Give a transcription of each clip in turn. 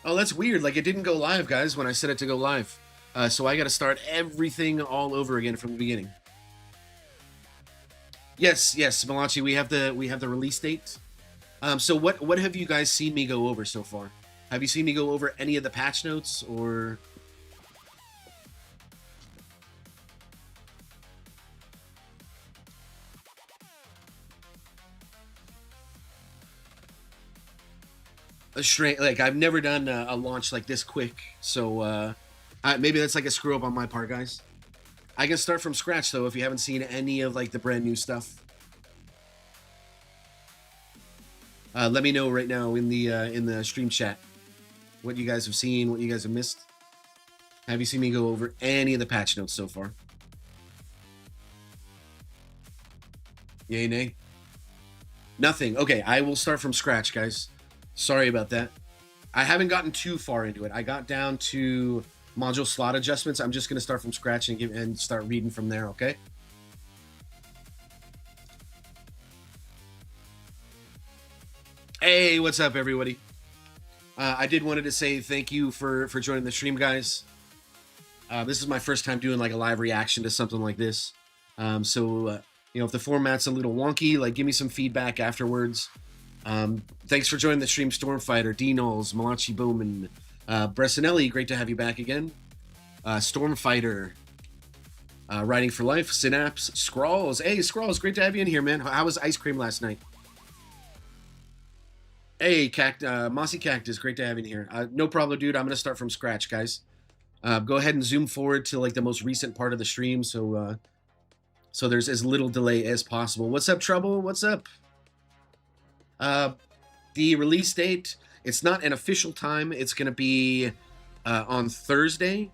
Oh, that's weird. Like, it didn't go live, guys, when I set it to go live. So I got to start everything all over again from the beginning. Yes, Malachi, we have the release date. So what have you guys seen me go over so far? Have you seen me go over any of the patch notes or? Like, I've never done a launch like this quick, so maybe that's like a screw up on my part, guys. I can start from scratch though if you haven't seen any of like the brand new stuff. Let me know right now in the stream chat what you guys have seen, what you guys have missed. Have you seen me go over any of the patch notes so far? Yay, nay? Nothing. Okay, I will start from scratch, guys. Sorry about that. I haven't gotten too far into it. I got down to module slot adjustments. I'm just going to start from scratch and start reading from there, okay? Hey, what's up, everybody? I did wanted to say thank you for joining the stream, guys. This is my first time doing like a live reaction to something like this. So you know, if the format's a little wonky, like give me some feedback afterwards. Thanks for joining the stream, Stormfighter, D Knowles, Malachi Bowman, Bressanelli, great to have you back again. Stormfighter, Writing for Life, Synapse, Scrawls. Hey, Scrawls, great to have you in here, man. How was ice cream last night? Hey, Mossy Cactus, great to have you in here. No problem, dude. I'm going to start from scratch, guys. Go ahead and zoom forward to like the most recent part of the stream, so there's as little delay as possible. What's up, Trouble? What's up? The release date, it's not an official time. It's going to be on Thursday.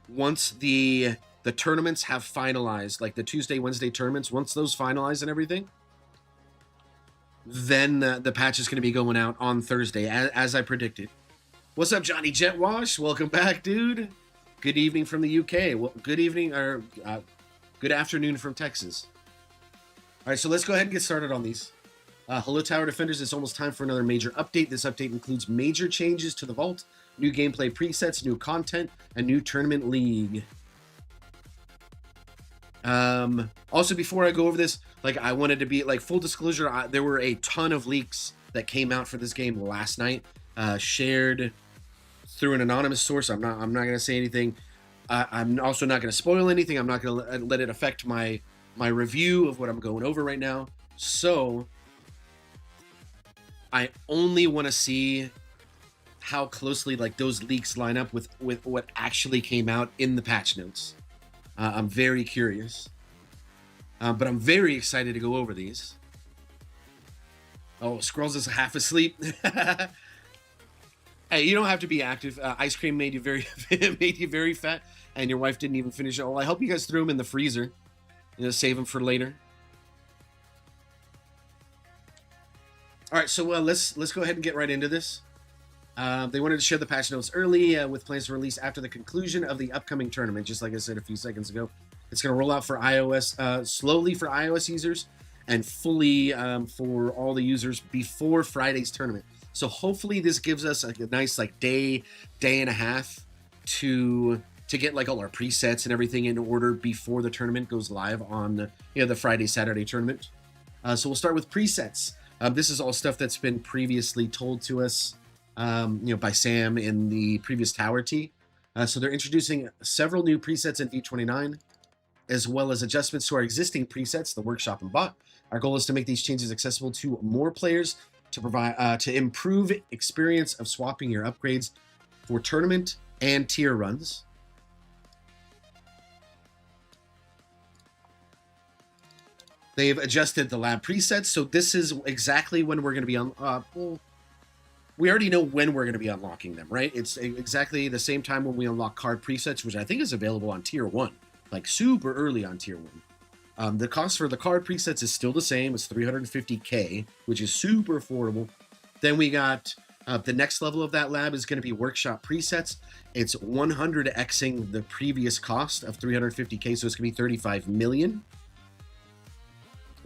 Once the tournaments have finalized, like the Tuesday, Wednesday tournaments, once those finalize and everything, then the patch is going to be going out on Thursday, as I predicted. What's up, Johnny Jetwash? Welcome back, dude. Good evening from the UK. Well, good evening, or good afternoon from Texas. All right, so let's go ahead and get started on these. Hello, Tower Defenders. It's almost time for another major update. This update includes major changes to the vault, new gameplay presets, new content, and new tournament league. Also, before I go over this, like, I wanted to be like full disclosure. There were a ton of leaks that came out for this game last night, shared through an anonymous source. I'm not going to say anything. I'm also not going to spoil anything. I'm not going to let it affect my review of what I'm going over right now. So I only want to see how closely like those leaks line up with what actually came out in the patch notes. I'm very curious, but I'm very excited to go over these. Oh, Scrolls is half asleep. Hey, you don't have to be active. Ice cream made you very fat, and your wife didn't even finish it. Well, I hope you guys threw them in the freezer. You know, save them for later. All right, so let's go ahead and get right into this. They wanted to share the patch notes early with plans to release after the conclusion of the upcoming tournament. Just like I said a few seconds ago, it's going to roll out for iOS slowly for iOS users and fully for all the users before Friday's tournament. So hopefully this gives us a nice like day and a half to get like all our presets and everything in order before the tournament goes live on the Friday Saturday tournament. So we'll start with presets. This is all stuff that's been previously told to us, by Sam in the previous Tower T. So they're introducing several new presets in v29, as well as adjustments to our existing presets, the workshop and bot. Our goal is to make these changes accessible to more players to provide to improve experience of swapping your upgrades for tournament and tier runs. They've adjusted the lab presets, so this is exactly when we're going to be on. Well, we already know when we're going to be unlocking them, right? It's exactly the same time when we unlock card presets, which I think is available on tier 1, like super early on tier 1. The cost for the card presets is still the same. It's $350K, which is super affordable. Then we got the next level of that lab is going to be workshop presets. It's 100xing the previous cost of $350K, so it's going to be 35 million.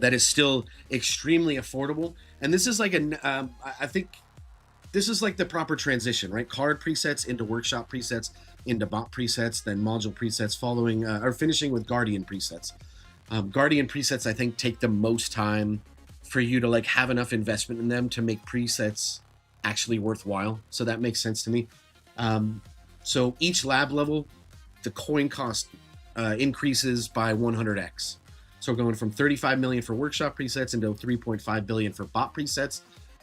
That is still extremely affordable. And this is like I think this is like the proper transition, right? Card presets into workshop presets, into bot presets, then module presets, following or finishing with Guardian presets. Guardian presets, I think, take the most time for you to like have enough investment in them to make presets actually worthwhile. So that makes sense to me. So each lab level, the coin cost increases by 100x. So we're going from 35 million for workshop presets into 3.5 billion for bot presets,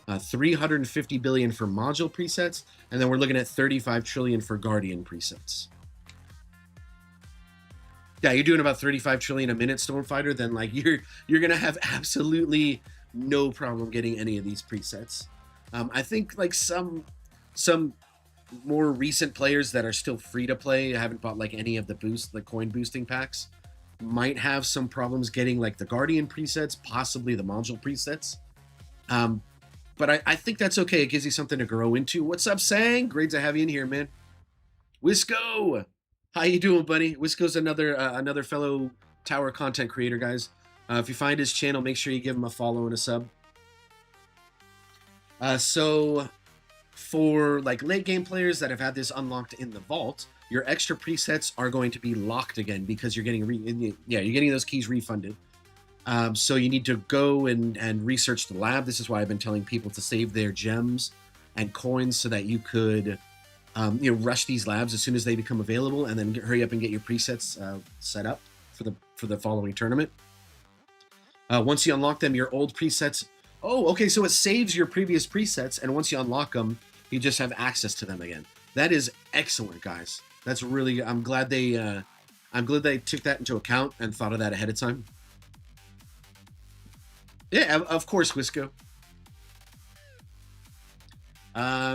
350 billion for module presets, and then we're looking at 35 trillion for Guardian presets. Yeah, you're doing about 35 trillion a minute, Stormfighter, then like you're gonna have absolutely no problem getting any of these presets. I think like some more recent players that are still free to play, haven't bought like any of the coin boosting packs, might have some problems getting like the Guardian presets, possibly the module presets. But I think that's okay. It gives you something to grow into. What's up, Sang? Great to have you in here, man. Wisco, how you doing, buddy? Wisco's another fellow tower content creator, guys. If you find his channel, make sure you give him a follow and a sub. So for like late game players that have had this unlocked in the vault, your extra presets are going to be locked again because you're getting you're getting those keys refunded. So you need to go and research the lab. This is why I've been telling people to save their gems and coins so that you could rush these labs as soon as they become available, and then hurry up and get your presets set up for the following tournament. Once you unlock them, your old presets. Oh, okay. So it saves your previous presets, and once you unlock them, you just have access to them again. That is excellent, guys. That's really. I'm glad they took that into account and thought of that ahead of time. Yeah, of course, Wisco.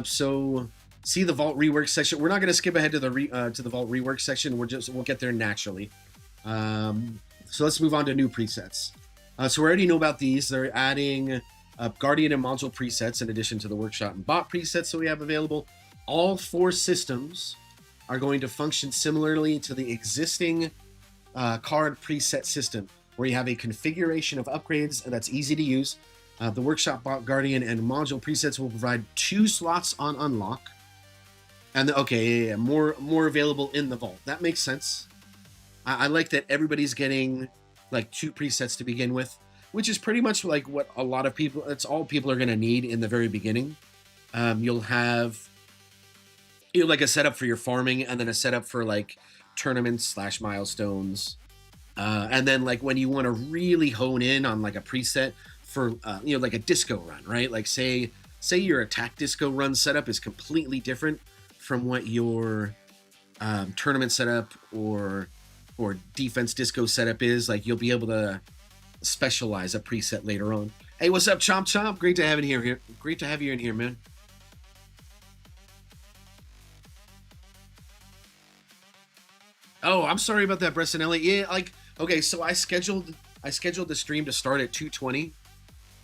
So see the vault rework section. We're not going to skip ahead to the vault rework section. We'll get there naturally. So let's move on to new presets. So we already know about these. They're adding Guardian and module presets in addition to the workshop and bot presets that we have available. All 4 systems are going to function similarly to the existing card preset system, where you have a configuration of upgrades that's easy to use. The workshop, bot, Guardian, and module presets will provide 2 slots on unlock. And more available in the vault. That makes sense. I like that everybody's getting like 2 presets to begin with, which is pretty much like what a lot of people, that's all people are going to need in the very beginning. You'll have like a setup for your farming, and then a setup for like tournaments / milestones. And then like when you want to really hone in on like a preset for, like a disco run, right? Like say your attack disco run setup is completely different from what your tournament setup or defense disco setup is. Like you'll be able to specialize a preset later on. Hey, what's up, Chomp Chomp? Great to have you here. Great to have you in here, man. Oh, I'm sorry about that, Bressanelli. Yeah, like, okay, so I scheduled the stream to start at 2:20,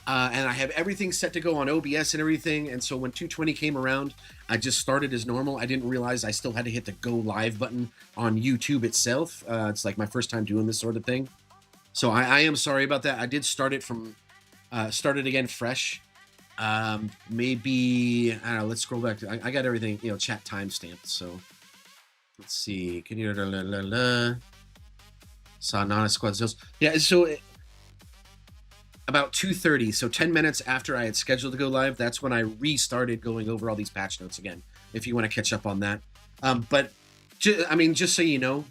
and I have everything set to go on OBS and everything. And so when 2:20 came around, I just started as normal. I didn't realize I still had to hit the go live button on YouTube itself. It's like my first time doing this sort of thing, so I am sorry about that. I did start it again fresh. Maybe I don't know. Let's scroll back. I got everything, chat timestamped. So let's see. Can you saw non-squad sales? Yeah. So about 2:30, so 10 minutes after I had scheduled to go live, that's when I restarted going over all these patch notes again, if you want to catch up on that. But just so you know,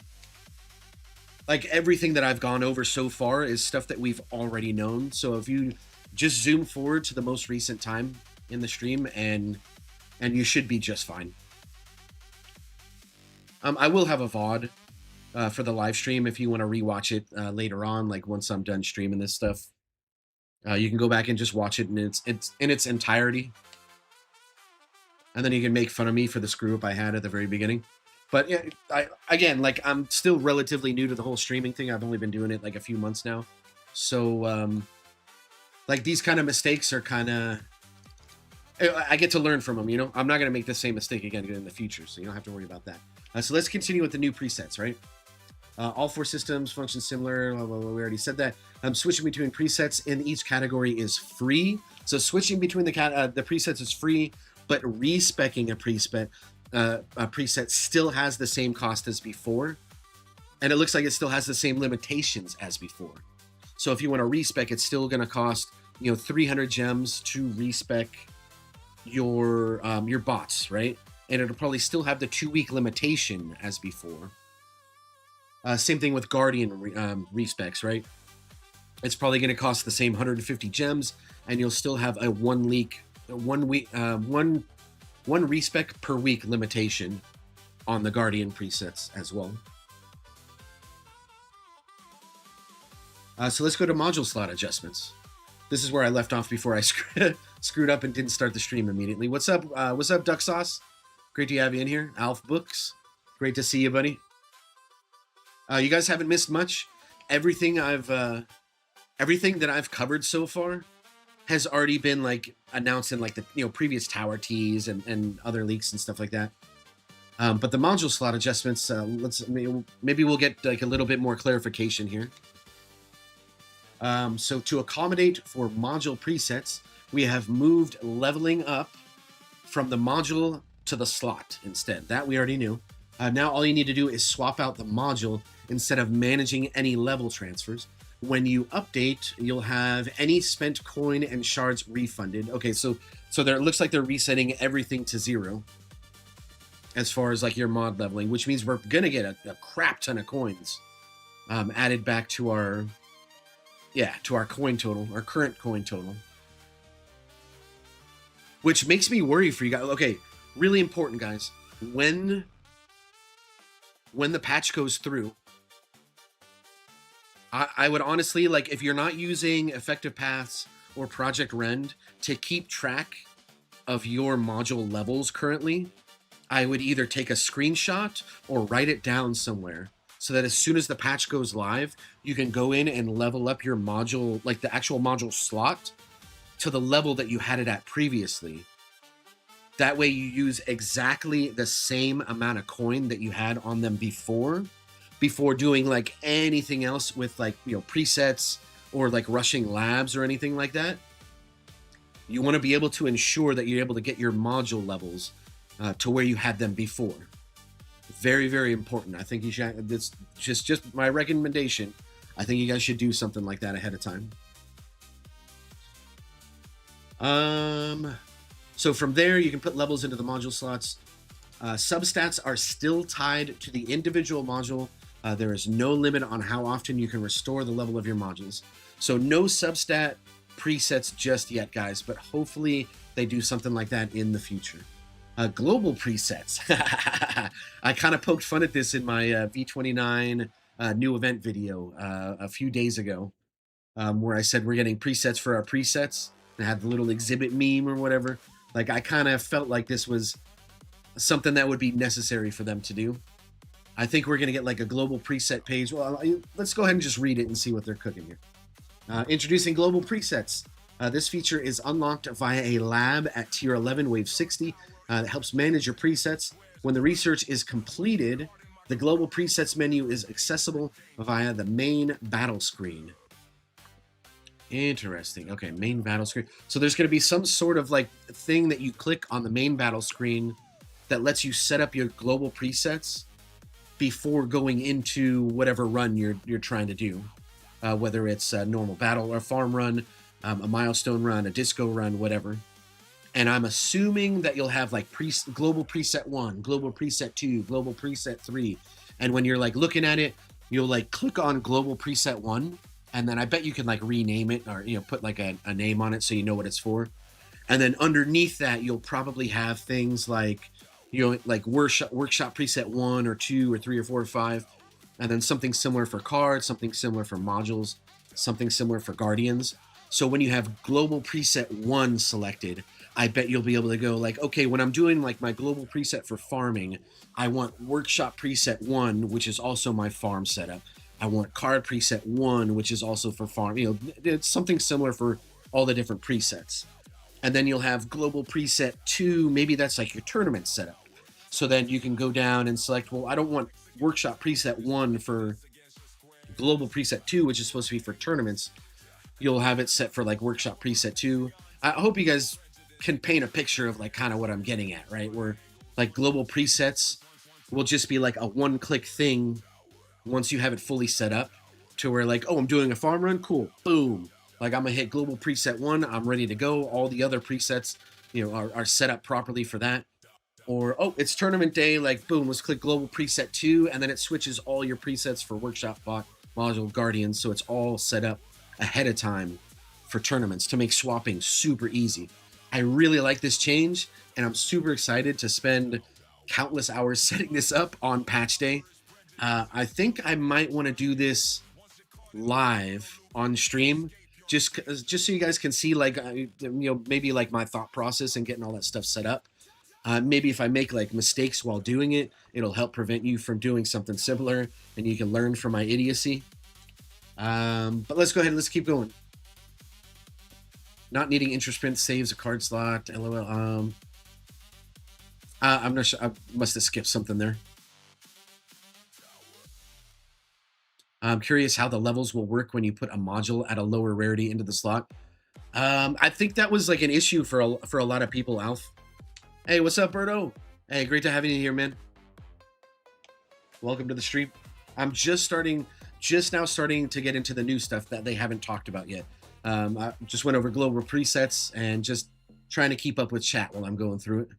like everything that I've gone over so far is stuff that we've already known. So if you just zoom forward to the most recent time in the stream, and you should be just fine. I will have a VOD for the live stream if you want to rewatch it later on, like once I'm done streaming this stuff. You can go back and just watch it in its entirety, and then you can make fun of me for the screw up I had at the very beginning. But yeah, I'm still relatively new to the whole streaming thing. I've only been doing it like a few months now, so like these kind of mistakes are kind of, I get to learn from them. I'm not gonna make the same mistake again in the future, so you don't have to worry about that. So let's continue with the new presets, right? All 4 systems function similar. We already said that. Switching between presets in each category is free. So switching between the presets is free. but respecking a preset still has the same cost as before, and it looks like it still has the same limitations as before. So if you want to respec, it's still going to cost 300 gems to respec your bots, right? And it'll probably still have the 2-week limitation as before. Same thing with Guardian respecs, right? It's probably going to cost the same 150 gems, and you'll still have a one respec per week limitation on the Guardian presets as well. So let's go to module slot adjustments. This is where I left off before I screwed up and didn't start the stream immediately. What's up? What's up, Duck Sauce? Great to have you in here. Alf Books, great to see you, buddy. You guys haven't missed much. Everything that I've covered so far has already been like announced in like the previous tower teas and other leaks and stuff like that. But the module slot adjustments, maybe we'll get like a little bit more clarification here. So to accommodate for module presets, we have moved leveling up from the module to the slot instead. That we already knew. Now all you need to do is swap out the module instead of managing any level transfers. When you update, you'll have any spent coin and shards refunded. Okay, so there, it looks like they're resetting everything to 0 as far as like your mod leveling, which means we're gonna get a crap ton of coins added back to our coin total, our current coin total. Which makes me worry for you guys. Okay, really important, guys. When the patch goes through, I would honestly, like, if you're not using Effective Paths or Project Rend to keep track of your module levels currently, I would either take a screenshot or write it down somewhere so that as soon as the patch goes live, you can go in and level up your module, like the actual module slot, to the level that you had it at previously. That way you use exactly the same amount of coin that you had on them before doing like anything else with like, presets or like rushing labs or anything like that. You want to be able to ensure that you're able to get your module levels to where you had them before. Very, very important. I think you should, it's just my recommendation. I think you guys should do something like that ahead of time. So from there, you can put levels into the module slots. Substats are still tied to the individual module. There is no limit on how often you can restore the level of your modules. So no substat presets just yet, guys, but hopefully they do something like that in the future. Global presets. I kind of poked fun at this in my v29 new event video a few days ago, where I said we're getting presets for our presets. And I had the little exhibit meme or whatever. Like, I kind of felt like this was something that would be necessary for them to do. I think we're going to get like a global preset page. Well, let's go ahead and just read it and see what they're cooking here. Introducing global presets. This feature is unlocked via a lab at tier 11, wave 60. That helps manage your presets. When the research is completed, the global presets menu is accessible via the main battle screen. Interesting. Okay, main battle screen. So there's going to be some sort of like thing that you click on the main battle screen that lets you set up your global presets before going into whatever run you're trying to do, whether it's a normal battle or farm run, a milestone run, a disco run, whatever. And I'm assuming that you'll have like global preset 1, global preset 2, global preset 3. And when you're like looking at it, you'll like click on global preset 1, and then I bet you can like rename it or put like a name on it so you know what it's for. And then underneath that, you'll probably have things like like workshop preset 1 or 2 or 3 or 4 or 5, and then something similar for cards, something similar for modules, something similar for guardians. So when you have global preset 1 selected, I bet you'll be able to go like, okay, when I'm doing like my global preset for farming, I want workshop preset 1, which is also my farm setup. I want card preset 1, which is also for farm. It's something similar for all the different presets. And then you'll have global preset 2, maybe that's like your tournament setup. So then you can go down and select, well, I don't want workshop preset 1 for global preset 2, which is supposed to be for tournaments. You'll have it set for like workshop preset 2. I hope you guys can paint a picture of like kind of what I'm getting at, right? Where like global presets will just be like a one-click thing once you have it fully set up, to where like, oh, I'm doing a farm run, cool, boom. Like I'm gonna hit global preset 1, I'm ready to go. All the other presets, you know, are set up properly for that. Or, oh, it's tournament day, like boom, let's click global preset 2, and then it switches all your presets for workshop bot, module, guardians, so it's all set up ahead of time for tournaments to make swapping super easy. I really like this change, and I'm super excited to spend countless hours setting this up on patch day. I think I might want to do this live on stream, just so you guys can see, like, you know, maybe like my thought process and getting all that stuff set up. Maybe if I make like mistakes while doing it, it'll help prevent you from doing something similar, and you can learn from my idiocy. But let's go ahead and let's keep going. Not needing interest print saves a card slot. LOL. I'm not sure. I must have skipped something there. I'm curious how the levels will work when you put a module at a lower rarity into the slot. I think that was like an issue for a lot of people, Alf. Hey, what's up, Berto? Hey, great to have you here, man. Welcome to the stream. I'm just now starting to get into the new stuff that they haven't talked about yet. I just went over global presets and just trying to keep up with chat while I'm going through it.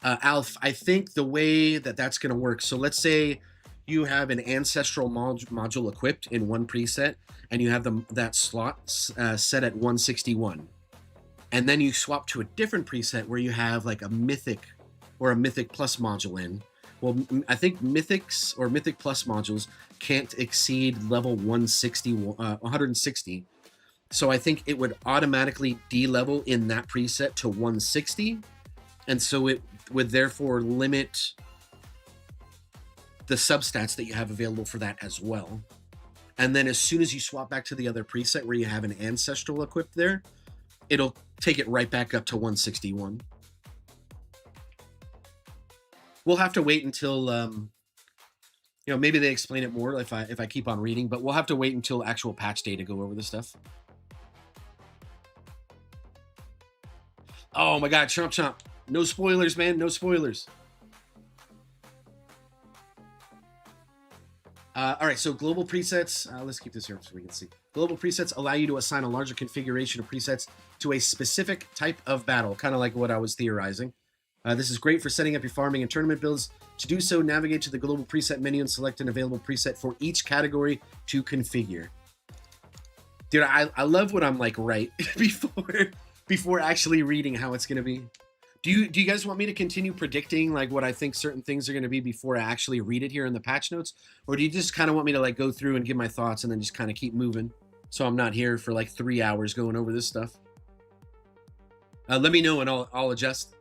Alf, I think the way that that's going to work, so let's say you have an ancestral module equipped in one preset, and you have that slot set at 161. And then you swap to a different preset where you have like a Mythic or a Mythic Plus module in. Well, I think Mythics or Mythic Plus modules can't exceed level 160. So I think it would automatically de-level in that preset to 160. And so it would therefore limit the substats that you have available for that as well. And then as soon as you swap back to the other preset where you have an ancestral equipped there, it'll take it right back up to 161. We'll have to wait until, you know, maybe they explain it more if I keep on reading, but we'll have to wait until actual patch day to go over this stuff. Oh my God, Chomp Chomp. No spoilers, man, no spoilers. All right, so global presets, let's keep this here so we can see. Global presets allow you to assign a larger configuration of presets to a specific type of battle, kind of like what I was theorizing. This is great for setting up your farming and tournament builds. To do so, navigate to the global preset menu and select an available preset for each category to configure. Dude, I love what I'm like right before actually reading how it's going to be. Do you guys want me to continue predicting like what I think certain things are going to be before I actually read it here in the patch notes? Or do you just kind of want me to like go through and give my thoughts and then just kind of keep moving so I'm not here for like 3 hours going over this stuff? Let me know and I'll adjust.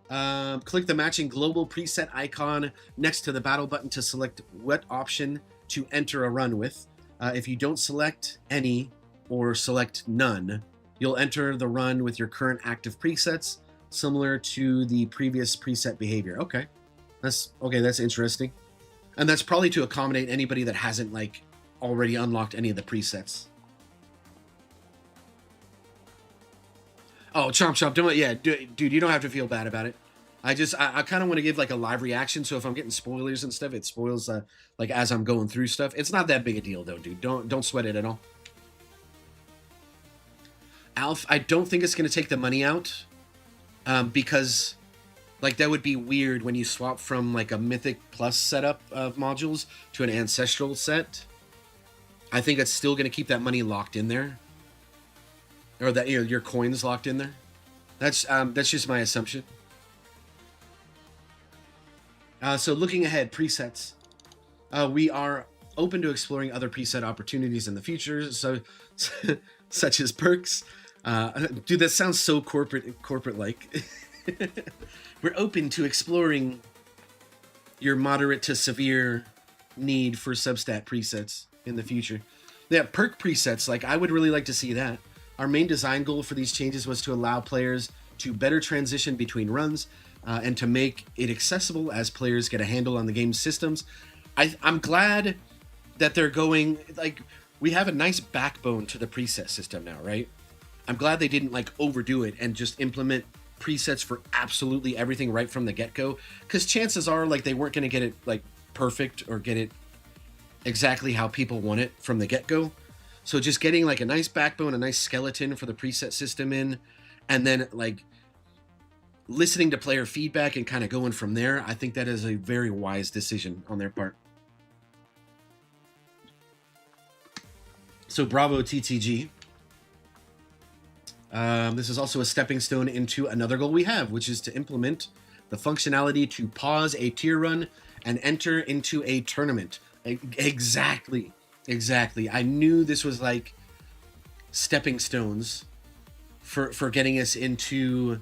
Click the matching global preset icon next to the battle button to select what option to enter a run with. If you don't select any or select none, you'll enter the run with your current active presets, similar to the previous preset behavior. Okay, that's interesting, and that's probably to accommodate anybody that hasn't like already unlocked any of the presets. Oh, Chomp Chomp, don't, yeah, dude, you don't have to feel bad about it. I kind of want to give like a live reaction, so if I'm getting spoilers and stuff, it spoils like as I'm going through stuff. It's not that big a deal though, dude. Don't sweat it at all. Alf, I don't think it's going to take the money out, because like that would be weird when you swap from like a Mythic Plus setup of modules to an Ancestral set. I think it's still going to keep that money locked in there, or that, you know, your coins locked in there. That's just my assumption. So looking ahead, presets. We are open to exploring other preset opportunities in the future, so such as perks. Dude, that sounds so corporate-like. We're open to exploring your moderate to severe need for substat presets in the future. Yeah, perk presets, like I would really like to see that. Our main design goal for these changes was to allow players to better transition between runs and to make it accessible as players get a handle on the game's systems. I'm glad that they're going, like, we have a nice backbone to the preset system now, right? I'm glad they didn't like overdo it and just implement presets for absolutely everything right from the get-go, because chances are like they weren't going to get it like perfect or get it exactly how people want it from the get-go. So just getting like a nice backbone, a nice skeleton for the preset system in, and then like listening to player feedback and kind of going from there, I think that is a very wise decision on their part. So bravo TTG. This is also a stepping stone into another goal we have, which is to implement the functionality to pause a tier run and enter into a tournament. Exactly. I knew this was like stepping stones for getting us into,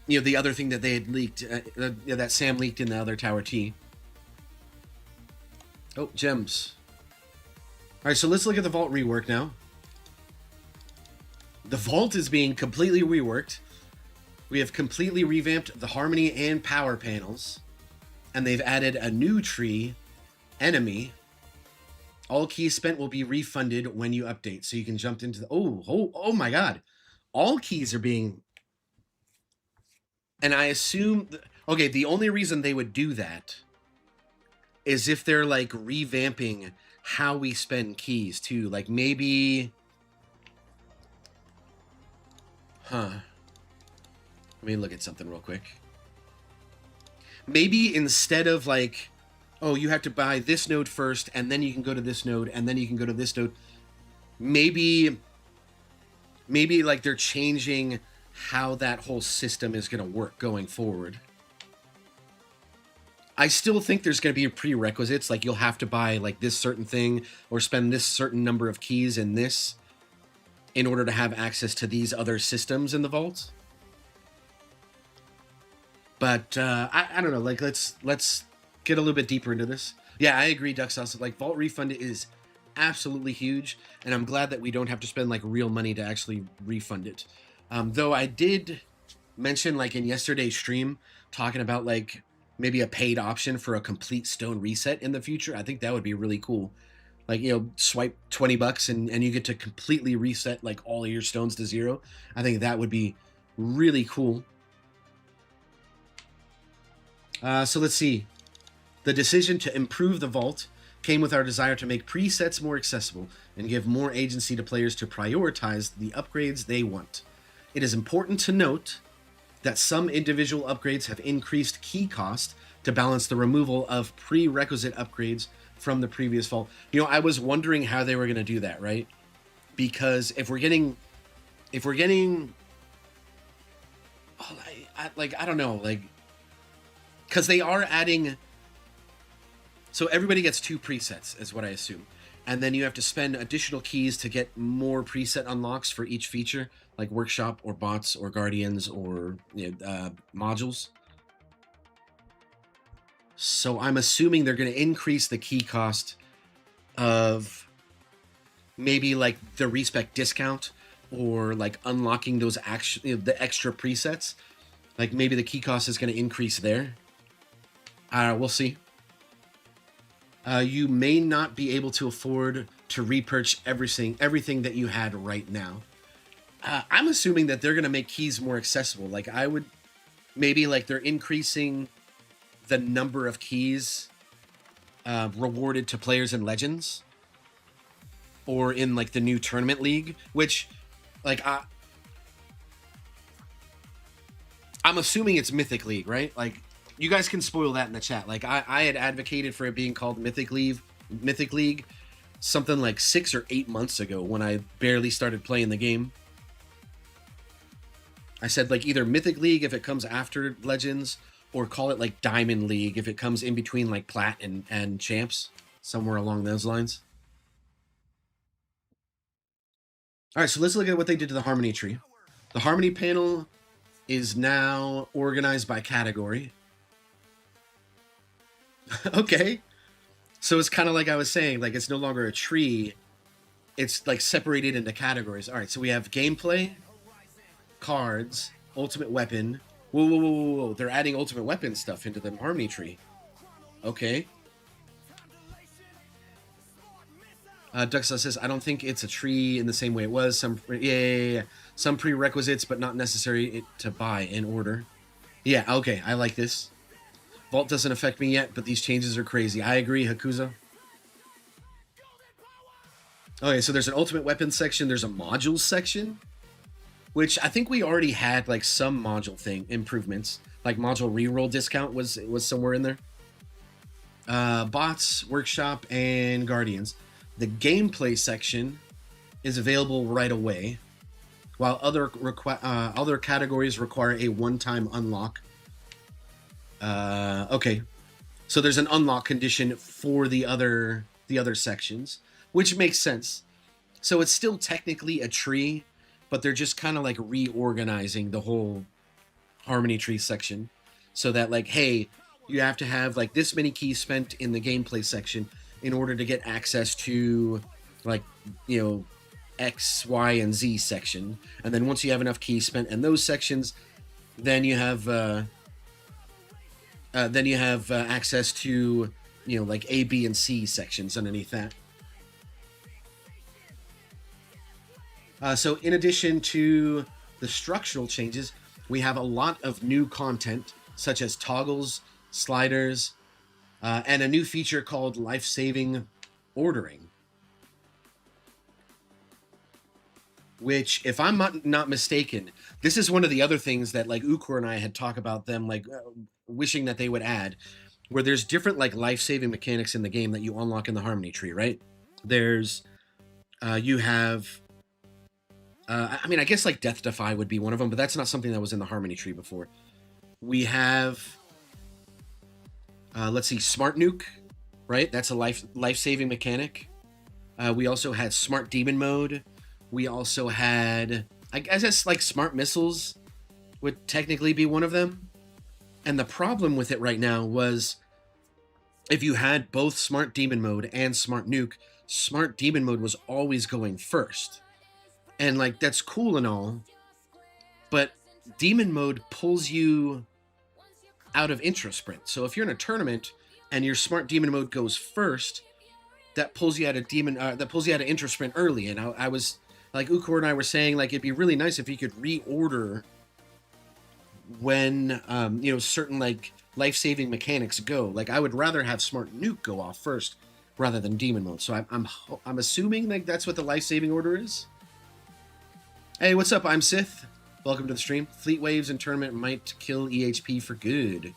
you know, the other thing that they had leaked, that Sam leaked in the other Tower T. Oh, gems. All right, so let's look at the vault rework now. The vault is being completely reworked. We have completely revamped the harmony and power panels, and they've added a new tree, enemy. All keys spent will be refunded when you update, so you can jump into the oh my god, all keys are being. And I assume okay, the only reason they would do that is if they're like revamping how we spend keys too, like maybe. Let me look at something real quick. Maybe instead of like, oh, you have to buy this node first, and then you can go to this node, and then you can go to this node. Maybe like they're changing how that whole system is going to work going forward. I still think there's going to be prerequisites, like you'll have to buy like this certain thing or spend this certain number of keys in this in order to have access to these other systems in the vault. But I don't know, like let's get a little bit deeper into this. Yeah, I agree, Duck Sauce. Like vault refund is absolutely huge, and I'm glad that we don't have to spend like real money to actually refund it. Though I did mention like in yesterday's stream talking about like maybe a paid option for a complete stone reset in the future. I think that would be really cool. Like, you know, swipe $20 and you get to completely reset like all of your stones to 0. I think that would be really cool. So let's see. The decision to improve the vault came with our desire to make presets more accessible and give more agency to players to prioritize the upgrades they want. It is important to note that some individual upgrades have increased key cost to balance the removal of prerequisite upgrades from the previous vault. You know, I was wondering how they were going to do that, right? Because if we're getting, oh, I don't know, like, because they are adding, so everybody gets 2 presets, is what I assume. And then you have to spend additional keys to get more preset unlocks for each feature, like Workshop or Bots or Guardians or modules. So I'm assuming they're going to increase the key cost of maybe like the respec discount or like unlocking those the extra presets. Like maybe the key cost is going to increase there. We'll see. You may not be able to afford to repurchase everything that you had right now. I'm assuming that they're going to make keys more accessible. Like I would maybe like they're increasing the number of keys rewarded to players in Legends or in like the new tournament league, which like I'm assuming it's Mythic League, right? Like you guys can spoil that in the chat. Like I had advocated for it being called Mythic League something like 6 or 8 months ago when I barely started playing the game. I said like either Mythic League if it comes after Legends, or call it like Diamond League if it comes in between like Plat and Champs, somewhere along those lines. All right, so let's look at what they did to the Harmony tree. The Harmony panel is now organized by category. Okay. So it's kind of like I was saying, like it's no longer a tree. It's like separated into categories. All right, so we have gameplay, cards, ultimate weapon. Whoa. They're adding ultimate weapon stuff into the Harmony tree. Okay. Duxa says, I don't think it's a tree in the same way it was. Yeah. Some prerequisites, but not necessary to buy in order. Yeah, okay, I like this. Vault doesn't affect me yet, but these changes are crazy. I agree, Hakuza. Okay, so there's an ultimate weapons section. There's a modules section, which I think we already had like some module thing improvements. Like module reroll discount was somewhere in there. Bots, workshop, and guardians. The gameplay section is available right away, while other categories require a one-time unlock. Okay, so there's an unlock condition for the other sections, which makes sense. So it's still technically a tree, but they're just kind of like reorganizing the whole Harmony tree section, so that like, hey, you have to have like this many keys spent in the gameplay section in order to get access to like, you know, X, Y, and Z section. And then once you have enough keys spent in those sections, then you have access to, you know, like A, B, and C sections underneath that. So in addition to the structural changes, we have a lot of new content, such as toggles, sliders, and a new feature called life-saving ordering, which, if I'm not mistaken, this is one of the other things that like Ukor and I had talked about them like wishing that they would add, where there's different like life-saving mechanics in the game that you unlock in the Harmony tree, right? There's you have I mean, I guess like Death Defy would be one of them, but that's not something that was in the Harmony tree before. We have let's see, Smart Nuke, right? That's a life-saving mechanic. We also had Smart Demon Mode. We also had, I guess, like Smart Missiles would technically be one of them. And the problem with it right now was if you had both Smart Demon Mode and Smart Nuke, Smart Demon Mode was always going first. And like, that's cool and all, but Demon Mode pulls you out of intro sprint. So if you're in a tournament and your Smart Demon Mode goes first, that pulls you out of intro sprint early. And I was like, Ukor and I were saying, like, it'd be really nice if you could reorder when you know, certain like life-saving mechanics go. Like, I would rather have Smart Nuke go off first rather than Demon Mode. So I'm assuming like that's what the life-saving order is. Hey, what's up? I'm Sith. Welcome to the stream. Fleet waves and tournament might kill EHP for good.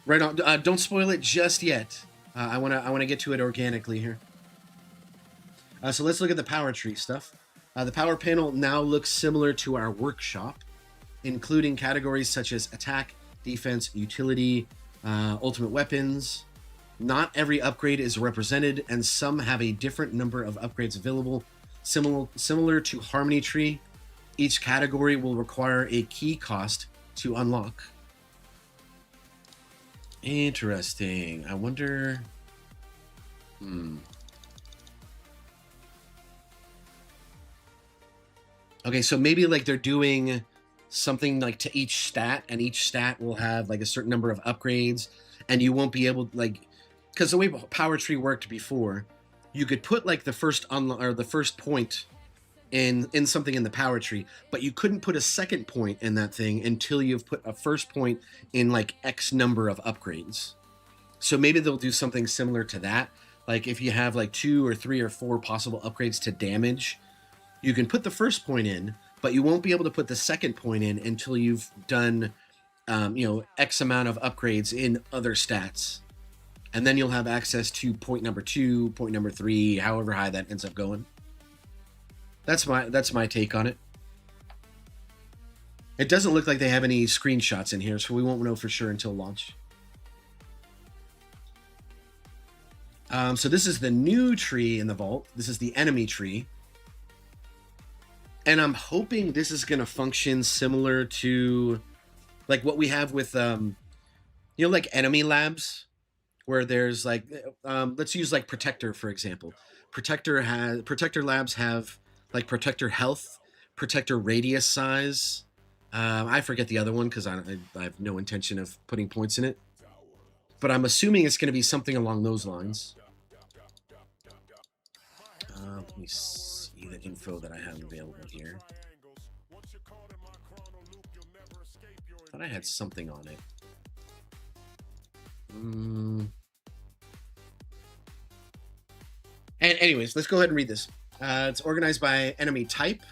Right on. Don't spoil it just yet. I wanna get to it organically here. So let's look at the power tree stuff. The power panel now looks similar to our workshop, including categories such as attack, defense, utility, ultimate weapons. Not every upgrade is represented, and some have a different number of upgrades available. Similar to Harmony Tree, each category will require a key cost to unlock. Interesting. I wonder... Okay, so maybe like they're doing something like to each stat, and each stat will have like a certain number of upgrades, and you won't be able, like, because the way Power Tree worked before, you could put like the first point in something in the Power Tree, but you couldn't put a second point in that thing until you've put a first point in like X number of upgrades. So maybe they'll do something similar to that. Like if you have like 2 or 3 or 4 possible upgrades to damage, you can put the first point in, but you won't be able to put the second point in until you've done, you know, X amount of upgrades in other stats. And then you'll have access to point number 2, point number 3, however high that ends up going. That's my take on it. It doesn't look like they have any screenshots in here, so we won't know for sure until launch. So this is the new tree in the vault. This is the enemy tree. And I'm hoping this is going to function similar to like what we have with, you know, like enemy labs, where there's like, let's use like Protector, for example. Protector labs have like Protector health, Protector radius size. I forget the other one because I have no intention of putting points in it. But I'm assuming it's going to be something along those lines. Let me see the info that I have available here. thought I had something on it. And anyways, let's go ahead and read this. It's organized by enemy type.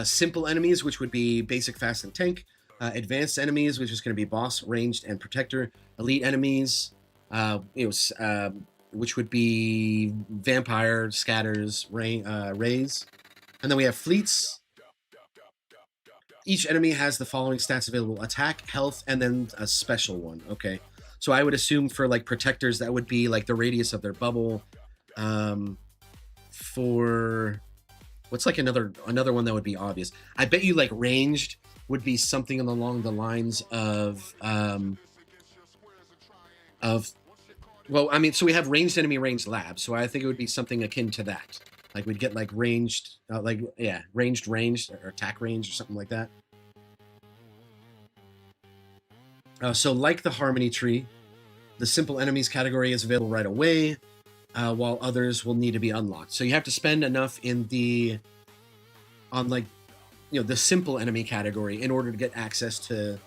Simple enemies, which would be basic, fast, and tank. Advanced enemies, which is going to be boss, ranged, and protector. Elite enemies, which would be vampire, scatters, rays. And then we have fleets. Each enemy has the following stats available: attack, health, and then a special one. Okay. So I would assume for like protectors, that would be like the radius of their bubble. For what's like another one that would be obvious? I bet you like ranged would be something along the lines of well, I mean, so we have ranged enemy, ranged lab. So I think it would be something akin to that. Like we'd get like ranged, ranged or attack range or something like that. So like the Harmony tree, the simple enemies category is available right away, while others will need to be unlocked. So you have to spend enough on the simple enemy category in order to get access to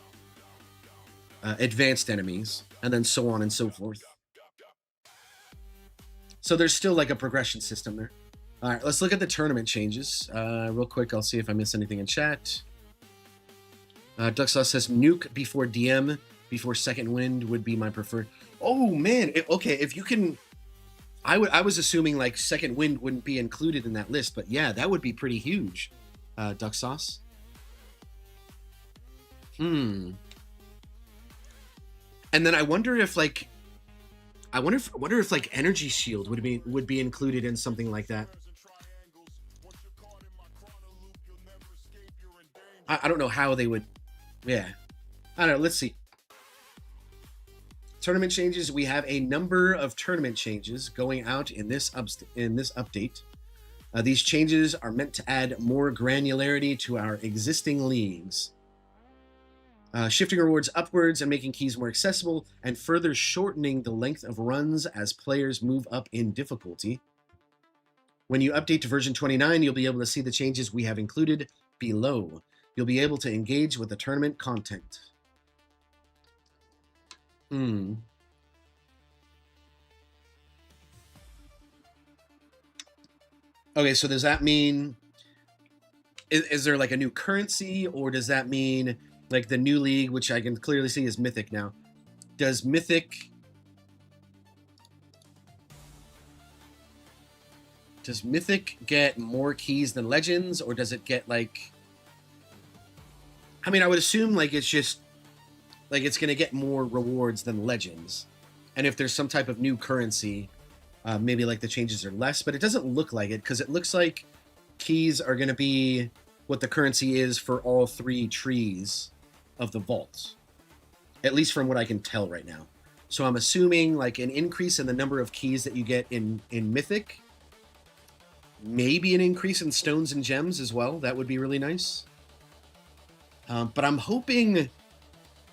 advanced enemies, and then so on and so forth. So there's still like a progression system there. All right, let's look at the tournament changes real quick. I'll see if I miss anything in chat. Duxlaw says nuke before DM, before second wind would be my preferred. Oh man, okay, if you can, I was assuming like second wind wouldn't be included in that list, but yeah, that would be pretty huge. Duck sauce. And then I wonder if like, energy shield would be included in something like that. I don't know how they would. Yeah, I don't know. Let's see. Tournament changes. We have a number of tournament changes going out in this update. These changes are meant to add more granularity to our existing leagues, shifting rewards upwards and making keys more accessible, and further shortening the length of runs as players move up in difficulty. When you update to version 29, you'll be able to see the changes we have included below. You'll be able to engage with the tournament content. Okay, so does that mean, is there like a new currency, or does that mean like the new league, which I can clearly see is Mythic now? Does Mythic get more keys than Legends, or does it get like, I mean, I would assume like it's just like it's going to get more rewards than Legends. And if there's some type of new currency, maybe like the changes are less, but it doesn't look like it, because it looks like keys are going to be what the currency is for all three trees of the vault, at least from what I can tell right now. So I'm assuming like an increase in the number of keys that you get in Mythic, maybe an increase in stones and gems as well. That would be really nice. But I'm hoping,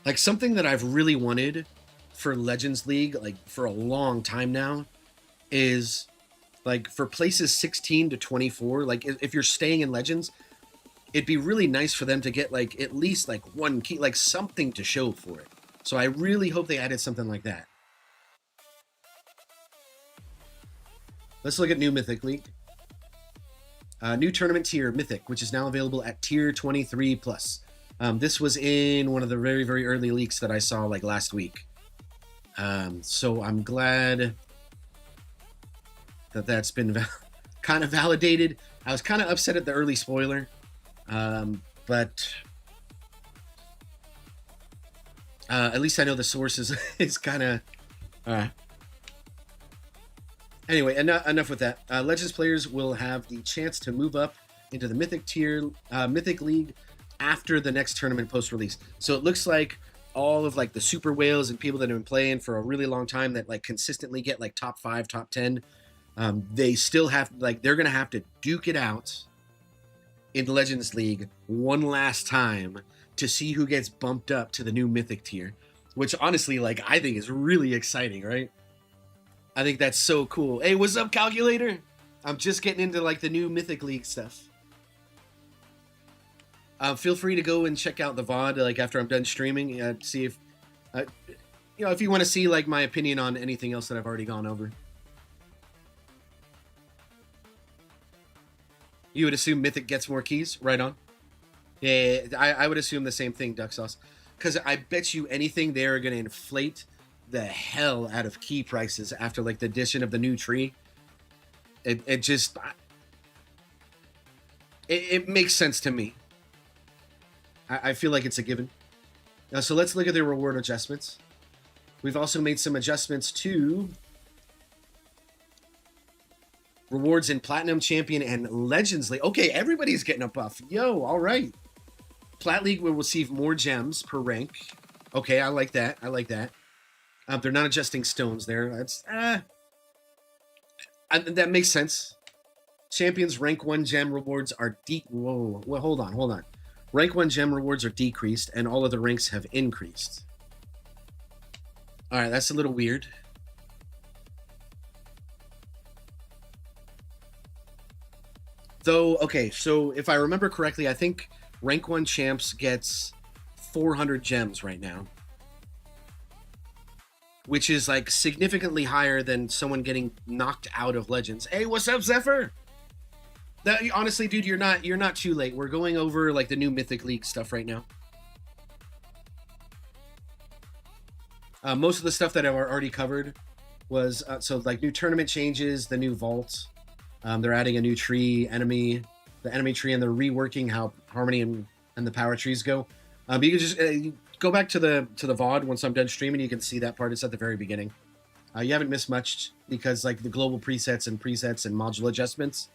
like, something that I've really wanted for Legends League, like, for a long time now, is, like, for places 16 to 24, like, if you're staying in Legends, it'd be really nice for them to get, like, at least, like, one key, like, something to show for it. So I really hope they added something like that. Let's look at new Mythic League. New tournament tier, Mythic, which is now available at tier 23+. This was in one of the very, very early leaks that I saw like last week. So I'm glad that that's been kind of validated. I was kind of upset at the early spoiler, but at least I know the source is kind of... Anyway, enough with that. Legends players will have the chance to move up into the Mythic tier, Mythic League, after the next tournament post-release. So it looks like all of like the super whales and people that have been playing for a really long time that like consistently get like top 5, top 10, they still have, like, they're gonna have to duke it out in Legends League one last time to see who gets bumped up to the new Mythic tier, which honestly, like, I think is really exciting, right? I think that's so cool. Hey, what's up, Calculator? I'm just getting into like the new Mythic League stuff. Feel free to go and check out the VOD like after I'm done streaming. See if you know, if you want to see like my opinion on anything else that I've already gone over. You would assume Mythic gets more keys, right on. Yeah, I would assume the same thing, Duck Sauce, because I bet you anything they are going to inflate the hell out of key prices after like the addition of the new tree. It just it makes sense to me. I feel like it's a given. Now, so let's look at the reward adjustments. We've also made some adjustments to rewards in Platinum, Champion, and Legends League. Okay, everybody's getting a buff. Yo, all right. Plat League will receive more gems per rank. Okay, I like that. I like that. They're not adjusting stones there. That's that makes sense. Champions rank 1 gem rewards are Whoa, well, hold on. Rank 1 gem rewards are decreased, and all other ranks have increased. All right, that's a little weird. Though, okay, so if I remember correctly, I think rank 1 champs gets 400 gems right now, which is like significantly higher than someone getting knocked out of Legends. Hey, what's up, Zephyr? That, honestly, dude, you're not too late. We're going over like the new Mythic League stuff right now. Most of the stuff that I've already covered was so like new tournament changes, the new vault. They're adding a new tree, the enemy tree, and they're reworking how Harmony and the power trees go. You can just go back to the VOD once I'm done streaming. You can see that part. It's at the very beginning. You haven't missed much because like the global presets and module adjustments,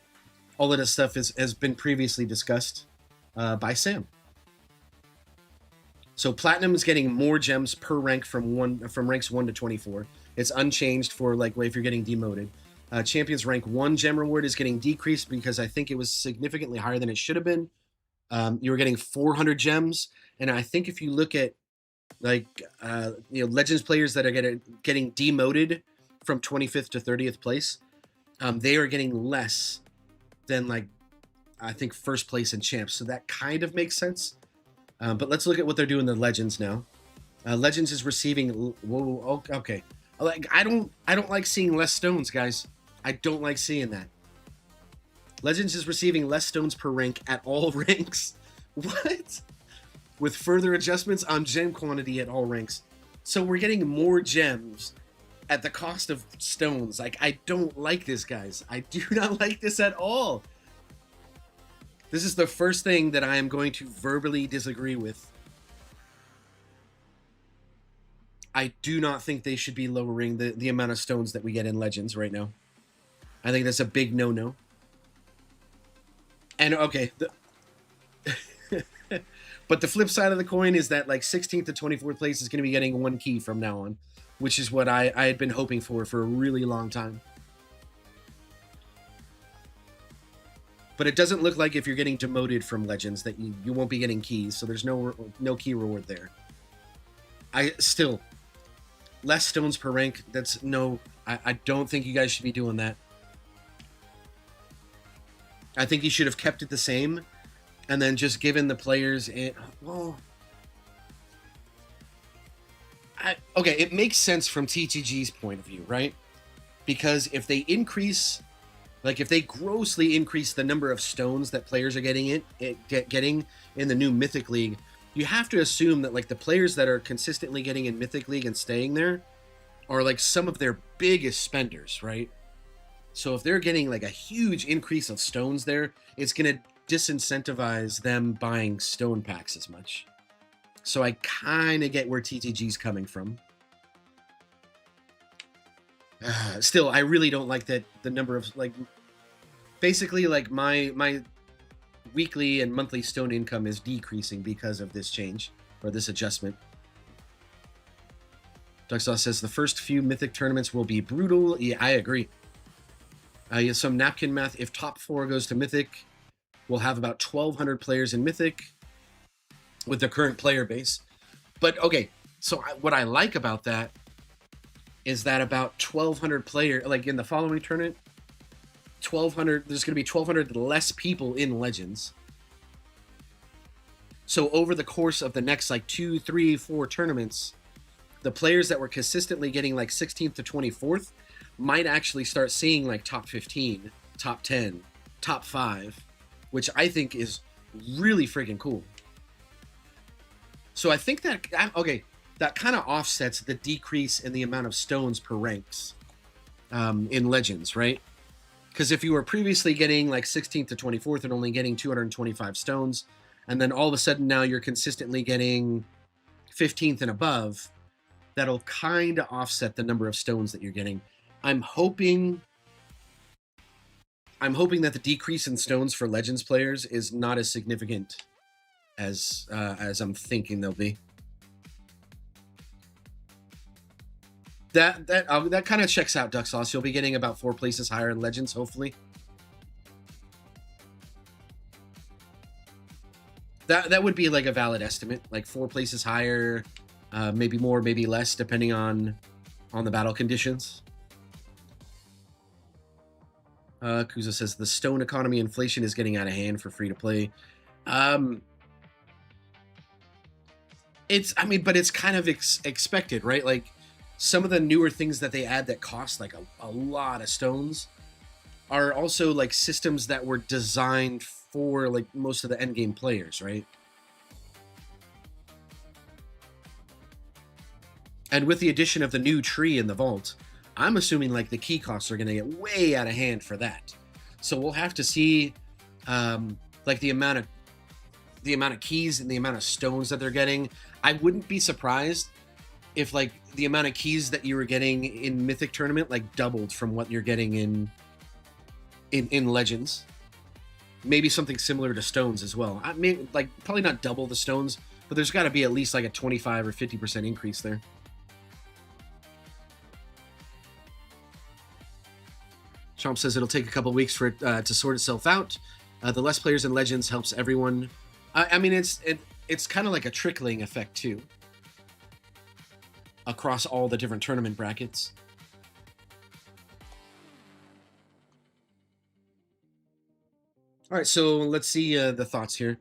all of this stuff has been previously discussed by Sam. So Platinum is getting more gems per rank from ranks 1 to 24. It's unchanged for like if you're getting demoted. Champions rank 1 gem reward is getting decreased because I think it was significantly higher than it should have been. You were getting 400 gems, and I think if you look at like Legends players that are getting demoted from 25th to 30th place, they are getting less than like I think first place in champs. So that kind of makes sense. But let's look at what they're doing in the Legends now. Legends is receiving. Whoa, okay. Like I don't like seeing less stones, guys. I don't like seeing that. Legends is receiving less stones per rank at all ranks. What? With further adjustments on gem quantity at all ranks. So we're getting more gems at the cost of stones. Like, I don't like this, guys. I do not like this at all. This is the first thing that I am going to verbally disagree with. I do not think they should be lowering the amount of stones that we get in Legends right now. I think that's a big no-no. And okay, but the flip side of the coin is that like 16th to 24th place is going to be getting 1 key from now on, which is what I had been hoping for a really long time. But it doesn't look like if you're getting demoted from Legends that you won't be getting keys, so there's no key reward there. Still, less stones per rank, that's no, I don't think you guys should be doing that. I think you should have kept it the same and then just given the players okay, it makes sense from TTG's point of view, right? Because if they increase, like if they grossly increase the number of stones that players are getting in the new Mythic League, you have to assume that like the players that are consistently getting in Mythic League and staying there are like some of their biggest spenders, right? So if they're getting like a huge increase of stones there, it's going to disincentivize them buying stone packs as much. So I kind of get where TTG's coming from. Still, I really don't like that the number of like, basically like my weekly and monthly stone income is decreasing because of this change or this adjustment. Duxaw says the first few Mythic tournaments will be brutal. Yeah, I agree. Some napkin math. If top 4 goes to Mythic, we'll have about 1,200 players in Mythic with the current player base. But okay, so what I like about that is that about 1,200 players, like in the following tournament, 1,200. There's going to be 1,200 less people in Legends. So over the course of the next like 2, 3, 4 tournaments, the players that were consistently getting like 16th to 24th might actually start seeing like top 15, top 10, top 5, which I think is really freaking cool. So I think that, okay, that kind of offsets the decrease in the amount of stones per ranks in Legends, right? Because if you were previously getting like 16th to 24th and only getting 225 stones, and then all of a sudden now you're consistently getting 15th and above, that'll kind of offset the number of stones that you're getting. I'm hoping that the decrease in stones for Legends players is not as significant as I'm thinking they'll be. That kind of checks out, Duck Sauce. You'll be getting about 4 places higher in Legends, hopefully. That would be like a valid estimate, like 4 places higher, maybe more, maybe less, depending on the battle conditions. Kuza says the stone economy inflation is getting out of hand for free to play. It's, I mean, but it's kind of expected, right? Like some of the newer things that they add that cost like a lot of stones are also like systems that were designed for like most of the end game players, right? And with the addition of the new tree in the vault, I'm assuming like the key costs are going to get way out of hand for that. So we'll have to see like the amount of keys and the amount of stones that they're getting. I wouldn't be surprised if like the amount of keys that you were getting in Mythic Tournament like doubled from what you're getting in Legends. Maybe something similar to stones as well. I mean, like probably not double the stones, but there's got to be at least like a 25 or 50% increase there. Chomp says it'll take a couple weeks for it to sort itself out. The less players in Legends helps everyone. I mean, it's kind of like a trickling effect too, across all the different tournament brackets. All right, so let's see the thoughts here.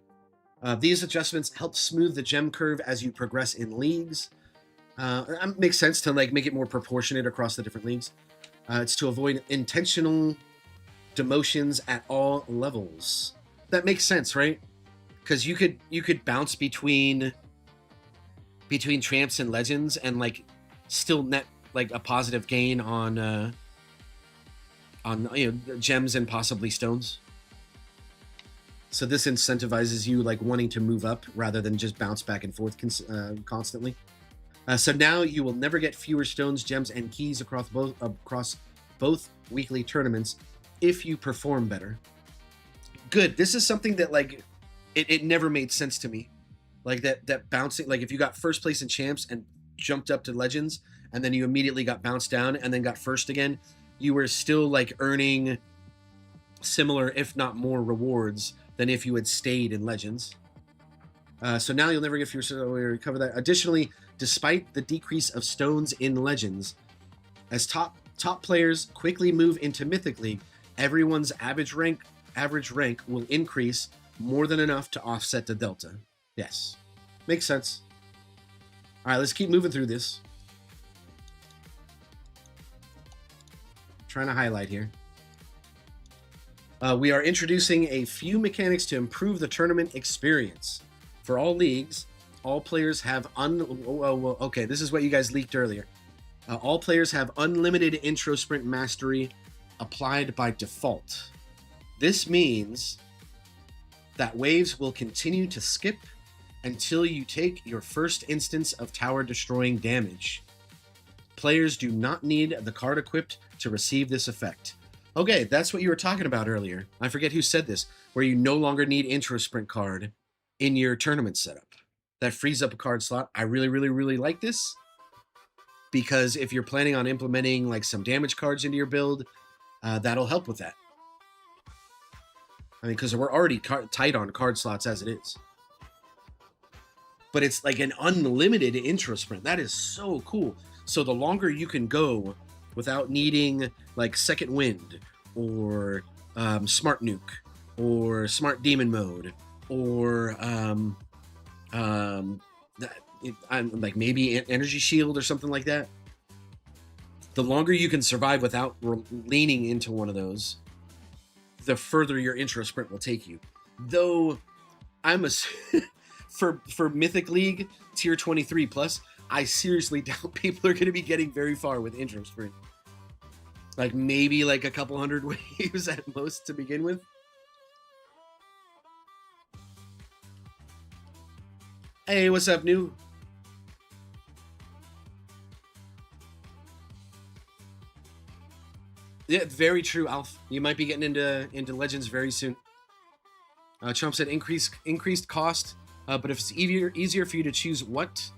These adjustments help smooth the gem curve as you progress in leagues. Makes sense to like make it more proportionate across the different leagues. It's to avoid intentional demotions at all levels. That makes sense, right? Because you could bounce between champs and legends and like still net like a positive gain on gems and possibly stones. So this incentivizes you like wanting to move up rather than just bounce back and forth constantly. So now you will never get fewer stones, gems, and keys across both weekly tournaments if you perform better. Good. This is something that like it never made sense to me. Like that bouncing, like if you got first place in champs and jumped up to legends and then you immediately got bounced down and then got first again, you were still like earning similar, if not more, rewards than if you had stayed in legends. So now you'll never get fewer, so we cover that. Additionally, despite the decrease of stones in legends, as top players quickly move into Mythic League, everyone's average rank will increase more than enough to offset the delta. Yes, makes sense. All right, let's keep moving through this. Trying to highlight here. We are introducing a few mechanics to improve the tournament experience. For all leagues, all players have okay, this is what you guys leaked earlier. All players have unlimited intro sprint mastery applied by default. This means that waves will continue to skip until you take your first instance of tower destroying damage. Players do not need the card equipped to receive this effect. Okay, that's what you were talking about earlier. I forget who said this, where you no longer need intro sprint card in your tournament setup. That frees up a card slot. I really, really, really like this, because if you're planning on implementing like some damage cards into your build, that'll help with that. I mean, because we're already tight on card slots as it is. But it's like an unlimited intro sprint. That is so cool. So the longer you can go without needing like second wind or smart nuke or smart demon mode or I'm like maybe energy shield or something like that. The longer you can survive without leaning into one of those, the further your intro sprint will take you. Though I'm a for Mythic League tier 23 plus, I seriously doubt people are going to be getting very far with intro sprint. Like maybe like a couple hundred waves at most to begin with. Hey, what's up, new? Yeah, very true, Alf. You might be getting into Legends very soon. Trump said increased cost, but if it's easier for you to choose what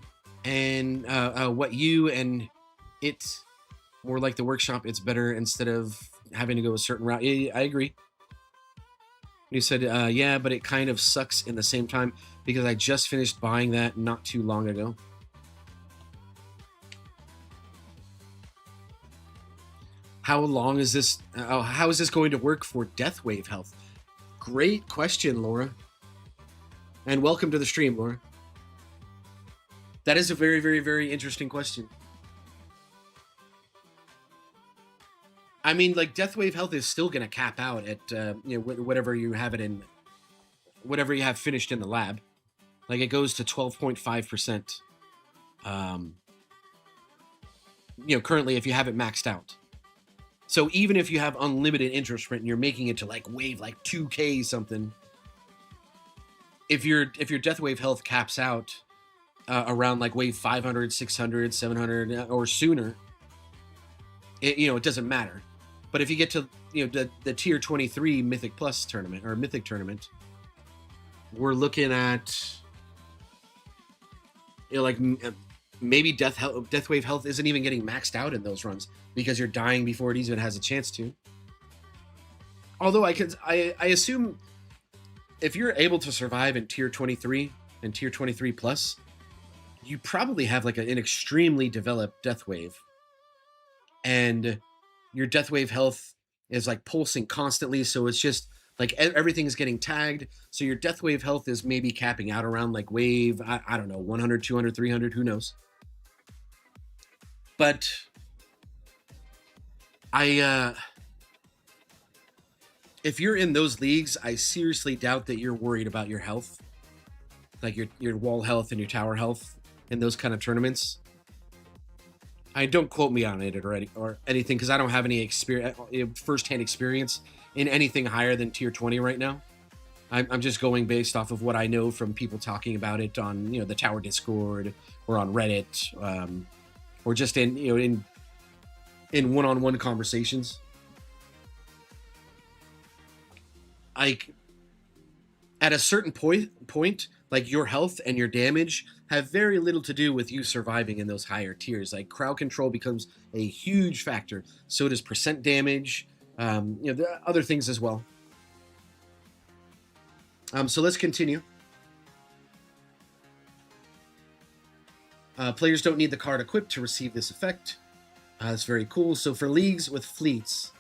and what you and it, more like the workshop, it's better instead of having to go a certain route. Yeah, I agree. You said, yeah, but it kind of sucks in the same time because I just finished buying that not too long ago. How long is this? How is this going to work for Death Wave health? Great question, Laura. And welcome to the stream, Laura. That is a very, very, very interesting question. I mean, like, Death Wave health is still going to cap out at, you know, whatever you have it in, whatever you have finished in the lab. Like, it goes to 12.5%. You know, currently, if you have it maxed out. So even if you have unlimited intro sprint and you're making it to like wave like 2K something, if your Death Wave health caps out around like wave 500, 600, 700 or sooner, it doesn't matter. But if you get to the tier 23 Mythic Plus tournament or Mythic tournament, we're looking at like maybe Death Wave health isn't even getting maxed out in those runs because you're dying before it even has a chance to. Although I assume if you're able to survive in tier 23 and tier 23 plus, you probably have like an extremely developed Death Wave, and your Death Wave health is like pulsing constantly, so it's just like everything's getting tagged. So your Death Wave health is maybe capping out around like wave, I don't know, 100, 200, 300, who knows. But if you're in those leagues, I seriously doubt that you're worried about your health, like your wall health and your tower health in those kind of tournaments. Don't quote me on it or anything, because I don't have any experience, first-hand experience in anything higher than tier 20 right now. I'm just going based off of what I know from people talking about it on the Tower Discord or on Reddit, or just in one-on-one conversations. Like at a certain point, like your health and your damage have very little to do with you surviving in those higher tiers. Like crowd control becomes a huge factor. So does percent damage. There are other things as well. So let's continue. Players don't need the card equipped to receive this effect. It's very cool. So for leagues with fleets,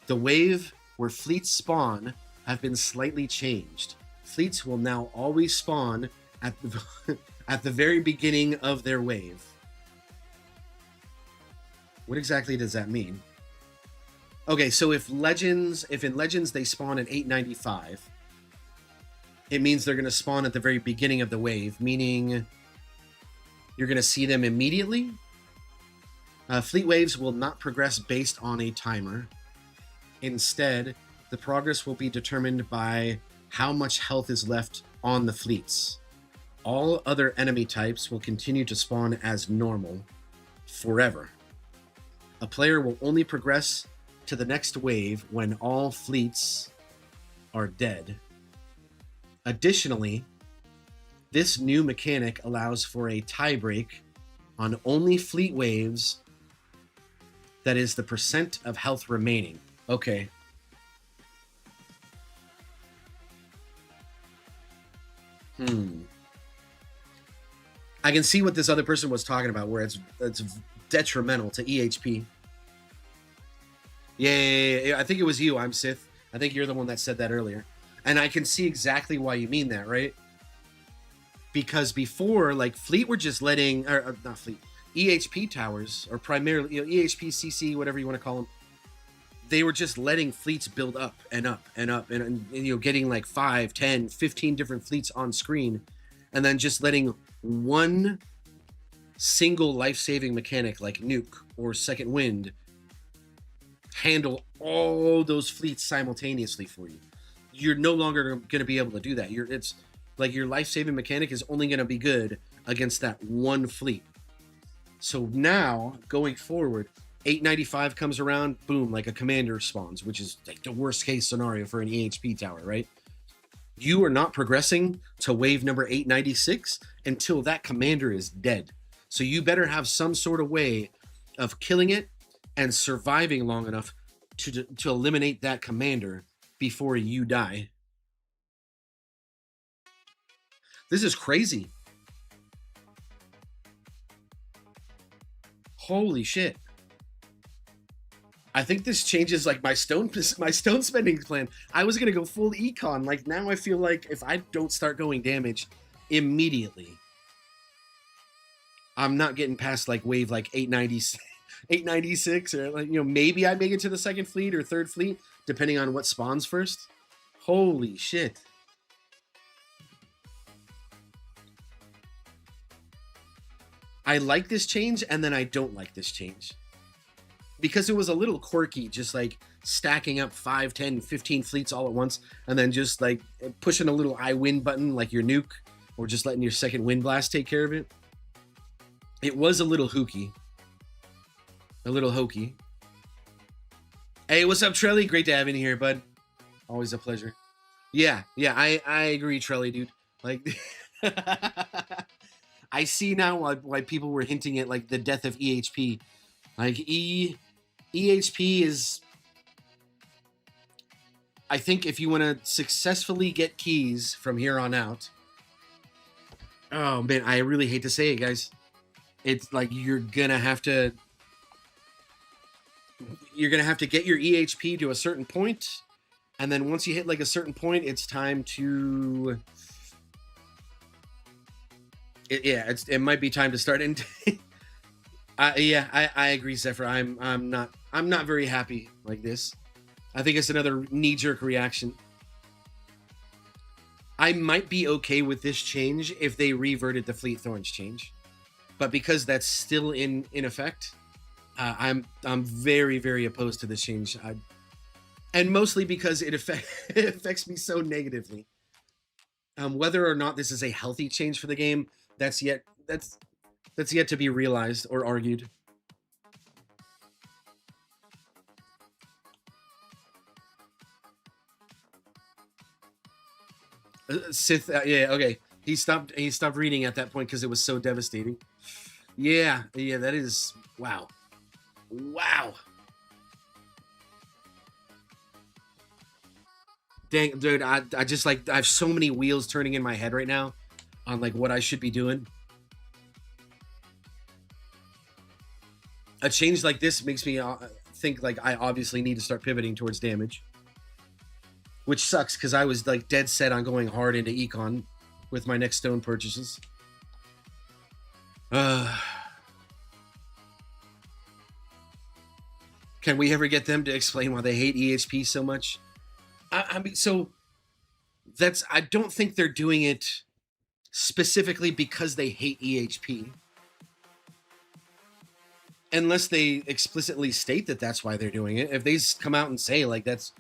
the wave where fleets spawn have been slightly changed. Fleets will now always spawn at the very beginning of their wave. What exactly does that mean? Okay, so if in Legends they spawn at 895, it means they're going to spawn at the very beginning of the wave, meaning you're going to see them immediately. Fleet waves will not progress based on a timer. Instead, the progress will be determined by how much health is left on the fleets. All other enemy types will continue to spawn as normal forever. A player will only progress to the next wave when all fleets are dead. Additionally, this new mechanic allows for a tiebreak on only fleet waves that is the percent of health remaining. Okay. I can see what this other person was talking about, where it's detrimental to EHP. Yeah, I think it was you, I'm Sith. I think you're the one that said that earlier. And I can see exactly why you mean that, right? because before, like, Fleet were just letting, or not Fleet, EHP towers, or primarily, you know, EHP, CC, whatever you want to call them, they were just letting fleets build up and up and up, and you know, getting like 5, 10, 15 different fleets on screen, and then just letting one single life-saving mechanic like Nuke or Second Wind handle all those fleets simultaneously for you. You're no longer going to be able to do that. It's like your life-saving mechanic is only going to be good against that one fleet. So now, going forward, 895 comes around, boom, like a commander spawns, which is like the worst case scenario for an EHP tower, right? You are not progressing to wave number 896 until that commander is dead. So you better have some sort of way of killing it and surviving long enough to eliminate that commander before you die. This is crazy. Holy shit. I think this changes like my stone spending plan. I was gonna go full econ. Like now I feel like if I don't start going damage immediately, I'm not getting past like wave like 896 or like, you know, maybe I make it to the second fleet or third fleet, depending on what spawns first. Holy shit. I like this change, and then I don't like this change. Because it was a little quirky, just like stacking up 5, 10, 15 fleets all at once, and then just like pushing a little I win button like your Nuke, or just letting your second wind blast take care of it. It was a little hooky. A little hokey. Hey, what's up, Trelly? Great to have you in here, bud. Always a pleasure. Yeah, I agree, Trelly, dude. Like, I see now why people were hinting at like the death of EHP. Like EHP is, I think if you want to successfully get keys from here on out, oh man, I really hate to say it, guys. It's like you're gonna have to get your EHP to a certain point, and then once you hit like a certain point, it's time to it might be time to start. And I agree, Zephyr. I'm not very happy like this. I think it's another knee-jerk reaction. I might be okay with this change if they reverted the Fleet Thorns change, but because that's still in effect, I'm very, very opposed to this change. And mostly because it affects me so negatively. Whether or not this is a healthy change for the game, that's yet to be realized or argued. Sith, yeah, okay. He stopped reading at that point because it was so devastating. Yeah, that is, wow. Dang, dude, I just like, I have so many wheels turning in my head right now on like what I should be doing. A change like this makes me think like I obviously need to start pivoting towards damage, which sucks because I was like dead set on going hard into econ with my next stone purchases. Can we ever get them to explain why they hate EHP so much? I mean, so that's, I don't think they're doing it specifically because they hate EHP. Unless they explicitly state that that's why they're doing it. If they come out and say like that's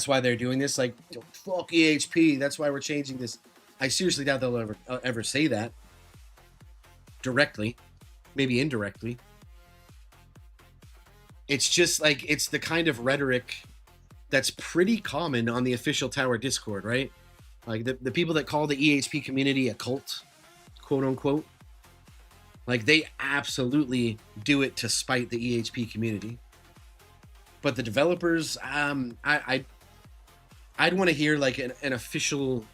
why they're doing this, like fuck EHP, that's why we're changing this. I seriously doubt they'll ever say that directly, maybe indirectly. It's just like, it's the kind of rhetoric that's pretty common on the official Tower Discord, right? Like the people that call the EHP community a cult, quote unquote. Like they absolutely do it to spite the EHP community. But the developers, I'd want to hear like an official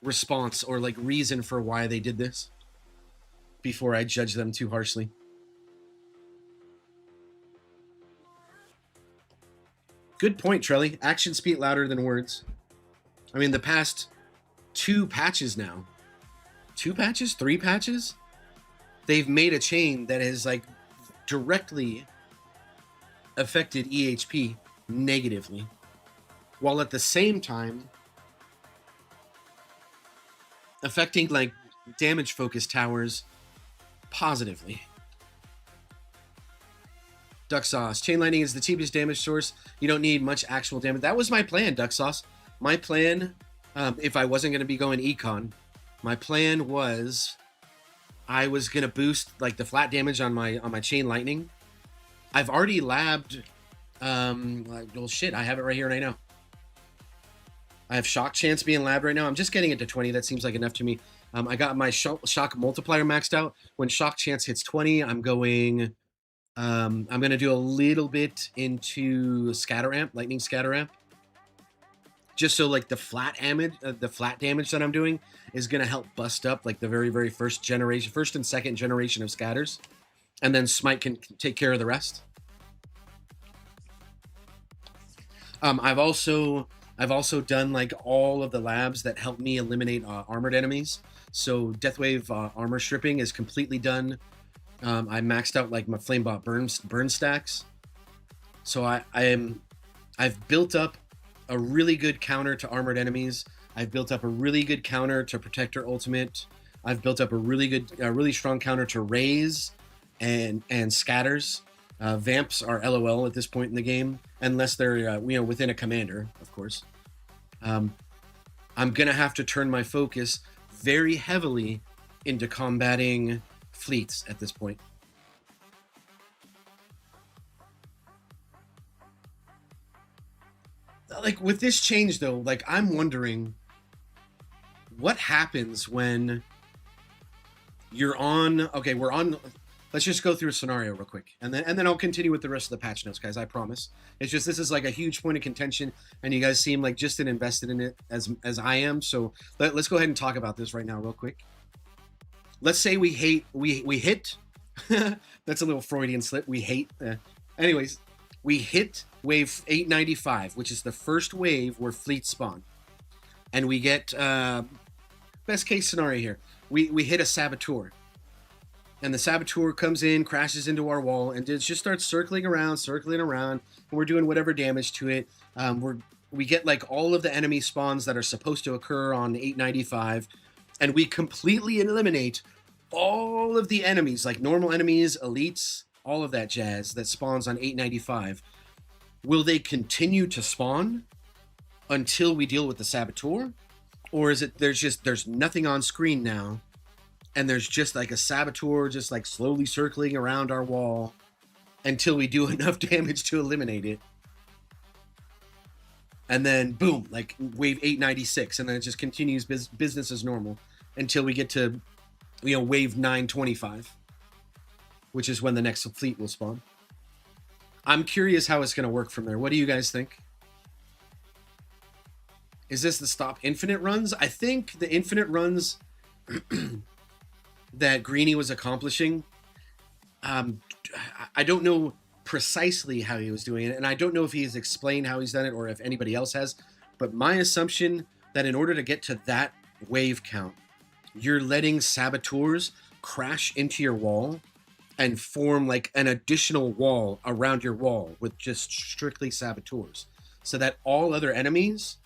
response or like reason for why they did this before I judge them too harshly. Good point, Trelly. Actions speak louder than words. I mean, the past 2 patches now 2 patches, 3 patches, they've made a chain that has like directly affected EHP negatively, while at the same time affecting like damage focused towers positively. Duck Sauce. Chain lightning is the cheapest damage source. You don't need much actual damage. That was my plan, Duck Sauce. My plan, if I wasn't going to be going econ, my plan was I was going to boost like the flat damage on my chain lightning. I've already labbed, well, shit, I have it right here right now. I have shock chance being labbed right now. I'm just getting it to 20. That seems like enough to me. I got my shock multiplier maxed out. When shock chance hits 20, I'm going to do a little bit into scatter amp, lightning scatter amp, just so like the flat damage that I'm doing is going to help bust up like the very first and second generation of scatters, and then Smite can take care of the rest. I've also done like all of the labs that help me eliminate armored enemies. So Deathwave armor stripping is completely done. I maxed out like my Flamebot burn stacks. So I've built up a really good counter to armored enemies. I've built up a really good counter to Protector Ultimate. I've built up a really strong counter to Raise and Scatters. Vamps are LOL at this point in the game, unless they're within a commander, of course. I'm gonna have to turn my focus very heavily into combating fleets at this point. Like with this change though, like I'm wondering what happens when you're on, okay, we're on, let's just go through a scenario real quick, and then I'll continue with the rest of the patch notes, guys, I promise. It's just, this is like a huge point of contention, and you guys seem like just as invested in it as I am, so let's go ahead and talk about this right now real quick. Let's say we hit, that's a little Freudian slip, we hate, anyways, we hit wave 895, which is the first wave where fleets spawn, and we get, best case scenario here, we hit a Saboteur, and the Saboteur comes in, crashes into our wall, and it just starts circling around, and we're doing whatever damage to it. We get like all of the enemy spawns that are supposed to occur on 895, and we completely eliminate all of the enemies, like normal enemies, elites, all of that jazz that spawns on 895. Will they continue to spawn until we deal with the Saboteur? Or is it there's nothing on screen now, and there's just like a Saboteur just like slowly circling around our wall until we do enough damage to eliminate it? And then boom, like wave 896, and then it just continues business as normal until we get to, wave 925, which is when the next fleet will spawn. I'm curious how it's going to work from there. What do you guys think? Is this the stop infinite runs? I think the infinite runs that Greeny was accomplishing, I don't know precisely how he was doing it, and I don't know if he has explained how he's done it or if anybody else has, but my assumption that in order to get to that wave count, you're letting Saboteurs crash into your wall and form like an additional wall around your wall with just strictly Saboteurs, so that all other enemies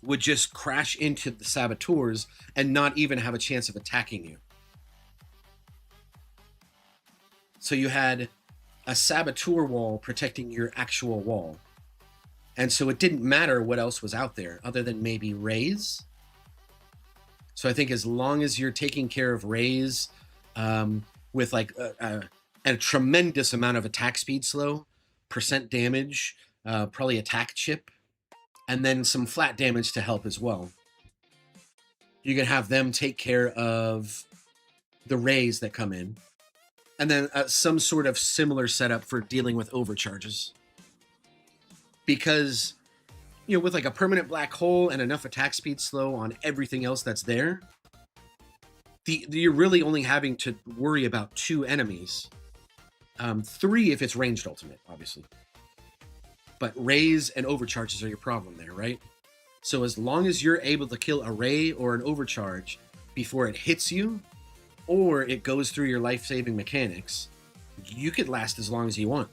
would just crash into the Saboteurs and not even have a chance of attacking you. So you had a Saboteur wall protecting your actual wall. And so it didn't matter what else was out there other than maybe Raise. So I think as long as you're taking care of Raise with like a tremendous amount of attack speed slow, percent damage, probably attack chip, and then some flat damage to help as well, you can have them take care of the Rays that come in, and then some sort of similar setup for dealing with overcharges. Because, with like a permanent black hole and enough attack speed slow on everything else that's there, you're really only having to worry about 2 enemies. 3 if it's ranged ultimate, obviously. But Rays and overcharges are your problem there, right? So as long as you're able to kill a Ray or an overcharge before it hits you, or it goes through your life-saving mechanics, you could last as long as you want.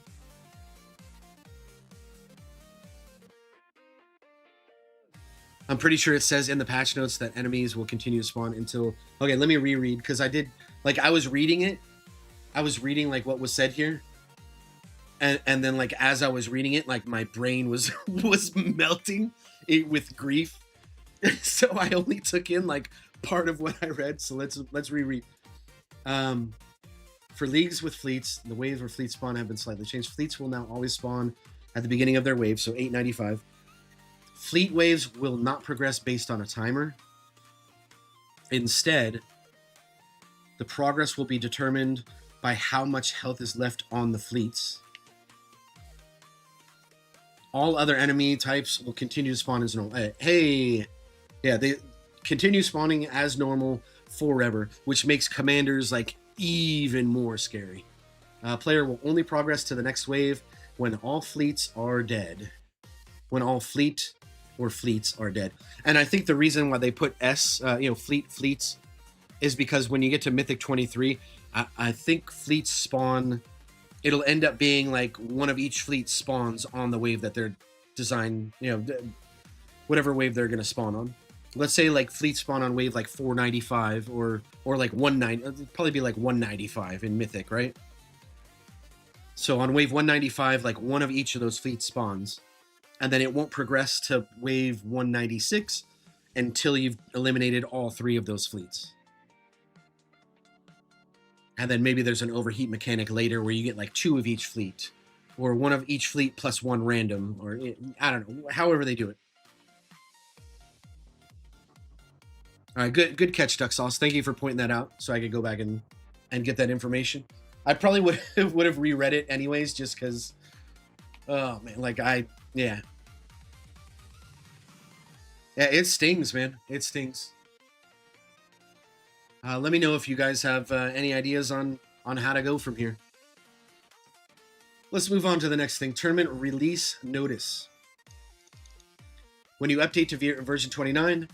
I'm pretty sure it says in the patch notes that enemies will continue to spawn until... Okay, let me reread, because I did... Like, I was reading it. I was reading, like, what was said here. And then, like, as I was reading it, like, my brain was melting with grief. So I only took in, like, part of what I read. So let's reread. For leagues with fleets, the waves where fleets spawn have been slightly changed. Fleets will now always spawn at the beginning of their wave, so 895. Fleet waves will not progress based on a timer. Instead, the progress will be determined by how much health is left on the fleets. All other enemy types will continue to spawn as normal. Hey, yeah, they continue spawning as normal forever, which makes commanders like even more scary. Player will only progress to the next wave when all fleets are dead. When all fleets are dead. And I think the reason why they put S, fleets, is because when you get to Mythic 23, I think fleets spawn... It'll end up being like one of each fleet spawns on the wave that they're designed, whatever wave they're going to spawn on. Let's say like fleets spawn on wave like 495 or like 19, it'd probably be like 195 in Mythic, right? So on wave 195, like one of each of those fleets spawns, and then it won't progress to wave 196 until you've eliminated all three of those fleets. And then maybe there's an overheat mechanic later where you get like two of each fleet, or one of each fleet plus one random, or I don't know, however they do it. All right, good catch, Duck Sauce. Thank you for pointing that out so I could go back and get that information. I probably would have reread it anyways, just because, oh man, like yeah, it stings, man. It stings. Let me know if you guys have any ideas on how to go from here. Let's move on to the next thing. Tournament release notice. When you update to version 29,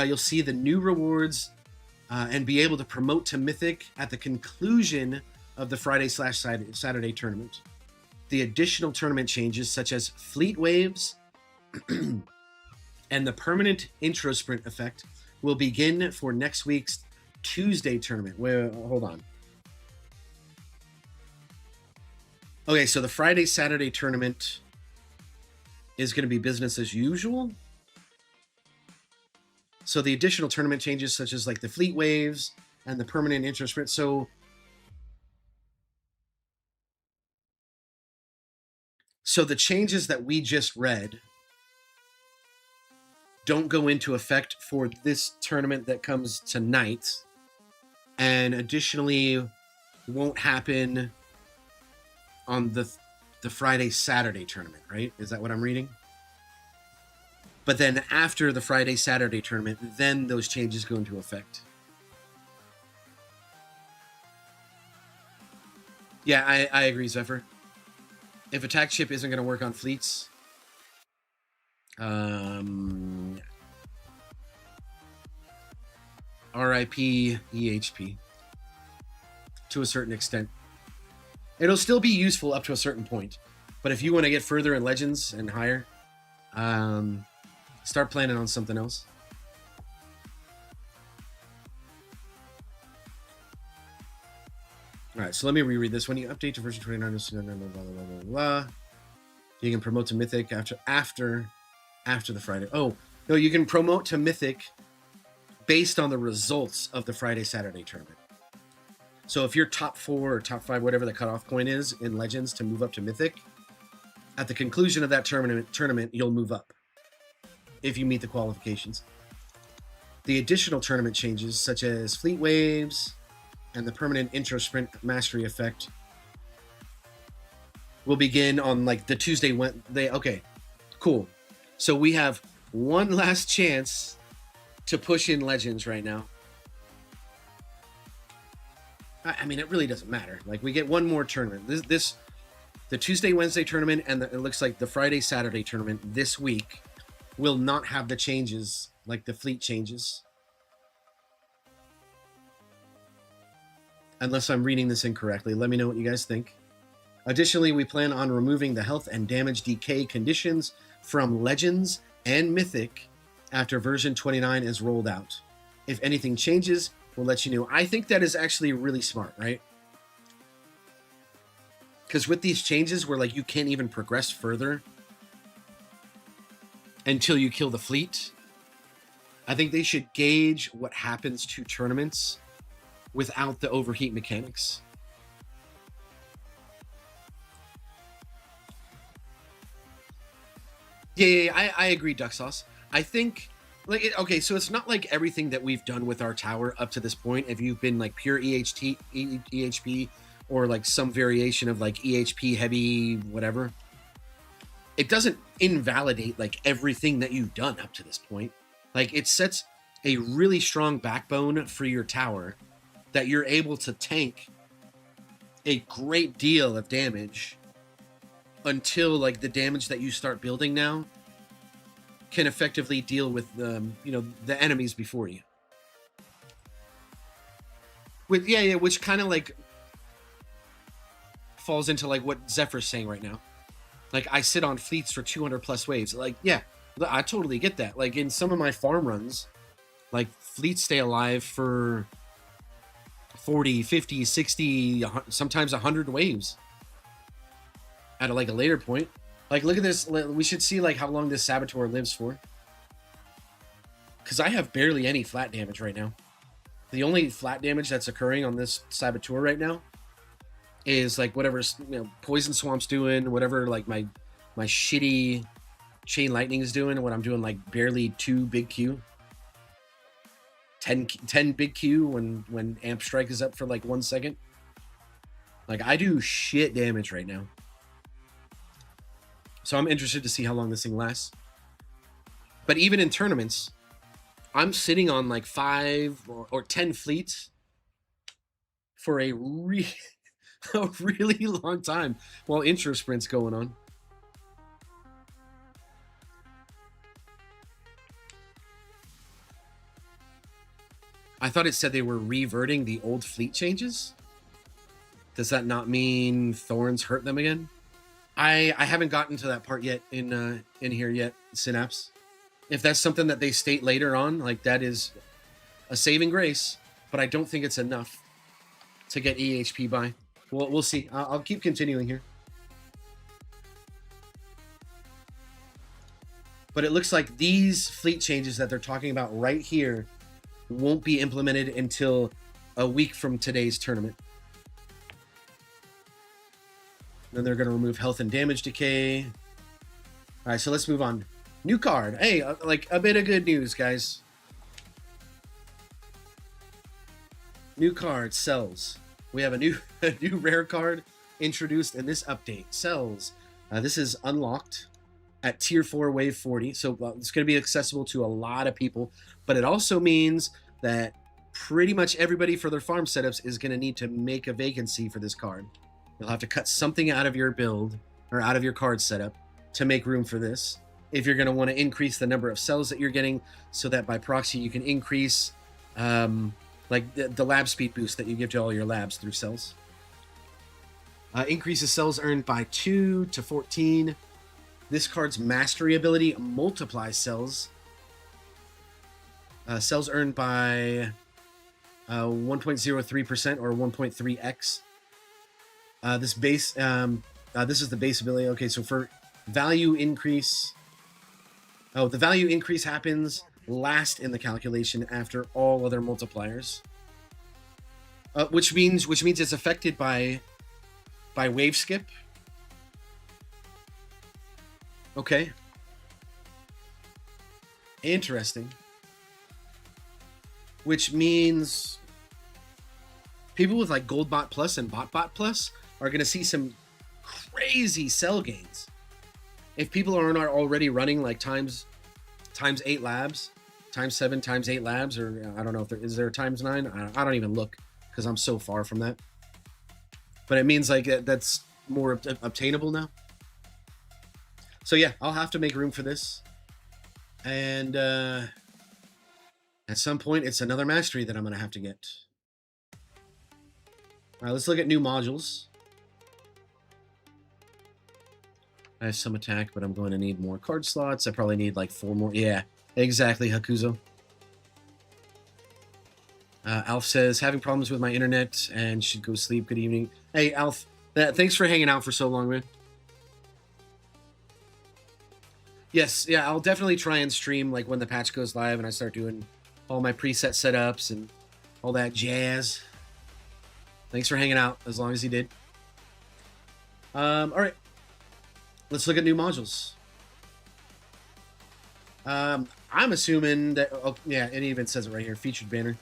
you'll see the new rewards and be able to promote to Mythic at the conclusion of the Friday/Saturday tournament. The additional tournament changes, such as fleet waves and the permanent intro sprint effect, will begin for next week's Tuesday tournament. Wait, hold on. Okay, so the Friday/Saturday tournament is going to be business as usual. So the additional tournament changes, such as like the fleet waves and the permanent intro sprint. So the changes that we just read don't go into effect for this tournament that comes tonight, and additionally won't happen on the Friday/Saturday tournament, right? Is that what I'm reading? But then after the Friday/Saturday tournament, then those changes go into effect. Yeah, I agree, Zephyr. If attack chip isn't going to work on fleets, RIP EHP to a certain extent. It'll still be useful up to a certain point, but if you want to get further in Legends and higher, start planning on something else. All right, so let me reread this. When you update to version 29, blah, blah, blah, blah, blah, you can promote to Mythic after the Friday. Oh, no, you can promote to Mythic based on the results of the Friday/Saturday tournament. So if you're top 4 or top 5, whatever the cutoff point is in Legends to move up to Mythic, at the conclusion of that tournament, you'll move up if you meet the qualifications. The additional tournament changes, such as fleet waves and the permanent intro sprint mastery effect, will begin on like the Tuesday when okay, cool. So we have one last chance to push in Legends right now. I mean, it really doesn't matter. Like, we get one more tournament. The Tuesday-Wednesday tournament and it looks like the Friday/Saturday tournament this week will not have the changes, like the fleet changes. unless I'm reading this incorrectly. Let me know what you guys think. Additionally, we plan on removing the health and damage decay conditions from Legends and Mythic after version 29 is rolled out. If anything changes, we'll let you know. I think that is actually really smart, right? Because with these changes where like you can't even progress further until you kill the fleet, I think they should gauge what happens to tournaments without the overheat mechanics. Yeah, I agree, Duck Sauce. I think, like, okay, so it's not like everything that we've done with our tower up to this point. If you've been like pure EHP or like some variation of like EHP heavy, whatever, it doesn't invalidate like everything that you've done up to this point. Like, it sets a really strong backbone for your tower that you're able to tank a great deal of damage until like the damage that you start building now can effectively deal with the enemies before you. With which kind of like falls into like what Zephyr's saying right now. Like, I sit on fleets for 200 plus waves. Like, yeah, I totally get that. Like, in some of my farm runs, like, fleets stay alive for 40, 50, 60, sometimes 100 waves at like a later point. Like, look at this. We should see like how long this Saboteur lives for. Because I have barely any flat damage right now. The only flat damage that's occurring on this Saboteur right now is like whatever, Poison Swamp's doing, whatever like my shitty Chain Lightning is doing, what I'm doing like barely 2 big Q. 10 big Q when Amp Strike is up for like 1 second. Like, I do shit damage right now. So I'm interested to see how long this thing lasts. But even in tournaments, I'm sitting on like 5 or 10 fleets for a really long time while intro sprint's going on. I thought it said they were reverting the old fleet changes. Does that not mean Thorns hurt them again? I haven't gotten to that part yet in here yet, Synapse. If that's something that they state later on, like, that is a saving grace, but I don't think it's enough to get EHP by. We'll see. I'll keep continuing here. But it looks like these fleet changes that they're talking about right here won't be implemented until a week from today's tournament. Then they're going to remove health and damage decay. All right, so let's move on. New card. Hey, like a bit of good news, guys. New card, Cells. We have a new rare card introduced in this update. Cells. This is unlocked at tier 4 wave 40, so it's going to be accessible to a lot of people, but it also means that pretty much everybody for their farm setups is going to need to make a vacancy for this card. You'll have to cut something out of your build or out of your card setup to make room for this if you're going to want to increase the number of cells that you're getting, so that by proxy you can increase like the lab speed boost that you give to all your labs through cells. Increases cells earned by 2 to 14. This card's mastery ability multiplies cells. Cells earned by 1.03% or 1.3x. This is the base ability. Okay, so for value increase, the value increase happens last in the calculation after all other multipliers, which means it's affected by wave skip. Okay. Interesting. Which means people with like Goldbot Plus and BotBot Plus are going to see some crazy cell gains. If people are not already running like times 8 labs, times 7, times 8 labs, or I don't know if is there times 9. I don't even look because I'm so far from that. But it means like that's more obtainable now. So yeah, I'll have to make room for this. And at some point, it's another mastery that I'm going to have to get. All right, let's look at new modules. I have some attack, but I'm going to need more card slots. I probably need like 4 more. Yeah, exactly, Hakuzo. Alf says, having problems with my internet and should go sleep. Good evening. Hey, Alf, thanks for hanging out for so long, man. Yes, yeah, I'll definitely try and stream like when the patch goes live and I start doing all my preset setups and all that jazz. Thanks for hanging out as long as you did. All right. Let's look at new modules. I'm assuming that, oh, yeah, it even says it right here, featured banner.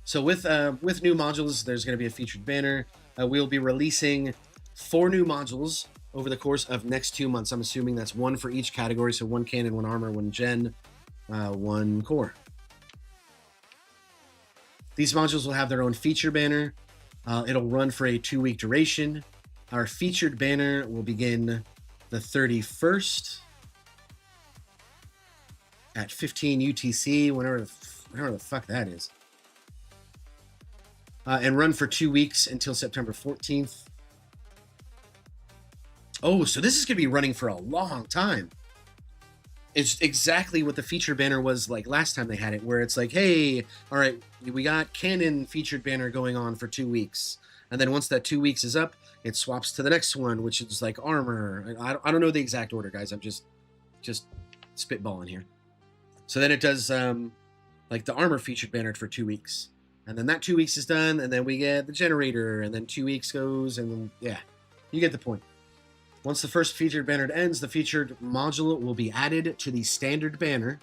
So with new modules, there's going to be a featured banner. We'll be releasing 4 new modules over the course of next 2 months. I'm assuming that's 1 for each category. So 1 cannon, 1 armor, 1 gen, 1 core. These modules will have their own feature banner. It'll run for a 2-week duration. Our featured banner will begin the 31st at 15 UTC, whenever the fuck that is. And run for 2 weeks until September 14th. Oh, so this is going to be running for a long time. It's exactly what the featured banner was like last time they had it, where it's like, hey, all right, we got canon featured banner going on for 2 weeks. And then once that 2 weeks is up, it swaps to the next one, which is like armor. I don't know the exact order, guys. I'm just spitballing here. So then it does like the armor featured banner for 2 weeks. And then that 2 weeks is done, and then we get the generator, and then 2 weeks goes, and then, yeah, you get the point. Once the first featured banner ends, the featured module will be added to the standard banner,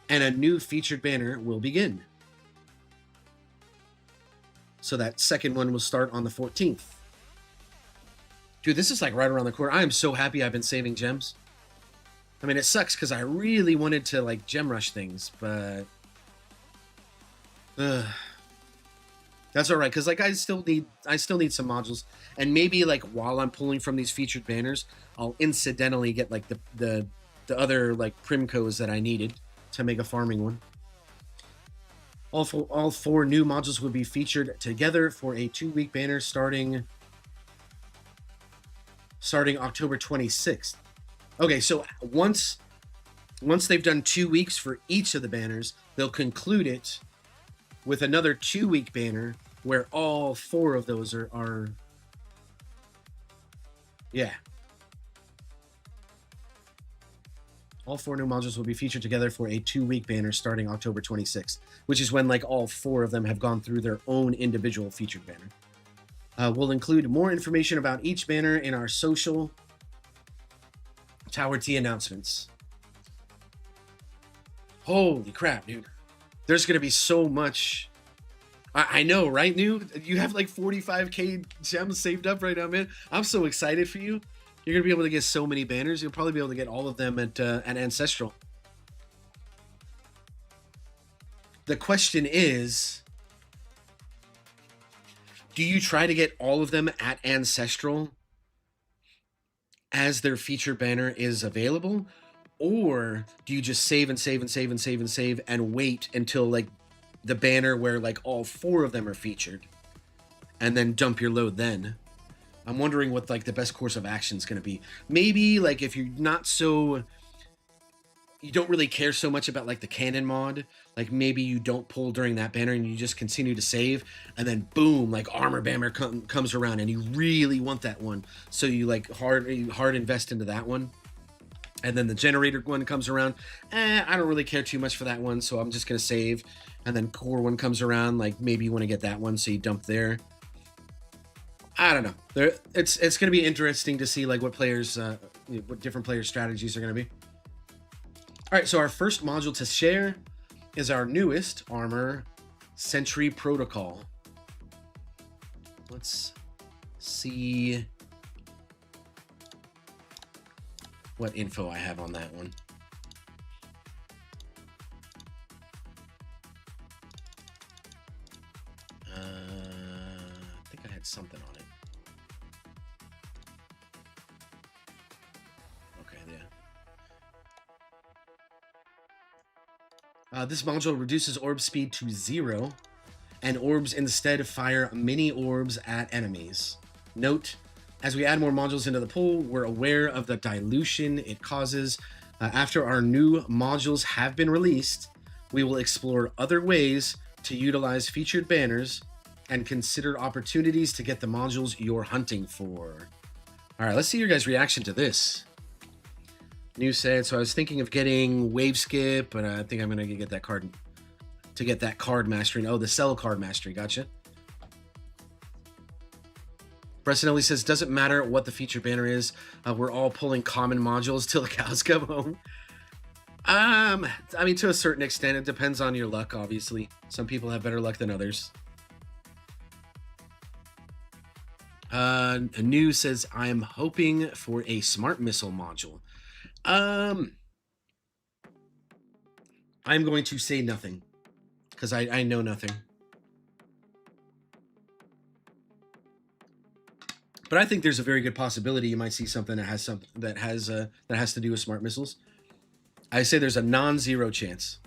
and a new featured banner will begin. So that second one will start on the 14th. Dude, this is like right around the corner. I am so happy I've been saving gems. I mean, it sucks because I really wanted to like gem rush things, but that's all right, because like I still need some modules, and maybe like while I'm pulling from these featured banners, I'll incidentally get like the other like primcodes that I needed to make a farming one. All 4 new modules will be featured together for a 2-week banner starting October 26th. Okay, so once they've done 2 weeks for each of the banners, they'll conclude it with another 2-week banner where all 4 of those are yeah. All 4 new modules will be featured together for a 2-week banner starting October 26th, which is when like all 4 of them have gone through their own individual featured banner. We'll include more information about each banner in our social Tower T announcements. Holy crap, dude. There's going to be so much. I know, right, New? You have like 45k gems saved up right now, man. I'm so excited for you. You're going to be able to get so many banners. You'll probably be able to get all of them at Ancestral. The question is, do you try to get all of them at Ancestral as their feature banner is available? Or do you just save and save and save and save and save and wait until like the banner where like all 4 of them are featured and then dump your load then? I'm wondering what like the best course of action is going to be. Maybe like if you're not so, you don't really care so much about like the cannon mod, like maybe you don't pull during that banner and you just continue to save, and then boom, like armor banner comes around and you really want that one, so you like hard invest into that one. And then the generator one comes around. I don't really care too much for that one, so I'm just going to save. And then core one comes around, like maybe you want to get that one, so you dump there. I don't know. It's going to be interesting to see like what players, what different players' strategies are going to be. All right, so our first module to share is our newest armor, Sentry Protocol. Let's see what info I have on that one. I think I had something on it. Okay, yeah. This module reduces orb speed to 0 and orbs instead fire mini orbs at enemies. Note, as we add more modules into the pool, we're aware of the dilution it causes. After our new modules have been released, we will explore other ways to utilize featured banners and consider opportunities to get the modules you're hunting for. All right, let's see your guys' reaction to this. New said, so I was thinking of getting Wave Skip, but I think I'm going to get that card to get that card mastery. Oh, the cell card mastery. Gotcha. Bressanelli says, doesn't matter what the feature banner is. We're all pulling common modules till the cows come home. I mean, to a certain extent, it depends on your luck, obviously. Some people have better luck than others. New says, I'm hoping for a smart missile module. I'm going to say nothing because I know nothing. But I think there's a very good possibility you might see something that has that has to do with smart missiles. I say there's a non-zero chance.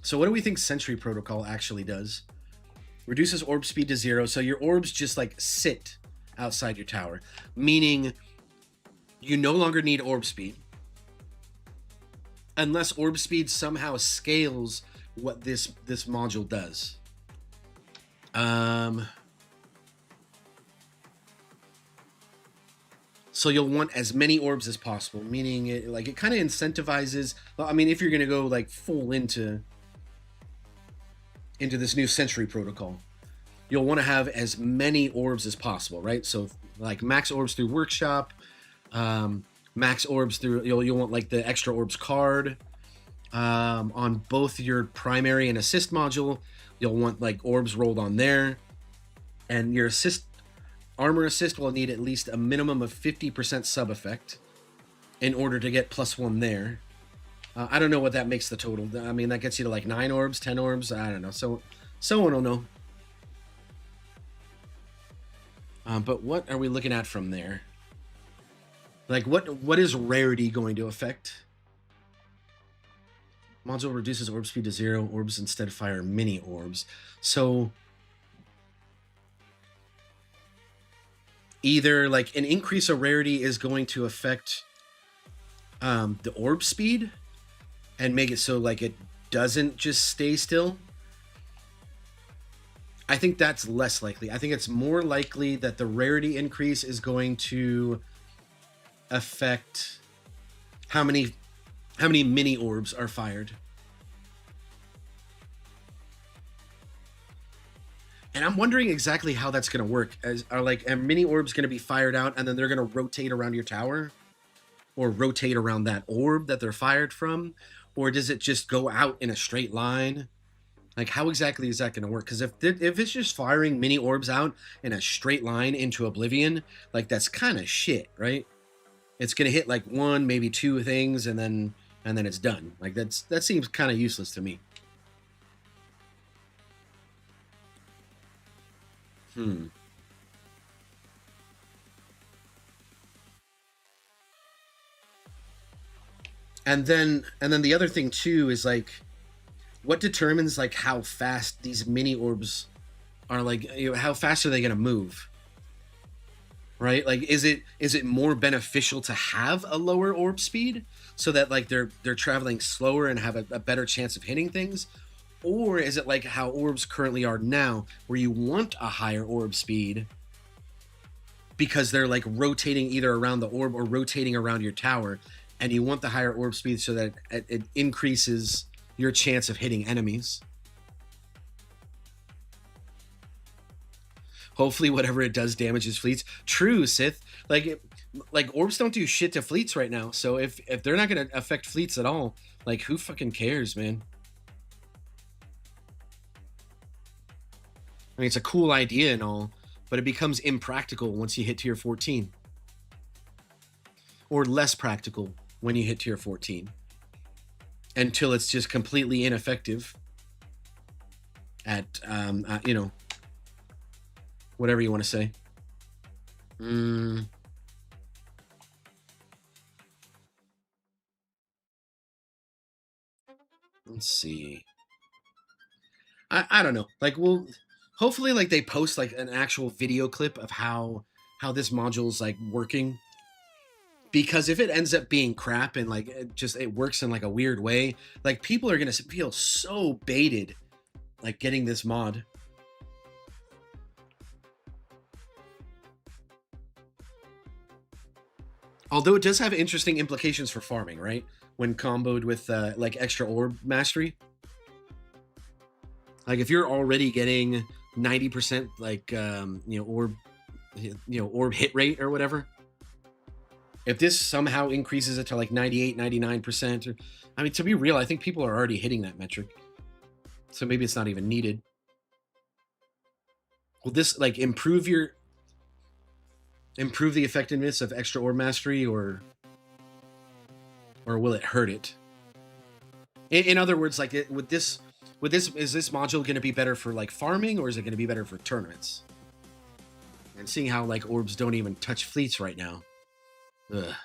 So what do we think Sentry Protocol actually does? Reduces orb speed to 0, so your orbs just like sit outside your tower, meaning you no longer need orb speed unless orb speed somehow scales what this module does. So you'll want as many orbs as possible, meaning it kind of incentivizes. Well, I mean, if you're going to go like full into this new Sentry Protocol, you'll want to have as many orbs as possible, right? So like max orbs through Workshop, max orbs through, you'll want like the extra orbs card on both your primary and assist module. You'll want like orbs rolled on there, and your armor assist will need at least a minimum of 50% sub effect in order to get +1 there. I don't know what that makes the total. I mean, that gets you to like 9 orbs, 10 orbs. I don't know. So someone will know. But what are we looking at from there? Like what is rarity going to affect? Module reduces orb speed to 0. Orbs instead fire mini orbs. So either like an increase of rarity is going to affect the orb speed and make it so like it doesn't just stay still. I think that's less likely. I think it's more likely that the rarity increase is going to affect how many mini orbs are fired. And I'm wondering exactly how that's going to work. Are mini orbs going to be fired out and then they're going to rotate around your tower? Or rotate around that orb that they're fired from? Or does it just go out in a straight line? Like, how exactly is that going to work? Because if it's just firing mini orbs out in a straight line into oblivion, like, that's kind of shit, right? It's going to hit, like, 1, maybe 2 things, and then it's done. Like, that seems kind of useless to me. And then the other thing too is like, what determines like how fast these mini orbs are, like, how fast are they going to move? Right? Like, is it more beneficial to have a lower orb speed so that like they're traveling slower and have a better chance of hitting things? Or is it like how orbs currently are now, where you want a higher orb speed because they're like rotating either around the orb or rotating around your tower, and you want the higher orb speed so that it increases your chance of hitting enemies? Hopefully whatever it does damages fleets. True, Sith. Like orbs don't do shit to fleets right now. So if they're not going to affect fleets at all, like, who fucking cares, man? I mean, it's a cool idea and all, but it becomes impractical once you hit tier 14. Or less practical when you hit tier 14. Until it's just completely ineffective at, you know, whatever you want to say. Let's see. I don't know. Like, we'll hopefully like they post like an actual video clip of how this module is like working. Because if it ends up being crap and like it works in like a weird way, like people are gonna feel so baited, like getting this mod. Although it does have interesting implications for farming, right? When comboed with like extra orb mastery. Like if you're already getting 90% like orb hit rate or whatever. If this somehow increases it to like 98, 99%, or I mean, to be real, I think people are already hitting that metric. So maybe it's not even needed. Will this like improve the effectiveness of extra orb mastery, or will it hurt it? In other words, like is this module going to be better for like farming, or is it going to be better for tournaments? And seeing how like orbs don't even touch fleets right now. Ugh.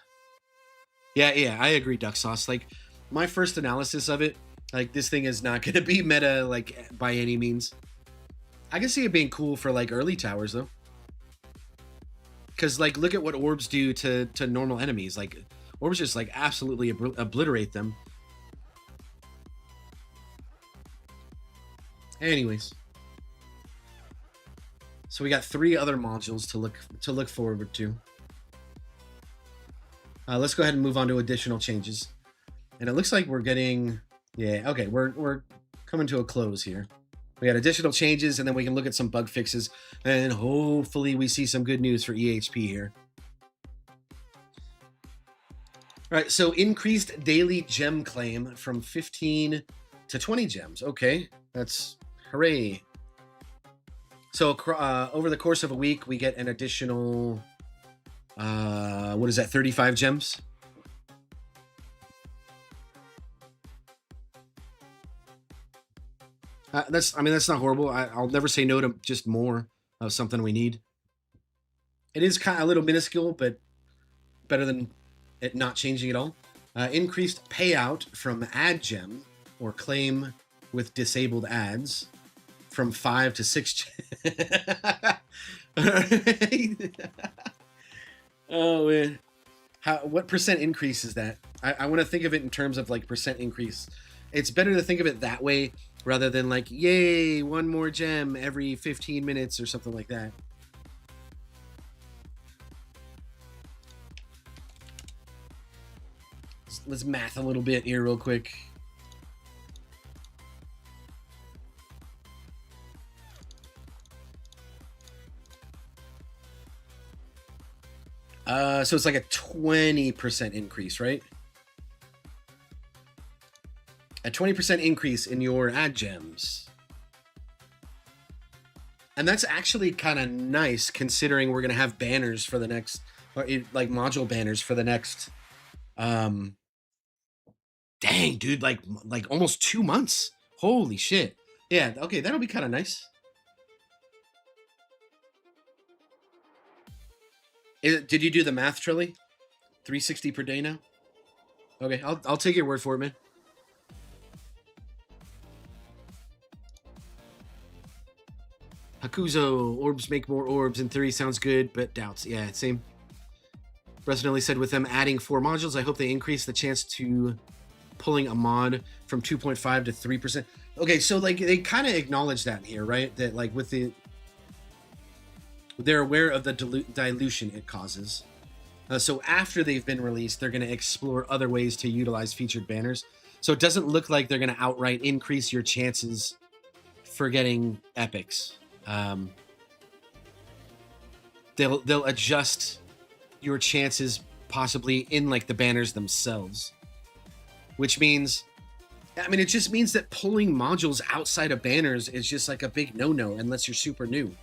Yeah, I agree, Duck Sauce. Like my first analysis of it, like this thing is not going to be meta like by any means. I can see it being cool for like early towers though. Because like look at what orbs do to normal enemies. Like orbs just like absolutely obliterate them. Anyways, so we got 3 other modules to look forward to. Let's go ahead and move on to additional changes. And it looks like we're getting, yeah, okay, we're coming to a close here. We got additional changes, and then we can look at some bug fixes, and hopefully we see some good news for EHP here. All right, so increased daily gem claim from 15 to 20 gems. Okay, that's hooray. So over the course of a week, we get an additional, what is that, 35 gems? That's not horrible. I'll never say no to just more of something we need. It is kind of a little minuscule, but better than it not changing at all. Increased payout from ad gem or claim with disabled ads from 5 to 6. Oh man, what percent increase is that? I want to think of it in terms of like percent increase. It's better to think of it that way rather than like, yay, 1 more gem every 15 minutes or something like that. Let's math a little bit here real quick. So it's like a 20% increase, right? A 20% increase in your ad gems. And that's actually kind of nice considering we're going to have banners for the next, or like module banners for the next, dang, dude, like almost 2 months. Holy shit. Yeah, okay, that'll be kind of nice. Did you do the math, Trilly? 360 per day now? Okay, I'll take your word for it, man. Hakuzo, orbs make more orbs. In theory, sounds good, but doubts. Yeah, same. Bresnelli said with them adding 4 modules, I hope they increase the chance to pulling a mod from 2.5 to 3%. Okay, so like they kind of acknowledge that here, right? That like with they're aware of the dilution it causes. So after they've been released, they're going to explore other ways to utilize featured banners. So it doesn't look like they're going to outright increase your chances for getting epics. They'll adjust your chances possibly in like the banners themselves, which means, I mean, it just means that pulling modules outside of banners is just like a big no-no unless you're super new.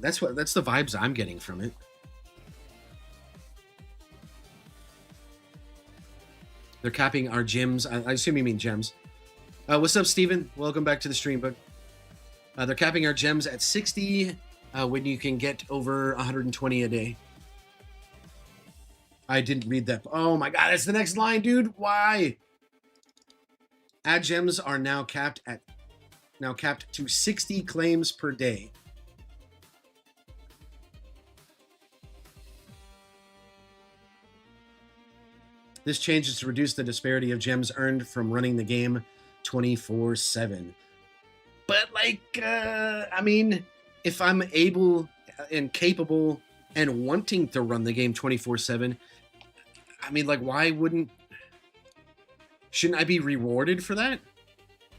That's the vibes I'm getting from it. They're capping our gyms. I assume you mean gems. What's up, Steven? Welcome back to the stream, bud. They're capping our gems at 60 when you can get over 120 a day. I didn't read that. Oh my god, that's the next line, dude. Why? Ad gems are now capped at now capped to 60 claims per day. This change is to reduce the disparity of gems earned from running the game 24/7. But like, I mean, if I'm able and capable and wanting to run the game 24/7, I mean, like, shouldn't I be rewarded for that?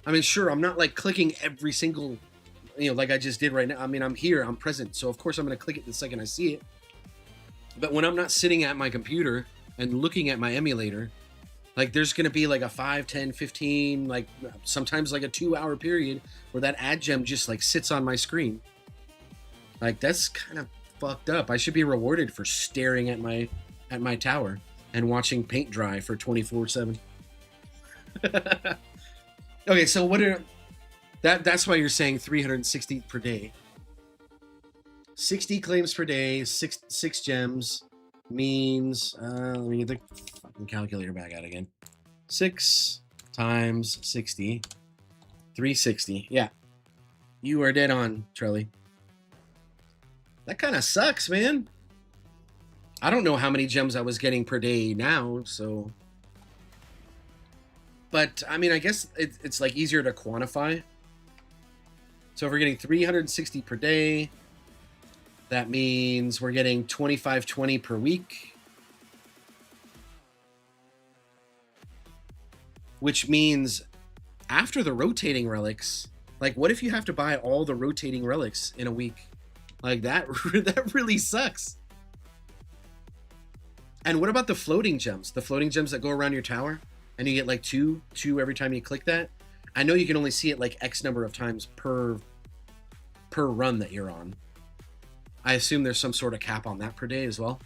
I mean, sure, I'm not like clicking every single, like I just did right now. I mean, I'm here, I'm present. So of course I'm going to click it the second I see it. But when I'm not sitting at my computer and looking at my emulator, like there's going to be like a 5, 10, 15, like sometimes like a 2-hour period where that ad gem just like sits on my screen. Like that's kind of fucked up. I should be rewarded for staring at my tower and watching paint dry for 24/7. Okay, so that's why you're saying 360 per day. 60 claims per day, six gems means, let me get the fucking calculator back out again. 6 times 60, 360. Yeah, you are dead on, Trelly. That kind of sucks, man. I don't know how many gems I was getting per day now, so. But, I mean, I guess it's like easier to quantify. So if we're getting 360 per day, that means we're getting 2520 per week. Which means after the rotating relics, like what if you have to buy all the rotating relics in a week? Like that really sucks. And what about the floating gems? The floating gems that go around your tower and you get like two every time you click that. I know you can only see it like X number of times per run that you're on. I assume there's some sort of cap on that per day as well.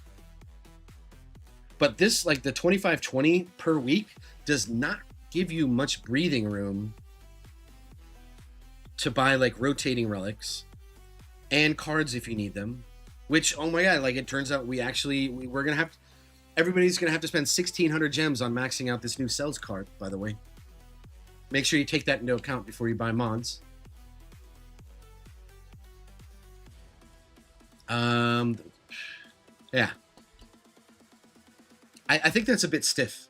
But this, like the 2520 per week, does not give you much breathing room to buy like rotating relics and cards if you need them. Which, oh my god, like it turns out we're gonna have, everybody's gonna have to spend 1600 gems on maxing out this new cells card, by the way. Make sure you take that into account before you buy mods. Yeah. I think that's a bit stiff.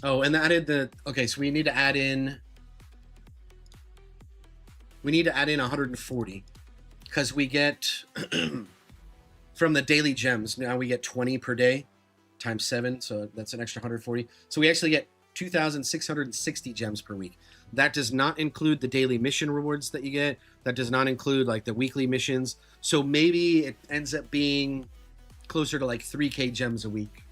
Oh, and okay, so we need to add in 140 because we get from the daily gems. Now we get 20 per day times 7, so that's an extra 140. So we actually get 2,660 gems per week. That does not include the daily mission rewards that you get. That does not include like the weekly missions. So maybe it ends up being closer to like 3K gems a week,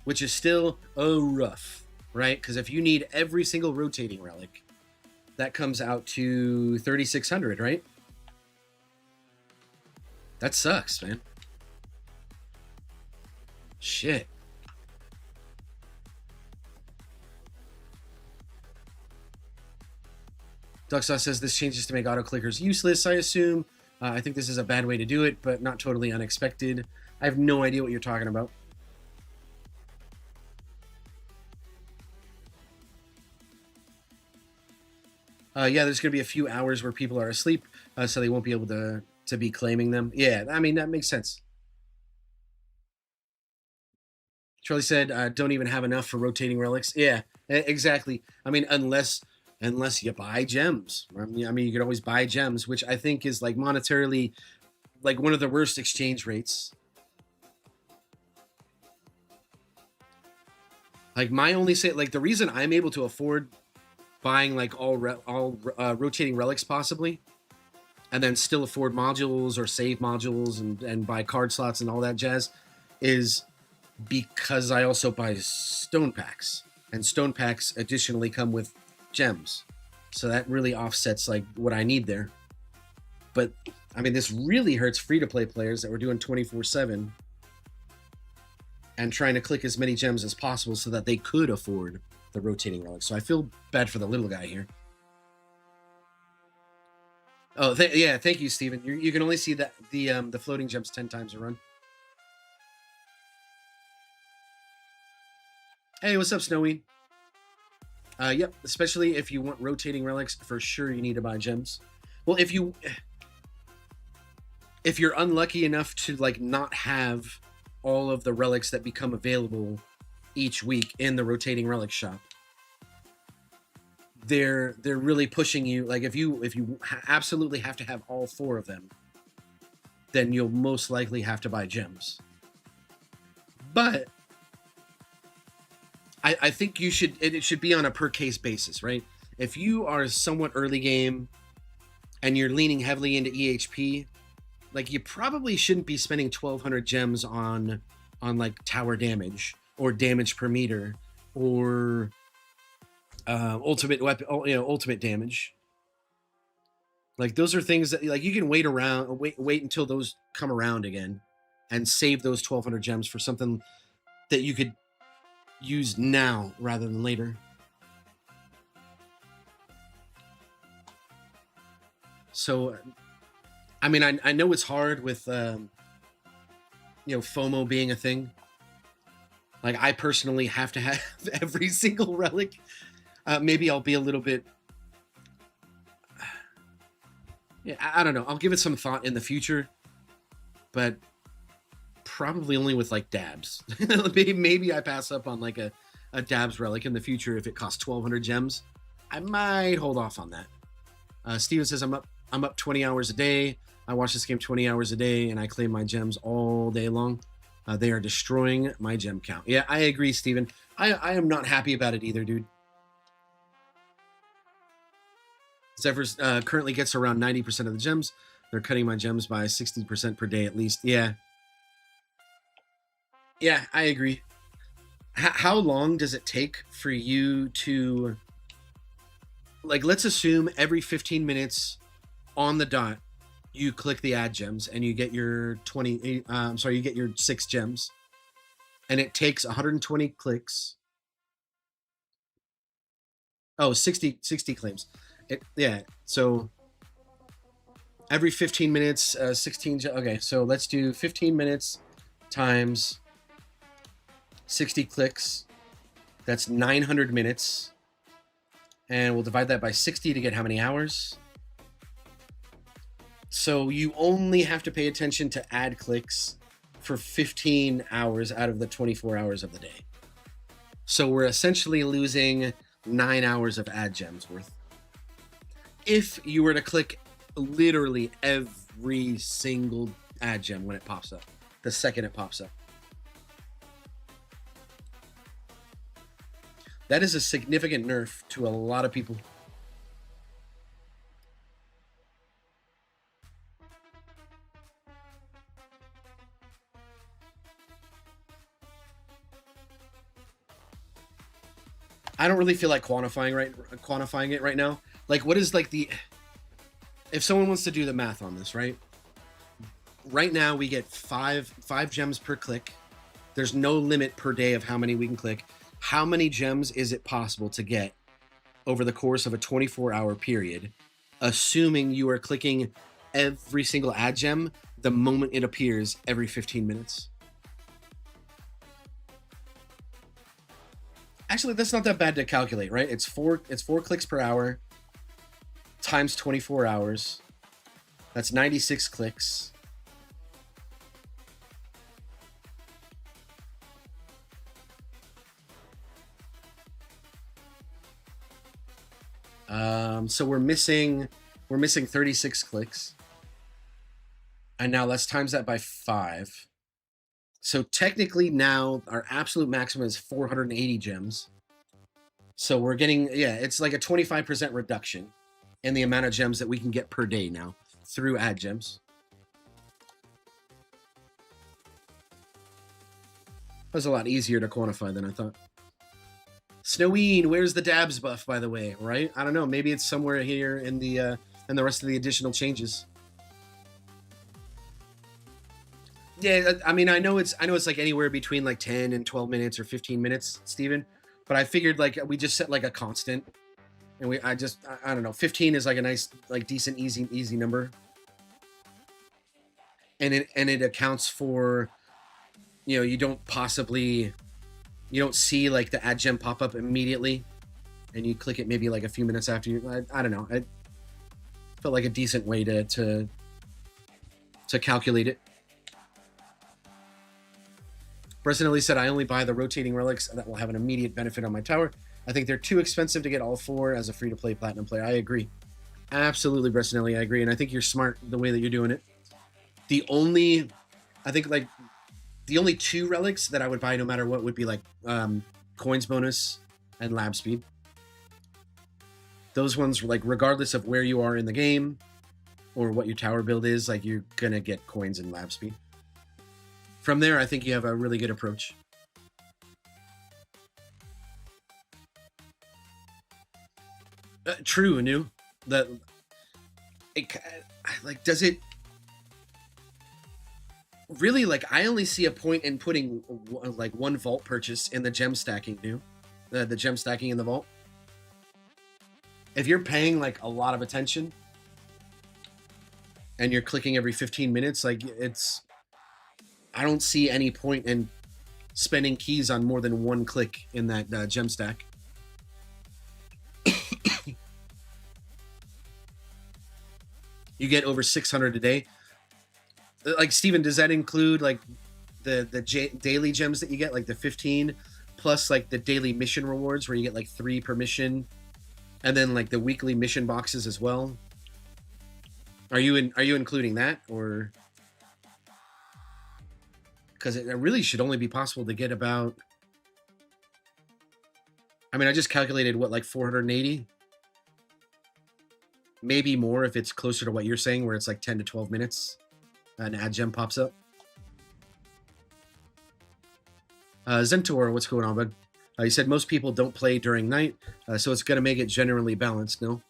which is still rough, right? Because if you need every single rotating relic, that comes out to 3,600, right? That sucks, man. Shit. Ducksaw says this changes to make auto clickers useless, I assume. I think this is a bad way to do it, but not totally unexpected. I have no idea what you're talking about. Yeah, there's going to be a few hours where people are asleep, so they won't be able to be claiming them. Yeah, I mean, that makes sense. Charlie said, don't even have enough for rotating relics. Yeah, exactly. I mean, unless you buy gems. I mean, you could always buy gems, which I think is like monetarily like one of the worst exchange rates. Like my only say, like the reason I'm able to afford buying like all rotating relics possibly, and then still afford modules or save modules and buy card slots and all that jazz, is because I also buy stone packs, and stone packs additionally come with gems, so that really offsets like what I need there. But I mean, this really hurts free-to-play players that were doing 24/7 and trying to click as many gems as possible so that they could afford the rotating relics. So I feel bad for the little guy here. Oh, yeah, thank you, Steven. You can only see that the floating gems 10 times a run. Hey, what's up, Snowy? Yep, especially if you want rotating relics, for sure you need to buy gems. Well, if you're unlucky enough to like not have all of the relics that become available each week in the rotating relic shop, they're really pushing you. Like if you absolutely have to have all 4 of them, then you'll most likely have to buy gems. But I think it should be on a per case basis, right? If you are somewhat early game and you're leaning heavily into EHP, like you probably shouldn't be spending 1,200 gems on like tower damage or damage per meter or ultimate weapon, ultimate damage. Like those are things that like you can wait until those come around again and save those 1,200 gems for something that you could use now rather than later. So, I mean, I know it's hard with, FOMO being a thing. Like, I personally have to have every single relic. Maybe I'll be a little bit... Yeah, I don't know. I'll give it some thought in the future. But probably only with, like, dabs. Maybe I pass up on, like, a dabs relic in the future if it costs 1,200 gems. I might hold off on that. Steven says, I'm up 20 hours a day. I watch this game 20 hours a day, and I claim my gems all day long. They are destroying my gem count. Yeah, I agree, Steven. I am not happy about it either, dude. Zephyrs currently gets around 90% of the gems. They're cutting my gems by 60% per day at least. Yeah. Yeah, I agree. How long does it take for you to... Like, let's assume every 15 minutes on the dot, you click the add gems and you get your you get your 6 gems, and it takes 120 clicks. Oh, 60 claims. Yeah. So every 15 minutes, 16. Okay. So let's do 15 minutes times 60 clicks. That's 900 minutes. And we'll divide that by 60 to get how many hours? So you only have to pay attention to ad clicks for 15 hours out of the 24 hours of the day. So we're essentially losing 9 hours of ad gems worth. If you were to click literally every single ad gem when it pops up, the second it pops up. That is a significant nerf to a lot of people. I don't really feel like quantifying it right now. Like, what is like the... If someone wants to do the math on this, right? Right now, we get five gems per click. There's no limit per day of how many we can click. How many gems is it possible to get over the course of a 24-hour period, assuming you are clicking every single ad gem the moment it appears every 15 minutes? Actually, that's not that bad to calculate, right? It's 4 clicks per hour times 24 hours. That's 96 clicks. So we're missing 36 clicks. And now let's times that by 5. So technically now our absolute maximum is 480 gems. So we're getting, it's like a 25% reduction in the amount of gems that we can get per day now through ad gems. That was a lot easier to quantify than I thought. Snoween, where's the dabs buff, by the way, right? I don't know. Maybe it's somewhere here in the rest of the additional changes. Yeah, I mean, I know it's like anywhere between like 10 and 12 minutes or 15 minutes, Steven. But I figured like we just set like a constant, and I don't know, 15 is like a nice, like decent, easy number. And it accounts for, you don't possibly you don't see like the add gem pop up immediately, and you click it maybe like a few minutes after you. I don't know. I felt like a decent way to calculate it. Bressinelli said, I only buy the rotating relics that will have an immediate benefit on my tower. I think they're too expensive to get all 4 as a free-to-play platinum player. I agree. Absolutely, Bressinelli, I agree. And I think you're smart the way that you're doing it. I think like the only 2 relics that I would buy no matter what would be like coins bonus and lab speed. Those ones, like regardless of where you are in the game or what your tower build is, like you're going to get coins and lab speed. From there, I think you have a really good approach. True, Anu. Does it really, like, I only see a point in putting like 1 vault purchase in the gem stacking, New. The gem stacking in the vault. If you're paying like a lot of attention and you're clicking every 15 minutes, like I don't see any point in spending keys on more than 1 click in that gem stack. You get over 600 a day. Like, Steven, does that include like the daily gems that you get, like the 15 plus like the daily mission rewards where you get like 3 per mission, and then like the weekly mission boxes as well? Are you including that, or? Because it really should only be possible to get about, I mean, I just calculated what, like 480? Maybe more if it's closer to what you're saying, where it's like 10 to 12 minutes. An ad gem pops up. Zentor, what's going on, bud? You said most people don't play during night, so it's going to make it generally balanced, no?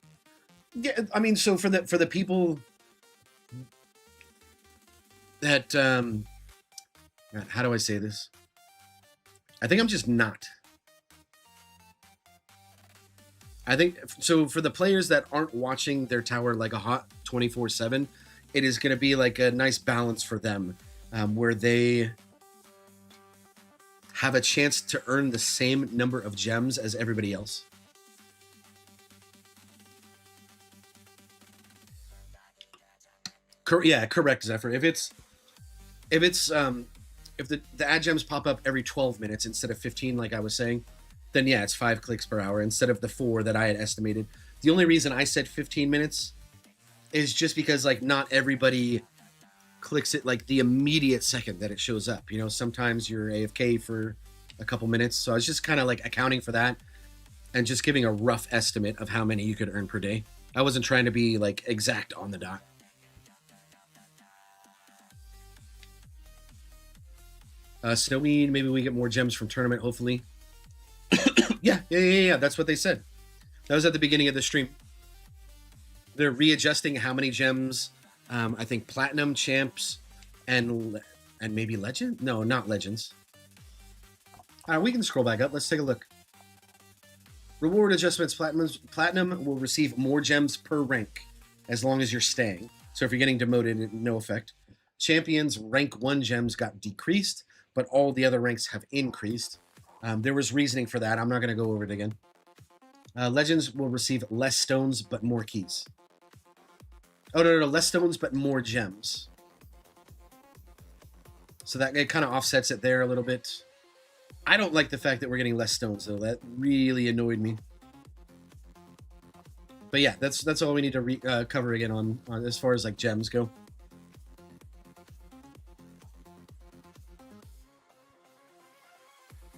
Yeah, I mean, so for the people that, how do I say this? I think I'm just not. I think, so for the players that aren't watching their tower like a hot 24/7, it is going to be like a nice balance for them, where they have a chance to earn the same number of gems as everybody else. Yeah, correct, Zephyr. If the ad gems pop up every 12 minutes instead of 15, like I was saying, then yeah, it's 5 clicks per hour instead of the 4 that I had estimated. The only reason I said 15 minutes is just because like not everybody clicks it like the immediate second that it shows up. You know, sometimes you're AFK for a couple minutes. So I was just kind of like accounting for that and just giving a rough estimate of how many you could earn per day. I wasn't trying to be like exact on the dot. Snowweed, maybe we get more gems from tournament, hopefully. Yeah. That's what they said. That was at the beginning of the stream. They're readjusting how many gems. I think platinum, champs, and maybe legend. No, not legends. We can scroll back up. Let's take a look. Reward adjustments. Platinum will receive more gems per rank as long as you're staying. So if you're getting demoted, no effect. Champions rank 1 gems got decreased, but all the other ranks have increased. There was reasoning for that. I'm not going to go over it again. Legends will receive less stones, but more keys. Oh, no, less stones, but more gems. So that it kind of offsets it there a little bit. I don't like the fact that we're getting less stones, though. That really annoyed me. But yeah, that's all we need to cover again on as far as like gems go.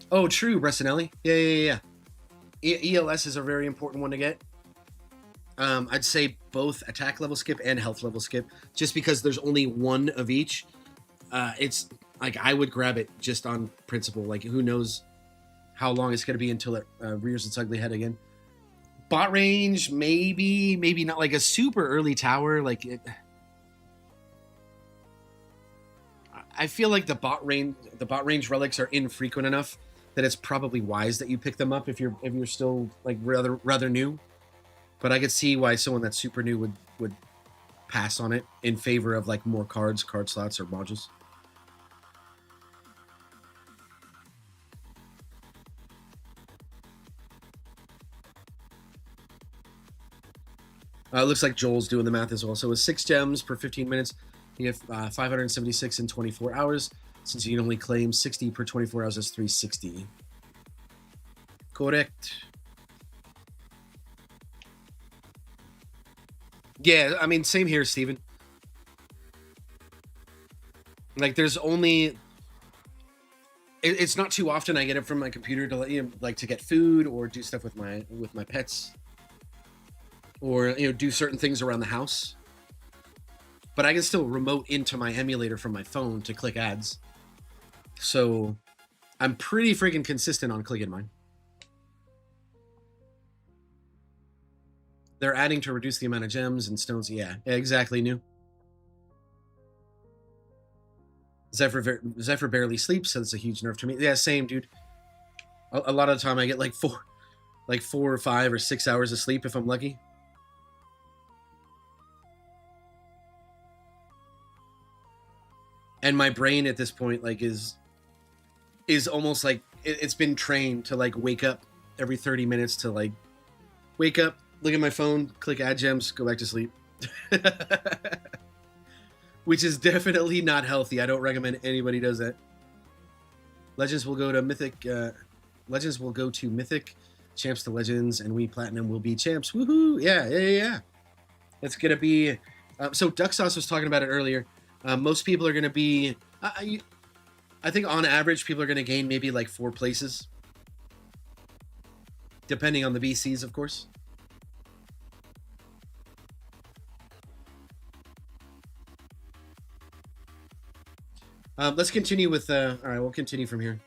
Oh, true, Bressinelli. Yeah. ELS is a very important one to get. I'd say both attack level skip and health level skip, just because there's only 1 of each. It's like I would grab it just on principle. Like, who knows how long it's going to be until it rears its ugly head again. Bot range, maybe not like a super early tower. Like I feel like the bot range relics are infrequent enough that it's probably wise that you pick them up if you're still like rather new. But I could see why someone that's super new would pass on it in favor of like more card slots or modules. It looks like Joel's doing the math as well. So with 6 gems per 15 minutes, you have 576 in 24 hours. Since you can only claim 60 per 24 hours, that's 360. Correct. Yeah, I mean, same here, Steven. Like, there's only... It's not too often I get it from my computer to, you know, like to get food or do stuff with my pets, or, you know, do certain things around the house. But I can still remote into my emulator from my phone to click ads. So I'm pretty freaking consistent on clicking mine. They're adding to reduce the amount of gems and stones. Yeah, exactly. New. Zephyr barely sleeps, so that's a huge nerf to me. Yeah, same, dude. A lot of the time I get like 4 or 5 or 6 hours of sleep if I'm lucky. And my brain at this point, like, is almost like it's been trained to like wake up every 30 minutes to like wake up, look at my phone, click add gems, go back to sleep. Which is definitely not healthy. I don't recommend anybody does that. Legends will go to Mythic. Legends will go to Mythic. Champs to Legends, and we Platinum will be champs. Woohoo! Yeah. It's gonna be. So Duck Sauce was talking about it earlier. Most people are gonna be. I think on average, people are gonna gain maybe like 4 places, depending on the VCs, of course. Let's continue with, all right, we'll continue from here.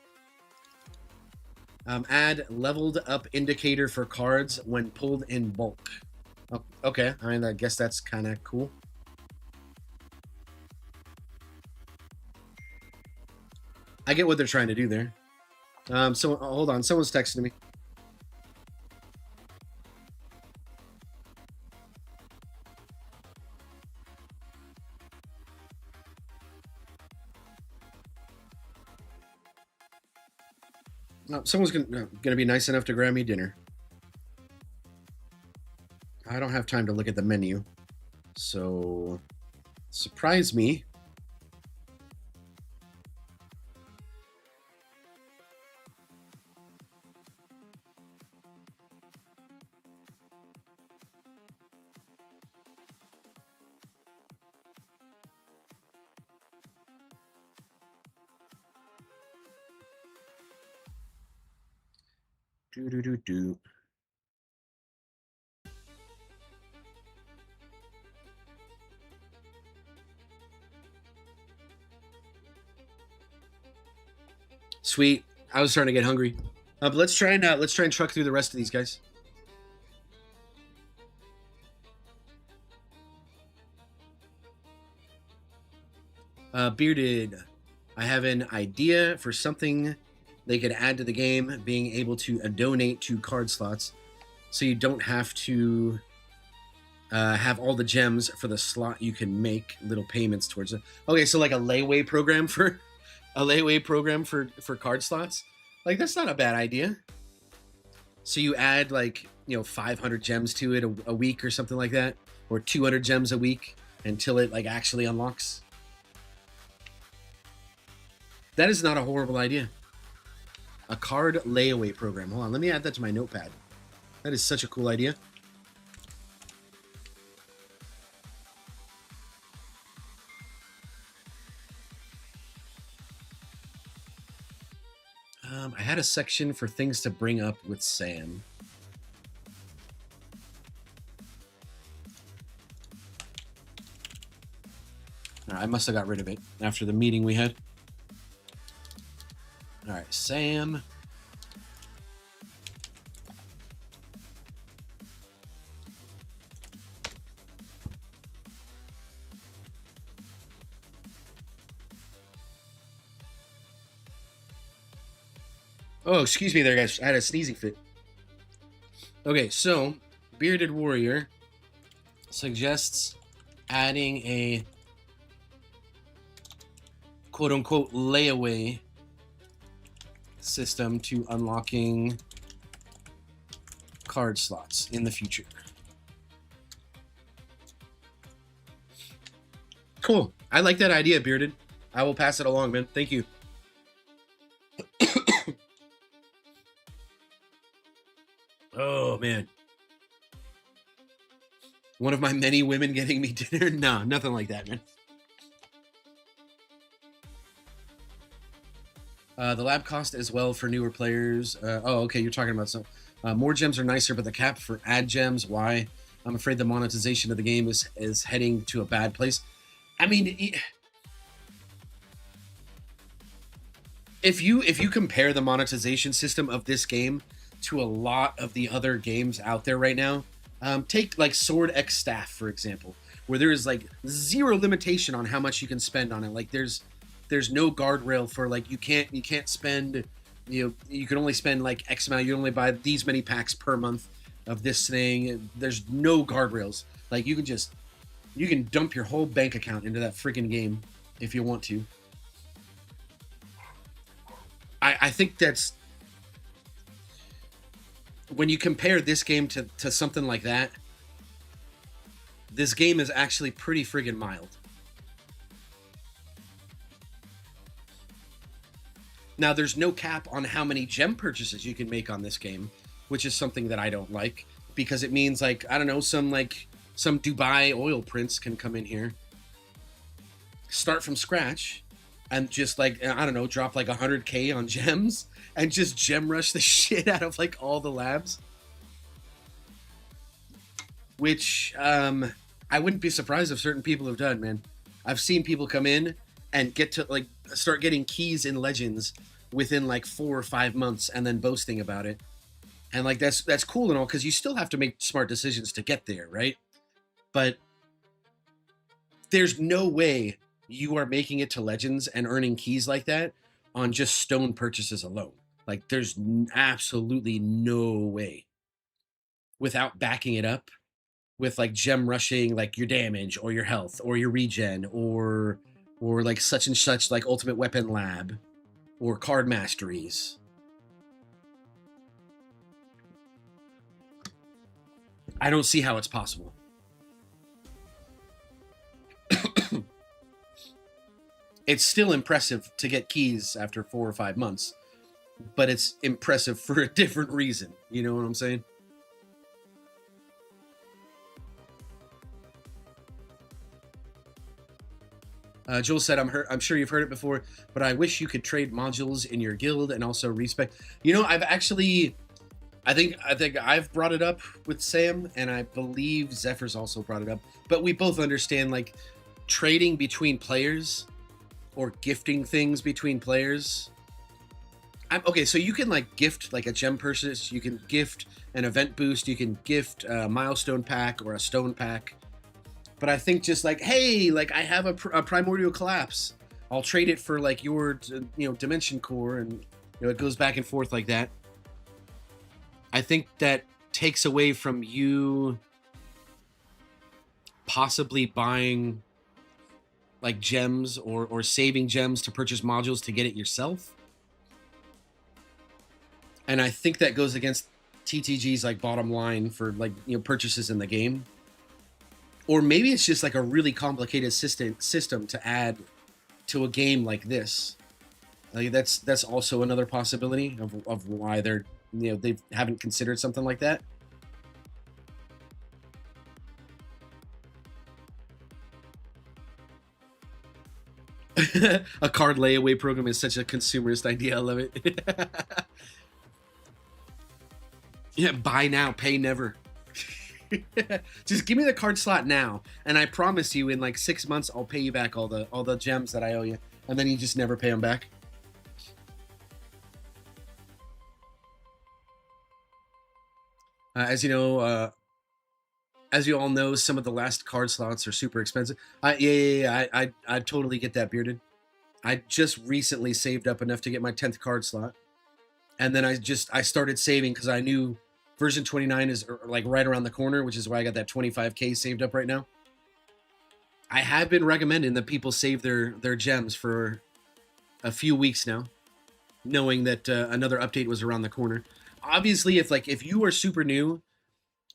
Add leveled up indicator for cards when pulled in bulk. Oh, okay, I mean, I guess that's kind of cool. I get what they're trying to do there. So hold on, someone's texting me. Someone's gonna be nice enough to grab me dinner. I don't have time to look at the menu, so surprise me. Do. Sweet. I was starting to get hungry. But let's try and truck through the rest of these guys. Bearded. I have an idea for something they could add to the game, being able to donate to card slots, so you don't have to have all the gems for the slot. You can make little payments towards it. Okay, so like a layaway program for card slots. Like, that's not a bad idea. So you add like, you know, 500 gems to it a week or something like that, or 200 gems a week until it like actually unlocks. That is not a horrible idea. A card layaway program. Hold on, let me add that to my notepad. That is such a cool idea. I had a section for things to bring up with Sam. I must have got rid of it after the meeting we had. All right, Sam. Oh, excuse me there, guys. I had a sneezing fit. Okay, so Bearded Warrior suggests adding a quote-unquote layaway system to unlocking card slots in the future. Cool. I like that idea, Bearded. I will pass it along, man. Thank you. Oh, man. One of my many women getting me dinner? No, nothing like that, man. The lab cost as well for newer players. Oh, okay, you're talking about some. More gems are nicer, but the cap for ad gems, why? I'm afraid the monetization of the game is heading to a bad place. I mean, if you compare the monetization system of this game to a lot of the other games out there right now, take like Sword X Staff, for example, where there is like zero limitation on how much you can spend on it. Like there's no guardrail for like you can't spend, you can only spend like X amount. You only buy these many packs per month of this thing. There's no guardrails. Like you can dump your whole bank account into that freaking game if you want to. I think that's when you compare this game to something like that, this game is actually pretty friggin' mild. Now, there's no cap on how many gem purchases you can make on this game, which is something that I don't like, because it means, like, I don't know, some Dubai oil prince can come in here, start from scratch, and just, like, I don't know, drop like 100K on gems, and just gem rush the shit out of, like, all the labs. Which, I wouldn't be surprised if certain people have done, man. I've seen people come in and get to, like, start getting keys in Legends within, like, 4 or 5 months and then boasting about it. And, like, that's cool and all, because you still have to make smart decisions to get there, right? But there's no way you are making it to Legends and earning keys like that on just stone purchases alone. Like, there's absolutely no way without backing it up with, like, gem rushing, like, your damage or your health or your regen or like such and such, like, ultimate weapon lab or card masteries. I don't see how it's possible. It's still impressive to get keys after 4 or 5 months, but it's impressive for a different reason. You know what I'm saying? Joel said, I'm sure you've heard it before, but I wish you could trade modules in your guild and also respec. You know, I've actually, I think I've brought it up with Sam, and I believe Zephyr's also brought it up, but we both understand, like, trading between players or gifting things between players. Okay, so you can, like, gift, like, a gem purchase, you can gift an event boost, you can gift a milestone pack or a stone pack. But I think just like, hey, like, I have a primordial collapse, I'll trade it for, like, your, dimension core, and, it goes back and forth like that. I think that takes away from you possibly buying, like, gems or saving gems to purchase modules to get it yourself. And I think that goes against TTG's, like, bottom line for, like, purchases in the game. Or maybe it's just, like, a really complicated system to add to a game like this. Like, that's also another possibility of why they're, they haven't considered something like that. A card layaway program is such a consumerist idea. I love it. Yeah, buy now, pay never. Just give me the card slot now, and I promise you, in like 6 months, I'll pay you back all the gems that I owe you, and then you just never pay them back. As you know, as you all know, some of the last card slots are super expensive. I totally get that, Bearded. I just recently saved up enough to get my 10th card slot, and then I started saving because I knew version 29 is, like, right around the corner, which is why I got that 25K saved up right now. I have been recommending that people save their gems for a few weeks now, knowing that another update was around the corner. Obviously, if you are super new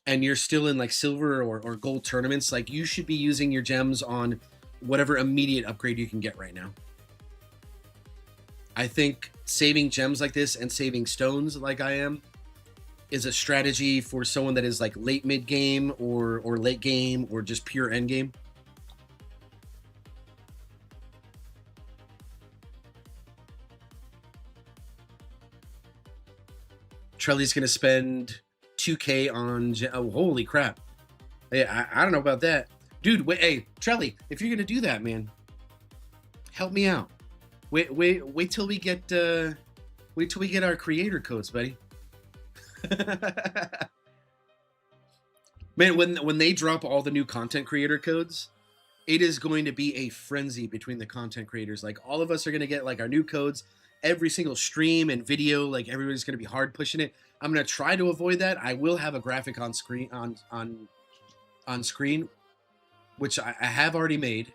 and you're still in, like, silver or gold tournaments, like, you should be using your gems on whatever immediate upgrade you can get right now. I think saving gems like this and saving stones like I am is a strategy for someone that is like late mid game or late game or just pure end game. Trelly's gonna spend 2K on oh, holy crap. Hey, I don't know about that. Dude, wait, hey, Trelly, if you're gonna do that, man, help me out. Wait till we get our creator codes, buddy. Man, when they drop all the new content creator codes, it is going to be a frenzy between the content creators. Like, all of us are gonna get like our new codes every single stream and video. Like, everybody's gonna be hard pushing it. I'm gonna try to avoid that. I will have a graphic on screen on screen, which I have already made,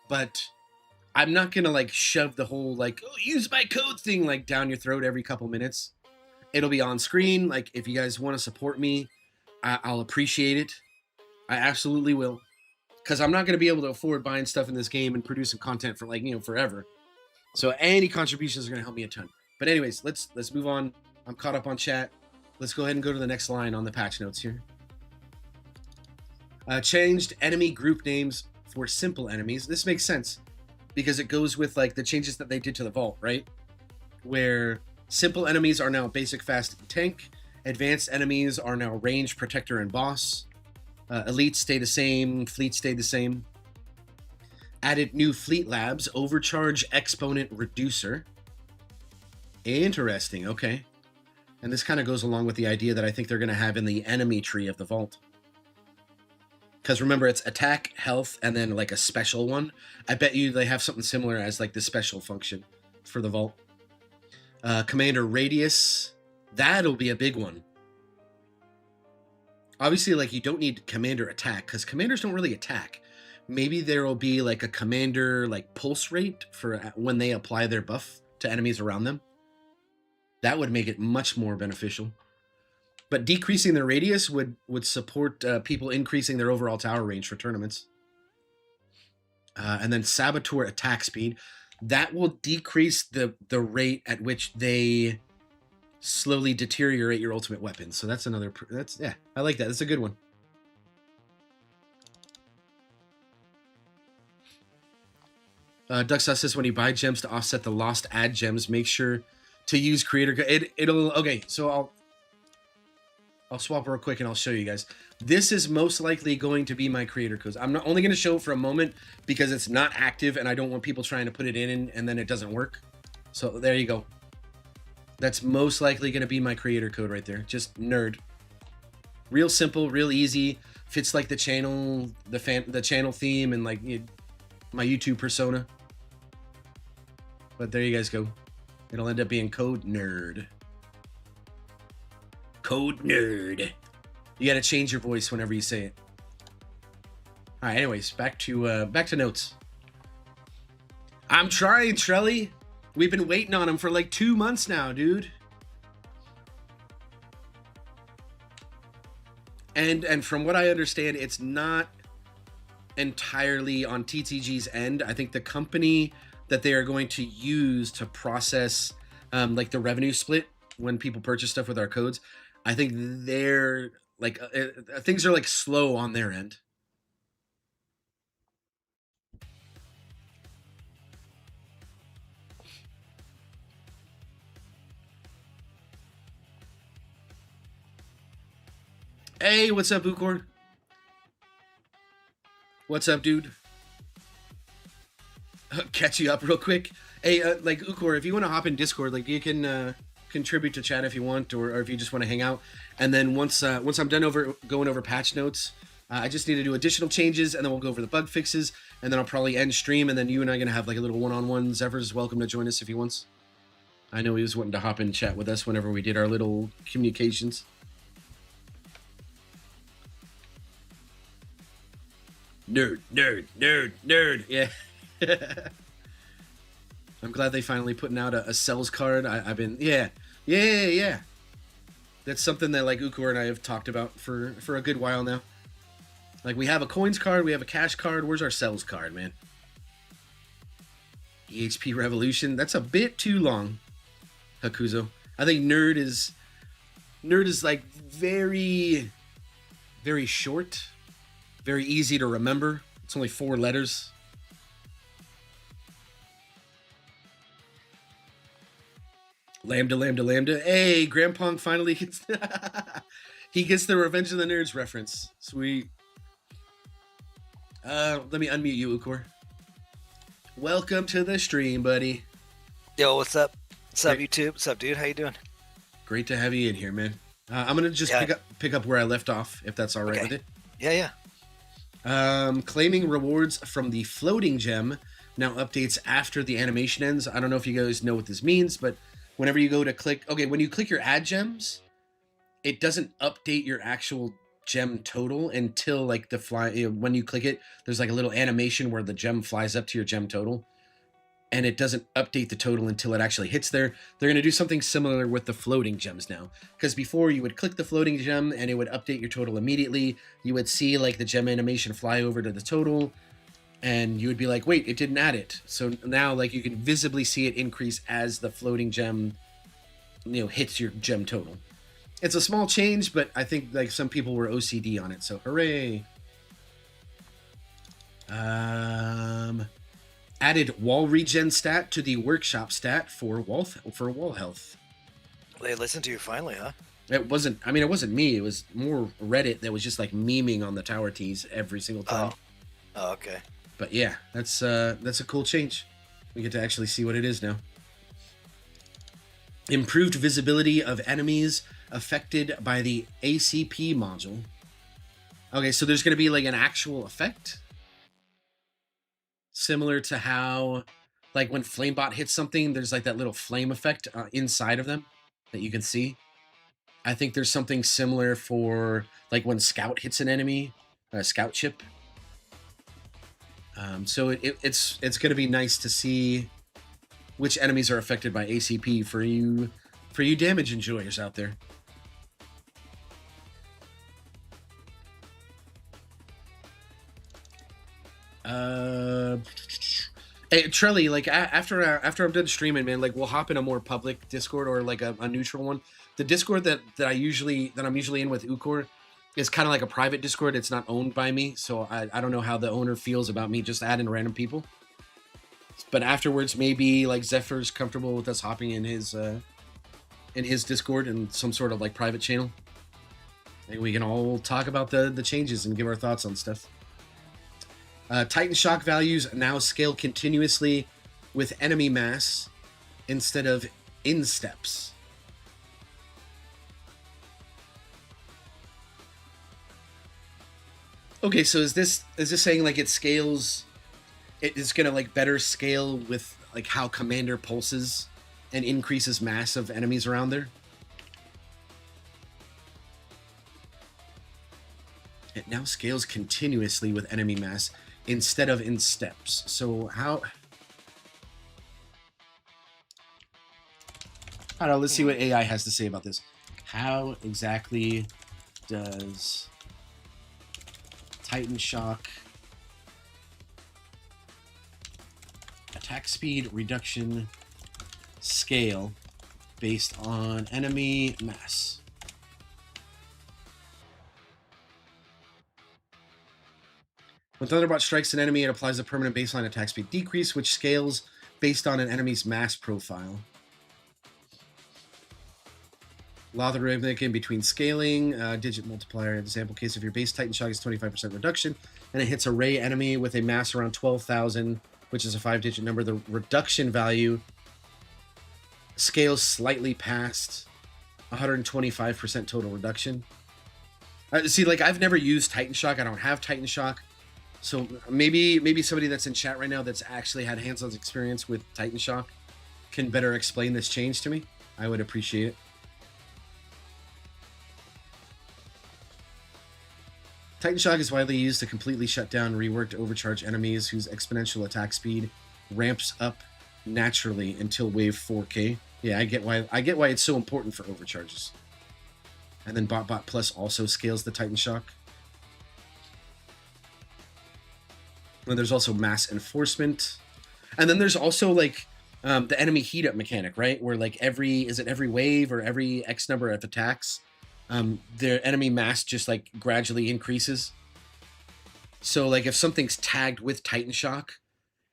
but I'm not gonna like shove the whole like, oh, use my code thing like down your throat every couple minutes. It'll be on screen. Like, if you guys want to support me, I'll appreciate it. I absolutely will, because I'm not gonna be able to afford buying stuff in this game and producing content for like, you know, forever. So any contributions are gonna help me a ton. But anyways, let's move on. I'm caught up on chat. Let's go ahead and go to the next line on the patch notes here. Changed enemy group names for simple enemies. This makes sense because it goes with like the changes that they did to the vault, right? Where simple enemies are now basic, fast, and tank. Advanced enemies are now range, protector, and boss. Elites stay the same. Fleet stay the same. Added new fleet labs, overcharge, exponent, reducer. Interesting, okay. And this kind of goes along with the idea that I think they're going to have in the enemy tree of the vault. Because remember, it's attack, health, and then like a special one. I bet you they have something similar as like the special function for the vault. Commander radius, that'll be a big one. Obviously, like, you don't need commander attack because commanders don't really attack. Maybe there will be like a commander like pulse rate for when they apply their buff to enemies around them. That would make it much more beneficial. But decreasing the radius would support people increasing their overall tower range for tournaments. And then Saboteur attack speed. That will decrease the rate at which they slowly deteriorate your ultimate weapon. So that's another... yeah, I like that. That's a good one. Ducksauce says when you buy gems to offset the lost ad gems, make sure to use creator... It'll... Okay, so I'll swap real quick and I'll show you guys. This is most likely going to be my creator codes. I'm not only going to show it for a moment because it's not active and I don't want people trying to put it in and then it doesn't work. So there you go. That's most likely going to be my creator code right there. Just nerd. Real simple, real easy. Fits like the channel, the channel theme and like my YouTube persona. But there you guys go. It'll end up being code nerd. Code nerd. You gotta change your voice whenever you say it. All right. Anyways, back to notes. I'm trying, Trelly. We've been waiting on him for like 2 months now, dude. And from what I understand, it's not entirely on TTG's end. I think the company that they are going to use to process like the revenue split when people purchase stuff with our codes, I think they're like things are like slow on their end. Hey, what's up, Ukor? What's up, dude? Catch you up real quick. Hey, like Ukor, if you want to hop in Discord, like you can contribute to chat if you want, or if you just want to hang out. And then once I'm done going over patch notes, I just need to do additional changes, and then we'll go over the bug fixes, and then I'll probably end stream, and then you and I are gonna have like a little one-on-one. Zephyr's welcome to join us if he wants. I know he was wanting to hop in chat with us whenever we did our little communications. Nerd, nerd, nerd, nerd. Yeah. I'm glad they finally putting out a sales card. I've been, yeah. That's something that like Ukor and I have talked about for a good while now. Like, we have a coins card, we have a cash card. Where's our sells card, man? EHP Revolution. That's a bit too long, Hakuzo. I think Nerd is like very, very short, very easy to remember. It's only 4 letters. Lambda, Lambda, Lambda. Hey, Grandpong finally gets he gets the Revenge of the Nerds reference. Sweet. Let me unmute you, Ukor. Welcome to the stream, buddy. Yo, what's up? What's up, YouTube? What's up, dude? How you doing? Great to have you in here, man. I'm gonna just pick up where I left off, if that's all right with it. Yeah. Claiming rewards from the floating gem now updates after the animation ends. I don't know if you guys know what this means, but whenever you go to click, when you click your add gems, it doesn't update your actual gem total until like when you click it, there's like a little animation where the gem flies up to your gem total, and it doesn't update the total until it actually hits there. They're going to do something similar with the floating gems now, because before you would click the floating gem and it would update your total immediately. You would see like the gem animation fly over to the total, and you would be like, wait, it didn't add it. So now like you can visibly see it increase as the floating gem, hits your gem total. It's a small change, but I think like some people were OCD on it, so hooray. Added wall regen stat to the workshop stat for wall health. They listened to you finally, huh? It wasn't me. It was more Reddit that was just like memeing on the tower tees every single time. Oh, okay. But yeah, that's a cool change. We get to actually see what it is now. Improved visibility of enemies affected by the ACP module. Okay, so there's going to be like an actual effect, similar to how, like when Flamebot hits something, there's like that little flame effect inside of them that you can see. I think there's something similar for like when Scout hits an enemy, Scout chip. So it's going to be nice to see which enemies are affected by ACP for you damage enjoyers out there. Hey, Trelly, like after I'm done streaming, man, like we'll hop in a more public Discord or like a neutral one. The Discord that I'm usually in with Ukor is kind of like a private Discord. It's not owned by me, so I don't know how the owner feels about me just adding random people. But afterwards, maybe like Zephyr's comfortable with us hopping in his Discord and some sort of like private channel, and we can all talk about the changes and give our thoughts on stuff. Titan shock values now scale continuously with enemy mass instead of in steps. Okay, so is this saying like it scales? It is gonna like better scale with like how Commander pulses and increases mass of enemies around there? It now scales continuously with enemy mass instead of in steps. So how? I don't know. Let's see what AI has to say about this. How exactly does Titan Shock attack speed reduction scale based on enemy mass? When Thunderbot strikes an enemy, it applies a permanent baseline attack speed decrease, which scales based on an enemy's mass profile. Logarithmic in between scaling, digit multiplier. Example case, if your base Titan Shock is 25% reduction, and it hits a Ray enemy with a mass around 12,000, which is a 5-digit number, the reduction value scales slightly past 125% total reduction. See, like, I've never used Titan Shock. I don't have Titan Shock. So maybe somebody that's in chat right now that's actually had hands-on experience with Titan Shock can better explain this change to me. I would appreciate it. Titan Shock is widely used to completely shut down reworked overcharge enemies whose exponential attack speed ramps up naturally until wave 4K. Yeah, I get why it's so important for overcharges. And then Bot Plus also scales the Titan Shock. And there's also mass enforcement. And then there's also like the enemy heat up mechanic, right? Where like every wave or every X number of attacks, their enemy mass just like gradually increases. So like if something's tagged with Titan Shock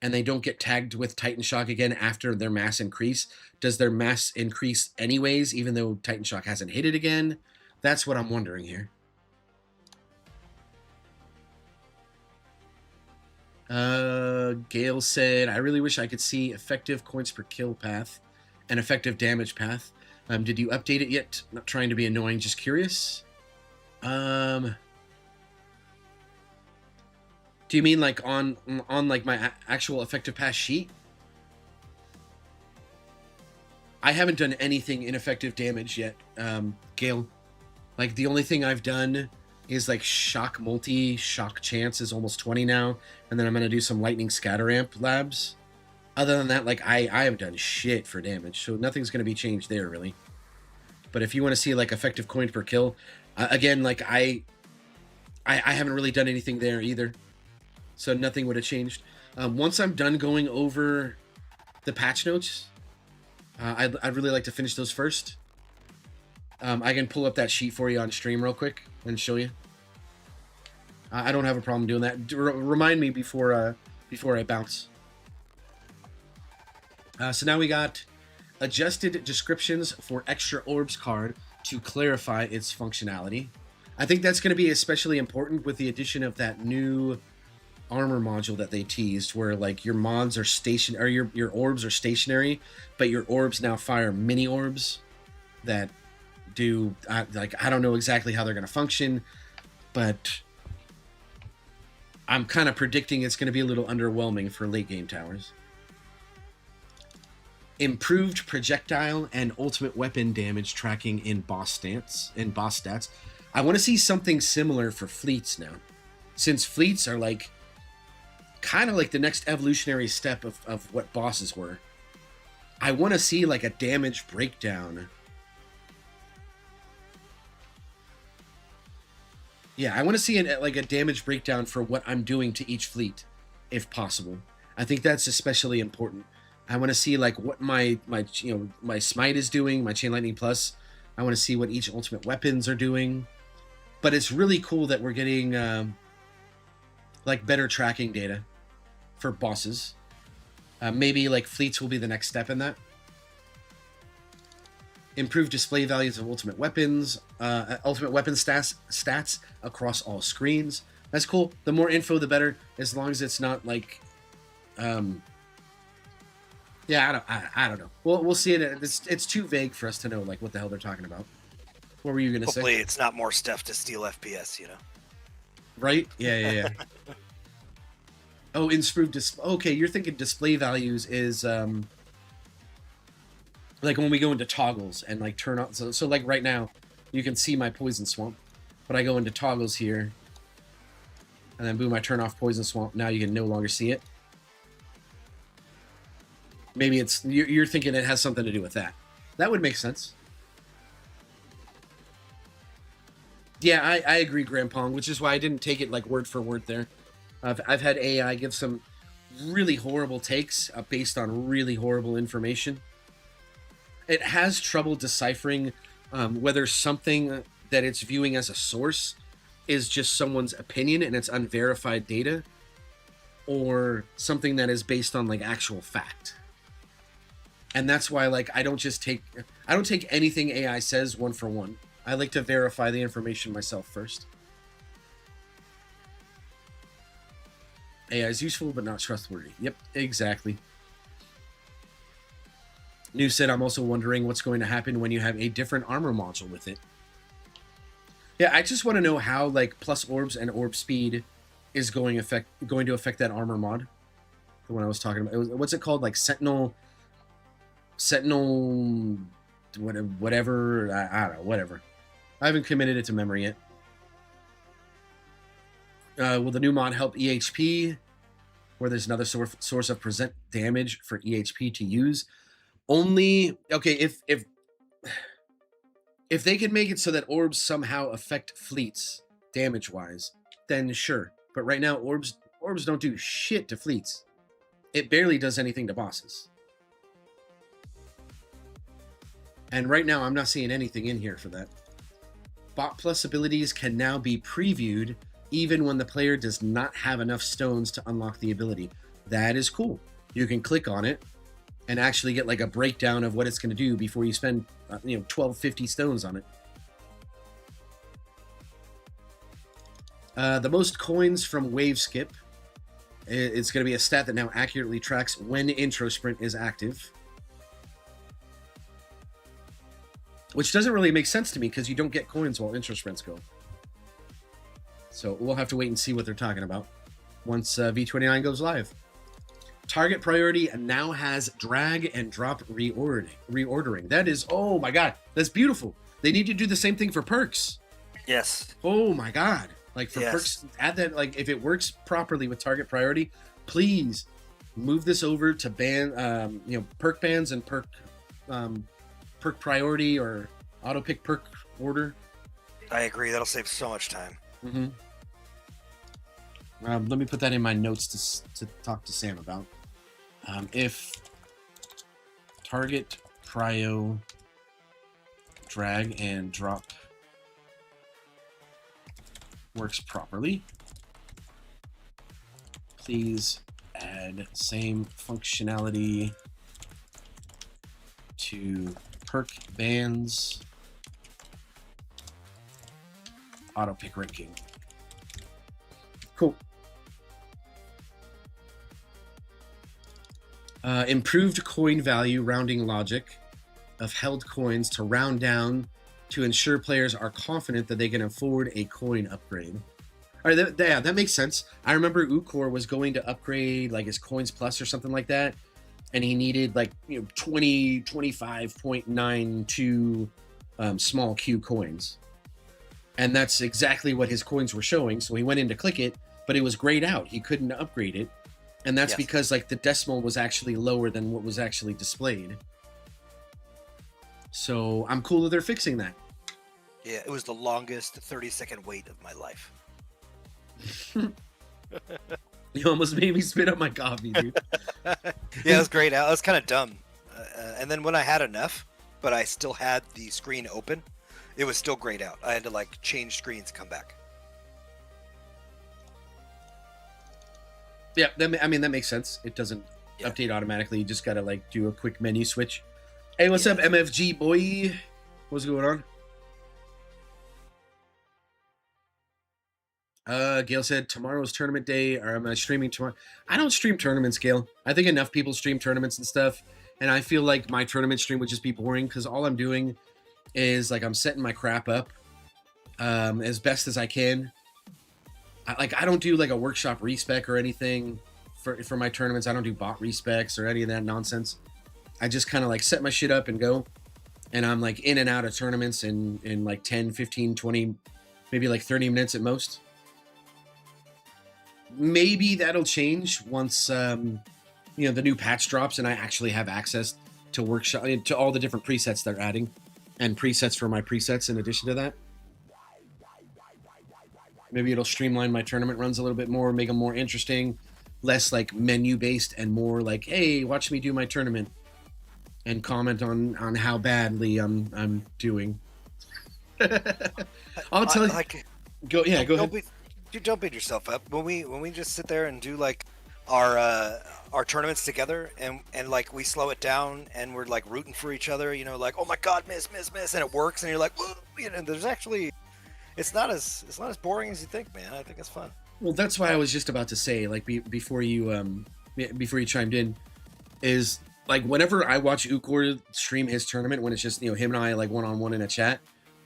and they don't get tagged with Titan Shock again after their mass increase, does their mass increase anyways, even though Titan Shock hasn't hit it again? That's what I'm wondering here. Gale said, I really wish I could see effective coins per kill path and effective damage path. Did you update it yet? Not trying to be annoying, just curious. Do you mean like on like my actual effective path sheet? I haven't done anything in effective damage yet, Gale. Like the only thing I've done is like shock multi, shock chance is almost 20 now, and then I'm gonna do some lightning scatter amp labs. Other than that, like I have done shit for damage, so nothing's gonna be changed there really. But if you want to see like effective coin per kill, again, like I haven't really done anything there either, so nothing would have changed. Once I'm done going over the patch notes, I'd really like to finish those first. I can pull up that sheet for you on stream real quick and show you. I don't have a problem doing that. Remind me before I bounce. So now we got adjusted descriptions for extra orbs card to clarify its functionality. I think that's going to be especially important with the addition of that new armor module that they teased, where like your mods are your orbs are stationary, but your orbs now fire mini orbs that do like I don't know exactly how they're going to function, but I'm kind of predicting it's going to be a little underwhelming for late game towers. Improved projectile and ultimate weapon damage tracking in boss stats. I want to see something similar for fleets now, since fleets are like kind of like the next evolutionary step of what bosses were. I want to see like a damage breakdown. Yeah, I want to see like a damage breakdown for what I'm doing to each fleet, if possible. I think that's especially important. I want to see like what my smite is doing, my chain lightning plus. I want to see what each ultimate weapons are doing. But it's really cool that we're getting like better tracking data for bosses. Maybe like fleets will be the next step in that. Improved display values of ultimate weapons, ultimate weapon stats across all screens. That's cool. The more info, the better. As long as it's not like, yeah, I don't know. We'll see it. It's too vague for us to know like what the hell they're talking about. What were you gonna say? Hopefully, it's not more stuff to steal FPS. You know. Right? Yeah. Oh, improved okay, you're thinking display values is like when we go into toggles and like turn on. So like right now, you can see my poison swamp, but I go into toggles here, and then boom, I turn off poison swamp. Now you can no longer see it. Maybe it's you're thinking it has something to do with that. That would make sense. Yeah, I agree, Grandpong, which is why I didn't take it like word for word there. I've had AI give some really horrible takes based on really horrible information. It has trouble deciphering whether something that it's viewing as a source is just someone's opinion and it's unverified data, or something that is based on like actual fact. And that's why like I don't take anything AI says one for one. I like to verify the information myself first. AI is useful but not trustworthy. Yep, exactly. New said, I'm also wondering what's going to happen when you have a different armor module with it. Yeah, I just want to know how like plus orbs and orb speed is going to affect that armor mod. The one I was talking about. What's it called? Like Sentinel, whatever. I don't know, whatever. I haven't committed it to memory yet. Will the new mod help EHP, where there's another source of present damage for EHP to use? Only okay if they can make it so that orbs somehow affect fleets damage wise, then sure. But right now orbs Orbs don't do shit to fleets. It barely does anything to bosses. And right now, I'm not seeing anything in here for that. Bot Plus abilities can now be previewed even when the player does not have enough stones to unlock the ability. That is cool. You can click on it and actually get like a breakdown of what it's going to do before you spend 1250 stones on it. The most coins from Wave Skip. It's going to be a stat that now accurately tracks when Intro Sprint is active. Which doesn't really make sense to me because you don't get coins while Intro Sprints go. So we'll have to wait and see what they're talking about once v29 goes live. Target priority now has drag and drop reordering. That is, oh my god, that's beautiful. They need to do the same thing for perks. Yes. Oh my god. Like for perks, add that, like if it works properly with target priority, please move this over to ban, perk bans and perk priority or auto pick perk order. I agree. That'll save so much time. Mm-hmm. Let me put that in my notes to talk to Sam about. If target prio drag and drop works properly, please add same functionality to perk bans auto pick ranking. Cool. Improved coin value rounding logic of held coins to round down to ensure players are confident that they can afford a coin upgrade. All right, that makes sense. I remember Ukor was going to upgrade like his coins plus or something like that, and he needed like 25.92 small Q coins, and that's exactly what his coins were showing. So he went in to click it, but it was grayed out. He couldn't upgrade it, and that's because like the decimal was actually lower than what was actually displayed. So I'm cool that they're fixing that. Yeah, it was the longest 30-second wait of my life. You almost made me spit up my coffee, dude. Yeah, it was great. It was kind of dumb. And then when I had enough, but I still had the screen open, it was still grayed out. I had to like change screens, come back. Yeah, that makes sense. It doesn't update automatically. You just gotta like do a quick menu switch. Hey, what's up, MFG boy? What's going on? Gail said tomorrow's tournament day, or am I streaming tomorrow? I don't stream tournaments, Gail. I think enough people stream tournaments and stuff, and I feel like my tournament stream would just be boring because all I'm doing is like I'm setting my crap up as best as I can. I don't do like a workshop respec or anything for my tournaments. I don't do bot respecs or any of that nonsense. I just kind of like set my shit up and go, and I'm like in and out of tournaments in like 10, 15, 20, maybe like 30 minutes at most. Maybe that'll change once the new patch drops and I actually have access to workshop to all the different presets they're adding and presets for my presets in addition to that. Maybe it'll streamline my tournament runs a little bit more, make them more interesting, less like menu based and more like, hey, watch me do my tournament and comment on how badly I'm doing. I'll tell you. Go ahead. Don't beat yourself up. When we just sit there and do like our tournaments together and like we slow it down and we're like rooting for each other, like, oh my god, miss, and it works and you're like, whoa, there's actually it's not as boring as you think, man. I think it's fun. Well, that's why I was just about to say, like, before you chimed in, is like whenever I watch Ukor stream his tournament, when it's just him and I like one-on-one in a chat,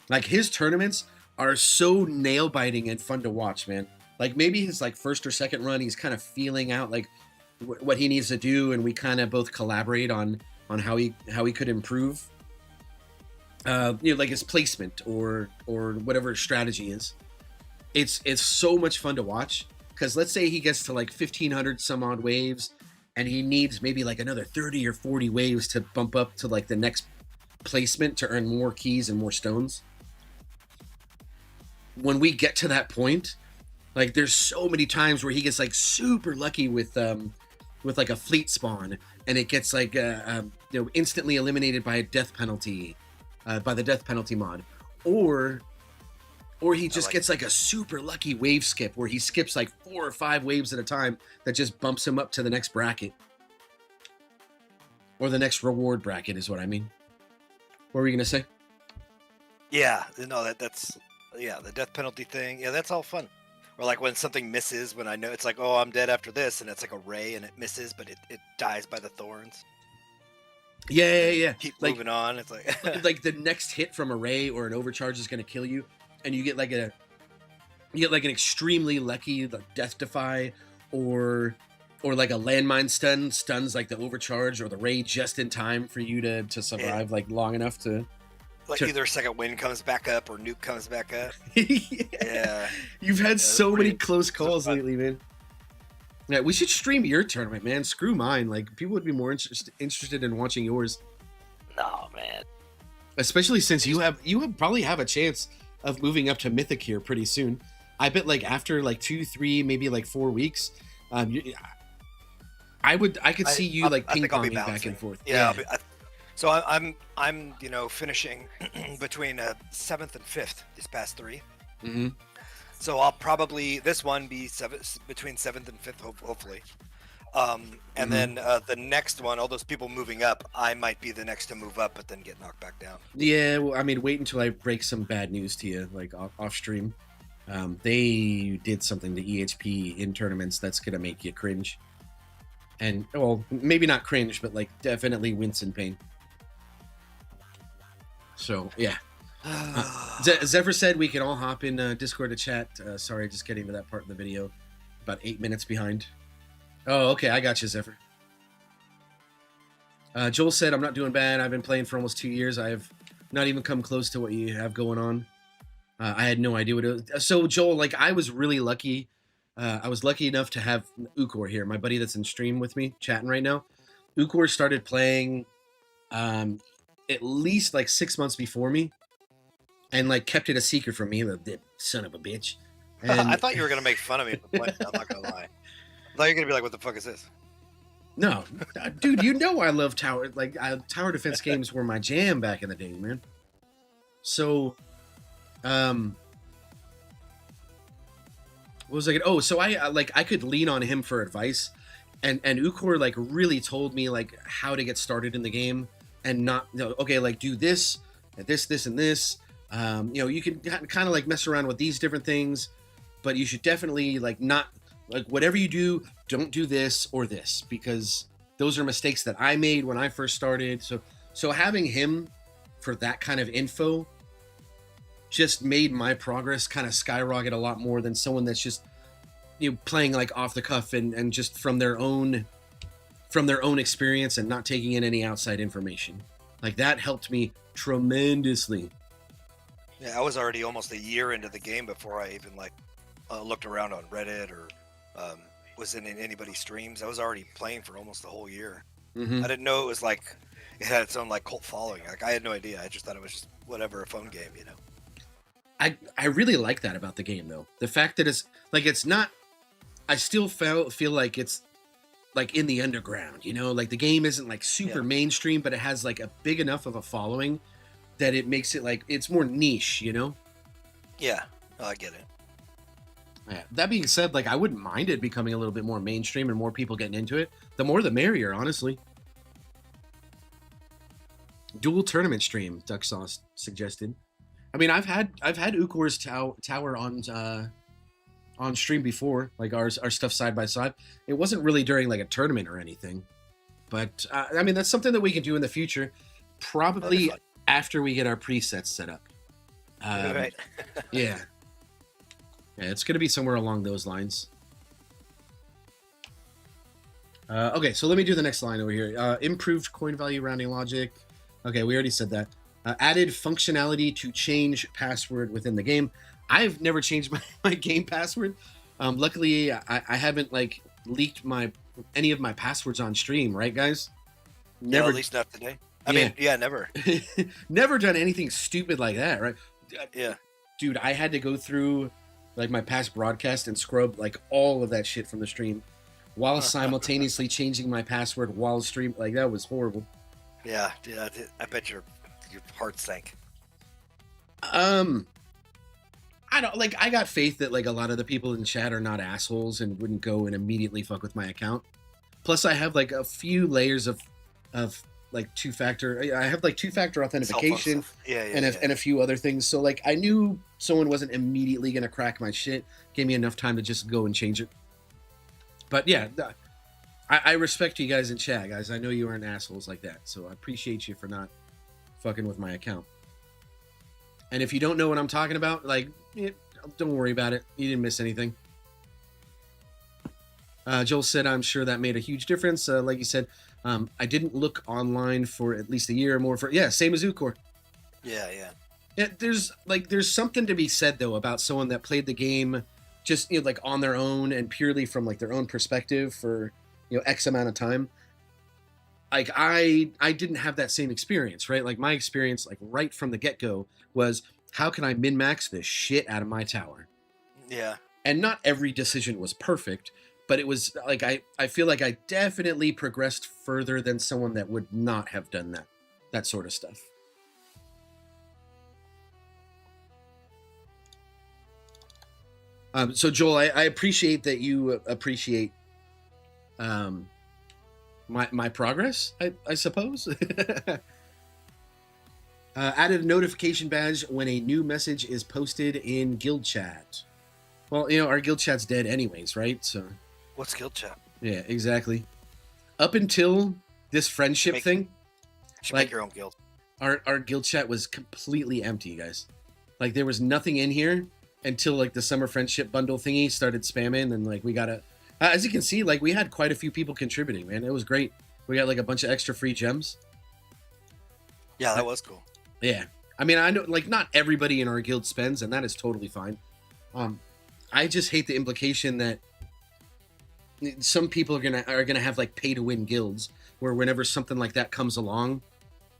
like his tournaments are so nail biting and fun to watch, man. Like maybe his like first or second run, he's kind of feeling out like what he needs to do, and we kind of both collaborate on how he could improve, like his placement or whatever his strategy is. It's so much fun to watch because let's say he gets to like 1,500 some odd waves, and he needs maybe like another 30 or 40 waves to bump up to like the next placement to earn more keys and more stones. When we get to that point, Like there's so many times where he gets like super lucky with like a fleet spawn, and it gets like instantly eliminated by a death penalty, by the death penalty mod, or he just gets like a super lucky wave skip where he skips like 4 or 5 waves at a time that just bumps him up to the next bracket. Or the next reward bracket is what I mean. What were you going to say? Yeah, no, that's the death penalty thing. Yeah, that's all fun. Or like when something misses, when I know it's like, oh, I'm dead after this, and it's like a ray and it misses, but it dies by the thorns. Yeah. Keep moving on. It's like like the next hit from a ray or an overcharge is going to kill you, and you get like an extremely lucky death defy, or like a landmine stuns like the overcharge or the ray just in time for you to survive like long enough to either second wind comes back up or nuke comes back up. Yeah. You've had so many close calls lately, man. Yeah, we should stream your tournament, man. Screw mine. Like people would be more interested in watching yours. No, man. Especially since you probably have a chance of moving up to Mythic here pretty soon. I bet like after like 2, 3, maybe like 4 weeks, I could see you like ping ponging back and forth. Yeah. So I'm finishing between 7th and 5th these past 3. Mm-hmm. So I'll probably this one be between 7th and 5th, hopefully. And then the next one, all those people moving up, I might be the next to move up, but then get knocked back down. Yeah, well, I mean, wait until I break some bad news to you, like off stream. They did something to EHP in tournaments that's gonna make you cringe. And well, maybe not cringe, but like definitely wince in pain. So yeah. Zephyr said we can all hop in Discord to chat. Sorry, just getting to that part of the video. About 8 minutes behind. Oh, okay, I got you, Zephyr. Joel said, I'm not doing bad. I've been playing for almost 2 years. I have not even come close to what you have going on. I had no idea what it was. So, Joel, like, I was really lucky. I was lucky enough to have Ukor here, my buddy that's in stream with me, chatting right now. Ukor started playing at least, like, 6 months before me. And, like, kept it a secret from me, the son of a bitch. And I thought you were going to make fun of me for playing. I'm not going to lie. I thought you were going to be like, what the fuck is this? No, dude, you know I love tower. Like, tower defense games were my jam back in the day, man. So, what was I gonna... Oh, so I could lean on him for advice. And Ukor, like, really told me, like, how to get started in the game. And not, okay, like, do this, and this, and this. You can kind of like mess around with these different things, but you should definitely like not like whatever you do, don't do this or this, because those are mistakes that I made when I first started. So having him for that kind of info just made my progress kind of skyrocket a lot more than someone that's just playing like off the cuff and just from their own experience and not taking in any outside information. Like that helped me tremendously. Yeah, I was already almost a year into the game before I even like looked around on Reddit or was in anybody's streams. I was already playing for almost the whole year. Mm-hmm. I didn't know it was like it had its own like cult following. Like I had no idea. I just thought it was just whatever, a phone game, I really like that about the game though. The fact that it's not. I still feel like it's like in the underground. Like the game isn't like super mainstream, but it has like a big enough of a following that it makes it like it's more niche, Yeah, I get it. Yeah. That being said, like I wouldn't mind it becoming a little bit more mainstream and more people getting into it. The more the merrier, honestly. Dual tournament stream, Duck Sauce suggested. I mean, I've had Ukor's tower on stream before, like our stuff side by side. It wasn't really during like a tournament or anything, but I mean that's something that we can do in the future, probably after we get our presets set up. Right. Yeah, it's gonna be somewhere along those lines. Okay, so let me do the next line over here. Improved coin value rounding logic. Okay, we already said that. Added functionality to change password within the game. I've never changed my game password. Luckily, I haven't like leaked any of my passwords on stream, right, guys? Never. Yeah, at least not today. I mean, never. Never done anything stupid like that, right? Yeah. Dude, I had to go through like my past broadcast and scrub like all of that shit from the stream while simultaneously changing my password while stream. Like that was horrible. Yeah, I bet your heart sank. I don't like. I got faith that like a lot of the people in chat are not assholes and wouldn't go and immediately fuck with my account. Plus, I have like a few layers of like two-factor. I have like two-factor authentication, and a few other things. So like, I knew someone wasn't immediately gonna crack my shit. Gave me enough time to just go and change it. But yeah, I respect you guys in chat, guys. I know you aren't assholes like that, so I appreciate you for not fucking with my account. And if you don't know what I'm talking about, like, don't worry about it. You didn't miss anything. Joel said, I'm sure that made a huge difference. Like you said, I didn't look online for at least a year or more for, yeah, same as Ukor. Yeah. There's something to be said, though, about someone that played the game just, like on their own and purely from like their own perspective for, X amount of time. Like I didn't have that same experience, right? Like my experience, like right from the get-go was, how can I min-max the shit out of my tower? Yeah. And not every decision was perfect, but it was like, I feel like I definitely progressed further than someone that would not have done that sort of stuff. So Joel, I appreciate that you appreciate my progress, I suppose. Added a notification badge when a new message is posted in guild chat. Well, our guild chat's dead anyways, right? So what's guild chat? Yeah, exactly. Up until this friendship thing, make your own guild. Our guild chat was completely empty, guys. Like there was nothing in here until like the summer friendship bundle thingy started spamming, and like we got a as you can see, like we had quite a few people contributing, man. It was great. We got like a bunch of extra free gems. Yeah, that was cool. Yeah. I mean, I know like not everybody in our guild spends, and that is totally fine. I just hate the implication that some people are gonna have like pay to win guilds where whenever something like that comes along,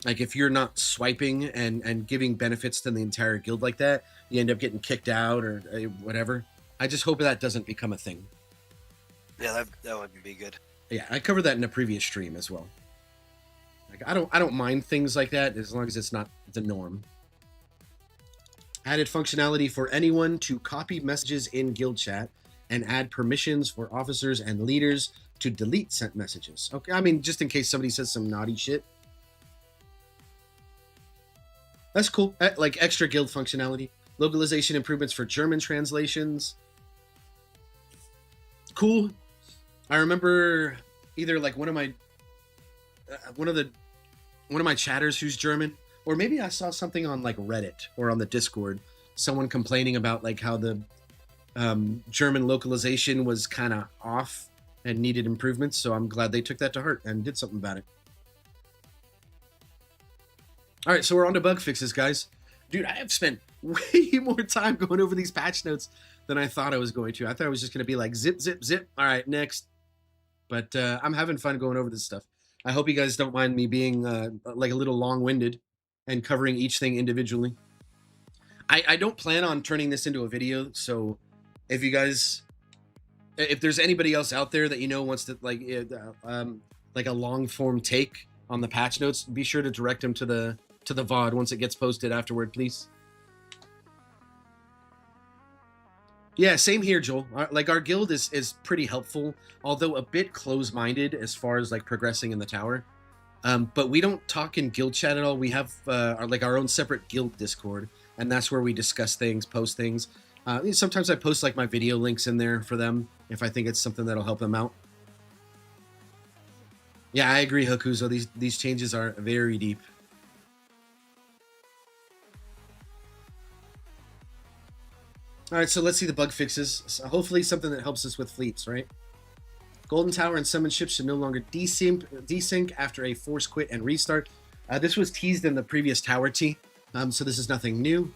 like if you're not swiping and giving benefits to the entire guild like that, you end up getting kicked out or whatever. I just hope that doesn't become a thing. Yeah, that would be good. Yeah, I covered that in a previous stream as well. Like I don't mind things like that as long as it's not the norm. Added functionality for anyone to copy messages in guild chat and add permissions for officers and leaders to delete sent messages. Okay, I mean, just in case somebody says some naughty shit. That's cool. Like extra guild functionality. Localization improvements for German translations. Cool. I remember either like one of my chatters who's German, or maybe I saw something on like Reddit or on the Discord, someone complaining about like how the German localization was kind of off and needed improvements. So I'm glad they took that to heart and did something about it. All right, so we're on to bug fixes, guys. Dude, I have spent way more time going over these patch notes than I thought I was going to. I thought I was just going to be like zip, zip, zip. All right, next. But I'm having fun going over this stuff. I hope you guys don't mind me being like a little long-winded and covering each thing individually. I don't plan on turning this into a video, so if you guys, if there's anybody else out there that wants to like a long-form take on the patch notes, be sure to direct them to the VOD once it gets posted afterward, please. Yeah, same here, Joel. Like our guild is pretty helpful, although a bit close-minded as far as like progressing in the tower. But we don't talk in guild chat at all. We have our own separate guild Discord, and that's where we discuss things, post things. Sometimes I post like my video links in there for them if I think it's something that'll help them out. Yeah, I agree, Hakuzo. These changes are very deep. All right, so let's see the bug fixes. So hopefully something that helps us with fleets, right? Golden Tower and summon ships should no longer desync after a force quit and restart. This was teased in the previous Tower T, so this is nothing new.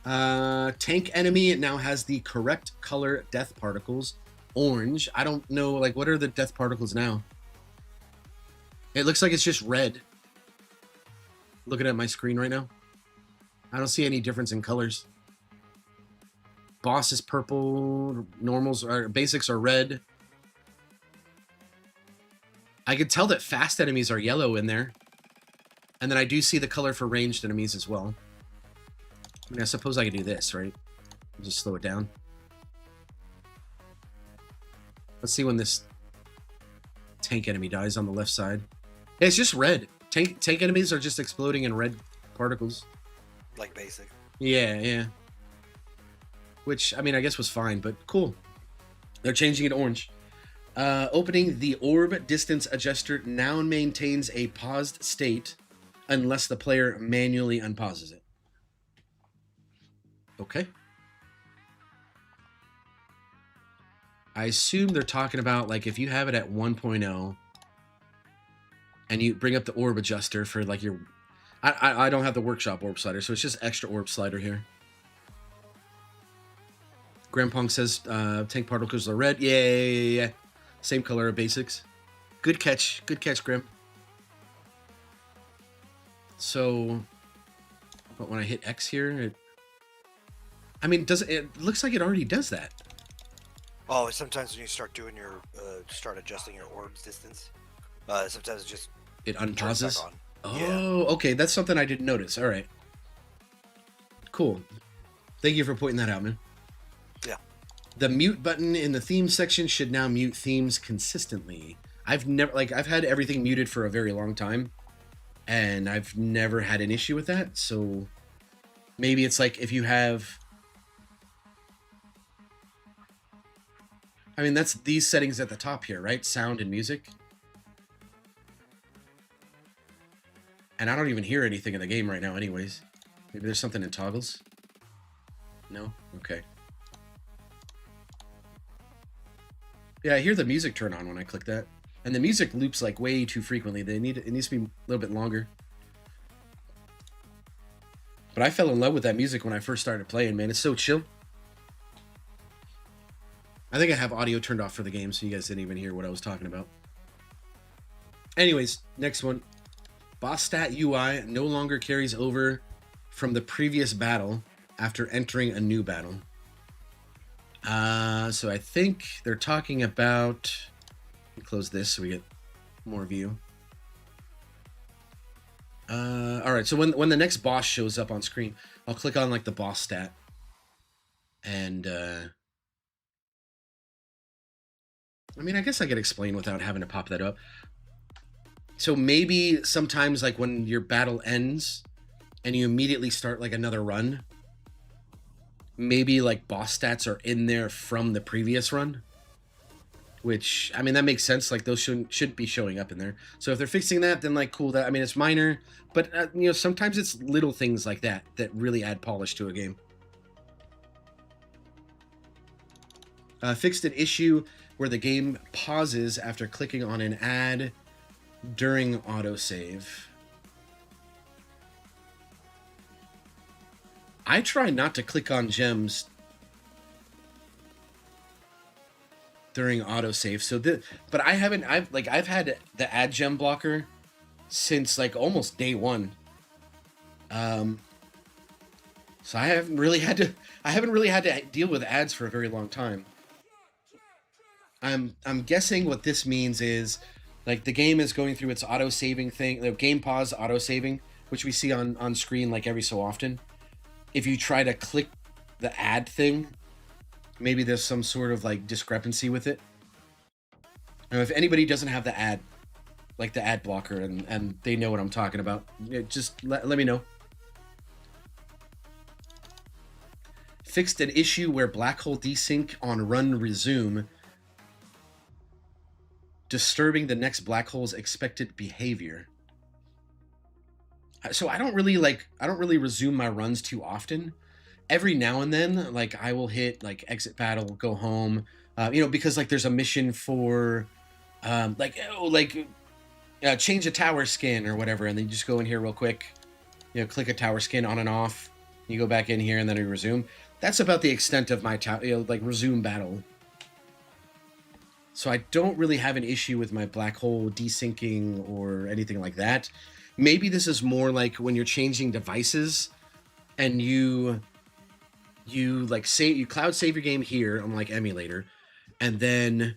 Tank enemy now has the correct color death particles, orange. I don't know, like, what are the death particles now? It looks like it's just red. Looking at my screen right now. I don't see any difference in colors. boss is purple, normals or basics are red. I could tell that fast enemies are yellow in there. And then I do see the color for ranged enemies as well. I mean, I suppose I could do this, right? Just slow it down. Let's see when this tank enemy dies on the left side. Yeah, it's just red. Tank enemies are just exploding in red particles. Like basic. Yeah, yeah. Which, I mean, I guess was fine, but cool. They're changing it orange. Opening the orb distance adjuster now maintains a paused state unless the player manually unpauses it. Okay. I assume they're talking about, like, if you have it at 1.0 and you bring up the orb adjuster for, like, your... I don't have the workshop orb slider, so it's just extra orb slider here. Grampong says tank particles are red. Yeah. Same color of basics. Good catch. Good catch, Grim. So, but when I hit X here, I mean, it looks like it already does that. Oh, sometimes when you start doing your, start adjusting your orb's distance, sometimes it unpauses. Oh, yeah. Okay, that's something I didn't notice. All right. Cool. Thank you for pointing that out, man. Yeah. The mute button in the themes section should now mute themes consistently. I've had everything muted for a very long time, and I've never had an issue with that. So maybe it's like if you have... I mean, that's these settings at the top here, right? Sound and music. And I don't even hear anything in the game right now anyways. Maybe there's something in toggles? No? Okay. Yeah, I hear the music turn on when I click that. And the music loops like way too frequently. It needs to be a little bit longer. But I fell in love with that music when I first started playing, man. It's so chill. I think I have audio turned off for the game, so you guys didn't even hear what I was talking about. Anyways, next one. Boss stat UI no longer carries over from the previous battle after entering a new battle. So I think they're talking about... Let me close this so we get more view. All right, so when the next boss shows up on screen, I'll click on like the boss stat. And I mean, I guess I could explain without having to pop that up. So maybe sometimes like when your battle ends and you immediately start like another run, maybe like boss stats are in there from the previous run, which, I mean, that makes sense. Like those should be showing up in there. So if they're fixing that, then like, cool. That, I mean, it's minor, but you know, sometimes it's little things like that that really add polish to a game. Fixed an issue where the game pauses after clicking on an ad during autosave. I try not to click on gems during autosave. So but I've had the ad gem blocker since like almost day one. So I haven't really had to deal with ads for a very long time. I'm guessing what this means is like the game is going through its auto saving thing, the game pause auto saving, which we see on screen like every so often. If you try to click the ad thing, maybe there's some sort of like discrepancy with it. Now, if anybody doesn't have the ad, like the ad blocker, and they know what I'm talking about, just let me know. Fixed an issue where black hole desync on run resume, disturbing the next black hole's expected behavior. So I don't really resume my runs too often. Every now and then, like I will hit like exit battle, go home, because like there's a mission for change a tower skin or whatever, and then you just go in here real quick, click a tower skin on and off, you go back in here and then you resume. That's about the extent of my resume battle. So I don't really have an issue with my black hole desyncing or anything like that. Maybe this is more like when you're changing devices and you you like you cloud save your game here on like emulator, and then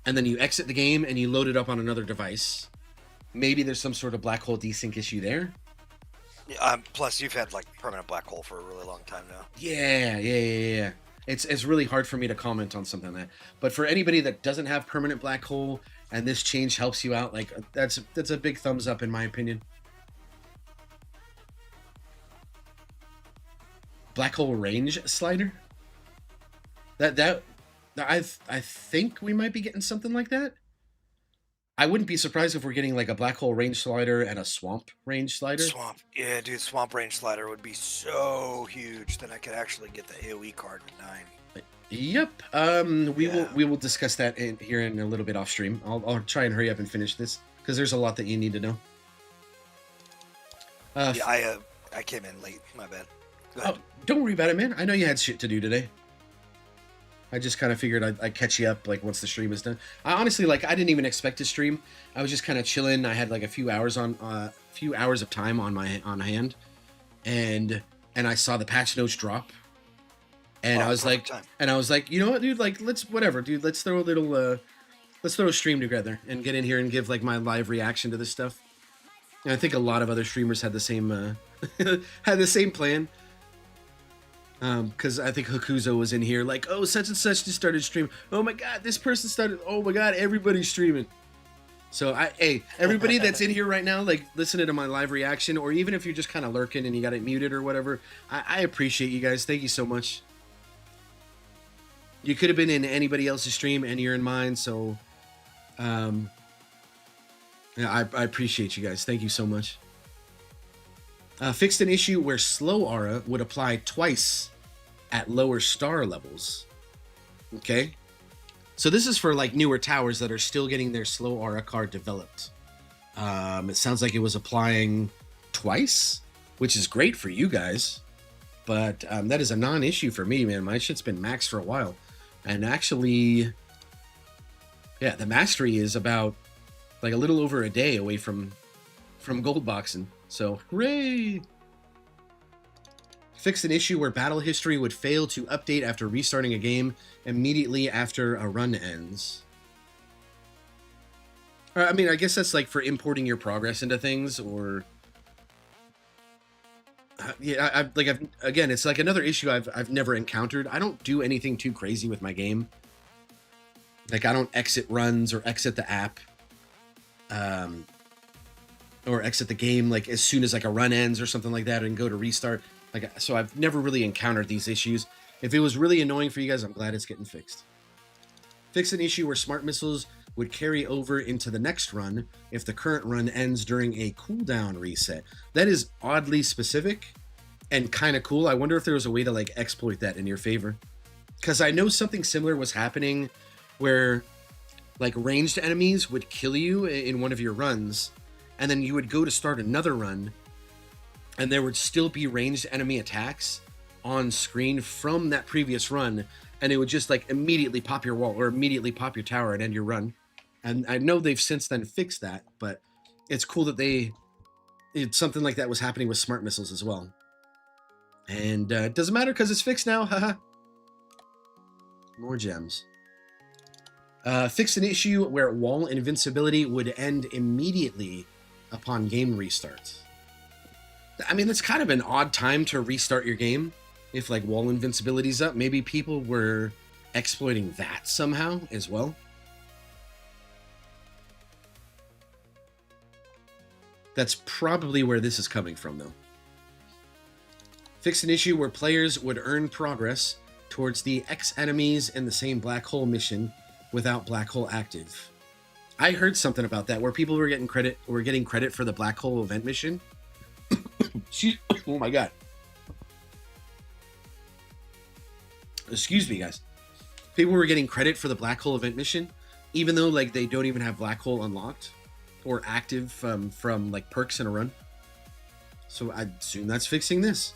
you exit the game and you load it up on another device. Maybe there's some sort of black hole desync issue there. Plus, you've had like permanent black hole for a really long time now. Yeah. It's really hard for me to comment on something like that. But for anybody that doesn't have permanent black hole and this change helps you out, like that's a big thumbs up in my opinion. Black hole range slider. I think we might be getting something like that. I wouldn't be surprised if we're getting like a black hole range slider and a swamp range slider. Swamp, yeah, dude, swamp range slider would be so huge. Then I could actually get the AOE card at 9. Yep. We will discuss that here in a little bit off stream. I'll try and hurry up and finish this because there's a lot that you need to know. I came in late. My bad. Oh, don't worry about it, man. I know you had shit to do today. I just kind of figured I'd catch you up like once the stream is done. I honestly I didn't even expect to stream. I was just kind of chilling. I had like a few hours of time on hand, and I saw the patch notes drop, and I was like, you know what, dude? Like, let's throw a stream together and get in here and give like my live reaction to this stuff. And I think a lot of other streamers had the same plan. Because I think Hakuzo was in here like, oh, such and such just started streaming. Oh my god, this person started. Oh my god, everybody's streaming. So hey, everybody that's in here right now, like listening to my live reaction, or even if you're just kind of lurking and you got it muted or whatever, I appreciate you guys. Thank you so much. You could have been in anybody else's stream and you're in mine, so yeah, I appreciate you guys. Thank you so much. Fixed an issue where slow aura would apply twice at lower star levels. Okay, so this is for like newer towers that are still getting their slow aura card developed. It sounds like it was applying twice, which is great for you guys, but that is a non-issue for me, man. My shit's been maxed for a while, and actually, yeah, the mastery is about like a little over a day away from gold boxing. So, hooray! Fixed an issue where battle history would fail to update after restarting a game immediately after a run ends. I mean, I guess that's like for importing your progress into things, or yeah, again, it's like another issue I've never encountered. I don't do anything too crazy with my game. Like, I don't exit runs or exit the app. Or exit the game like as soon as like a run ends or something like that and go to restart. Like, so I've never really encountered these issues. If it was really annoying for you guys, I'm glad it's getting fixed. Fix an issue where smart missiles would carry over into the next run if the current run ends during a cooldown reset. That is oddly specific and kind of cool. I wonder if there was a way to like exploit that in your favor. Because I know something similar was happening where like ranged enemies would kill you in one of your runs, and then you would go to start another run, and there would still be ranged enemy attacks on screen from that previous run, and it would just like immediately pop your wall or immediately pop your tower and end your run. And I know they've since then fixed that, but it's cool that something like that was happening with smart missiles as well. And it doesn't matter because it's fixed now. Haha. More gems. Fixed an issue where wall invincibility would end immediately upon game restart. I mean, that's kind of an odd time to restart your game if like wall invincibility's up. Maybe people were exploiting that somehow as well. That's probably where this is coming from, though. Fix an issue where players would earn progress towards the X enemies in the same black hole mission without black hole active. I heard something about that where people were getting credit for the black hole event mission. Oh my god. Excuse me, guys. People were getting credit for the black hole event mission, even though like they don't even have black hole unlocked or active from like perks in a run. So I assume that's fixing this.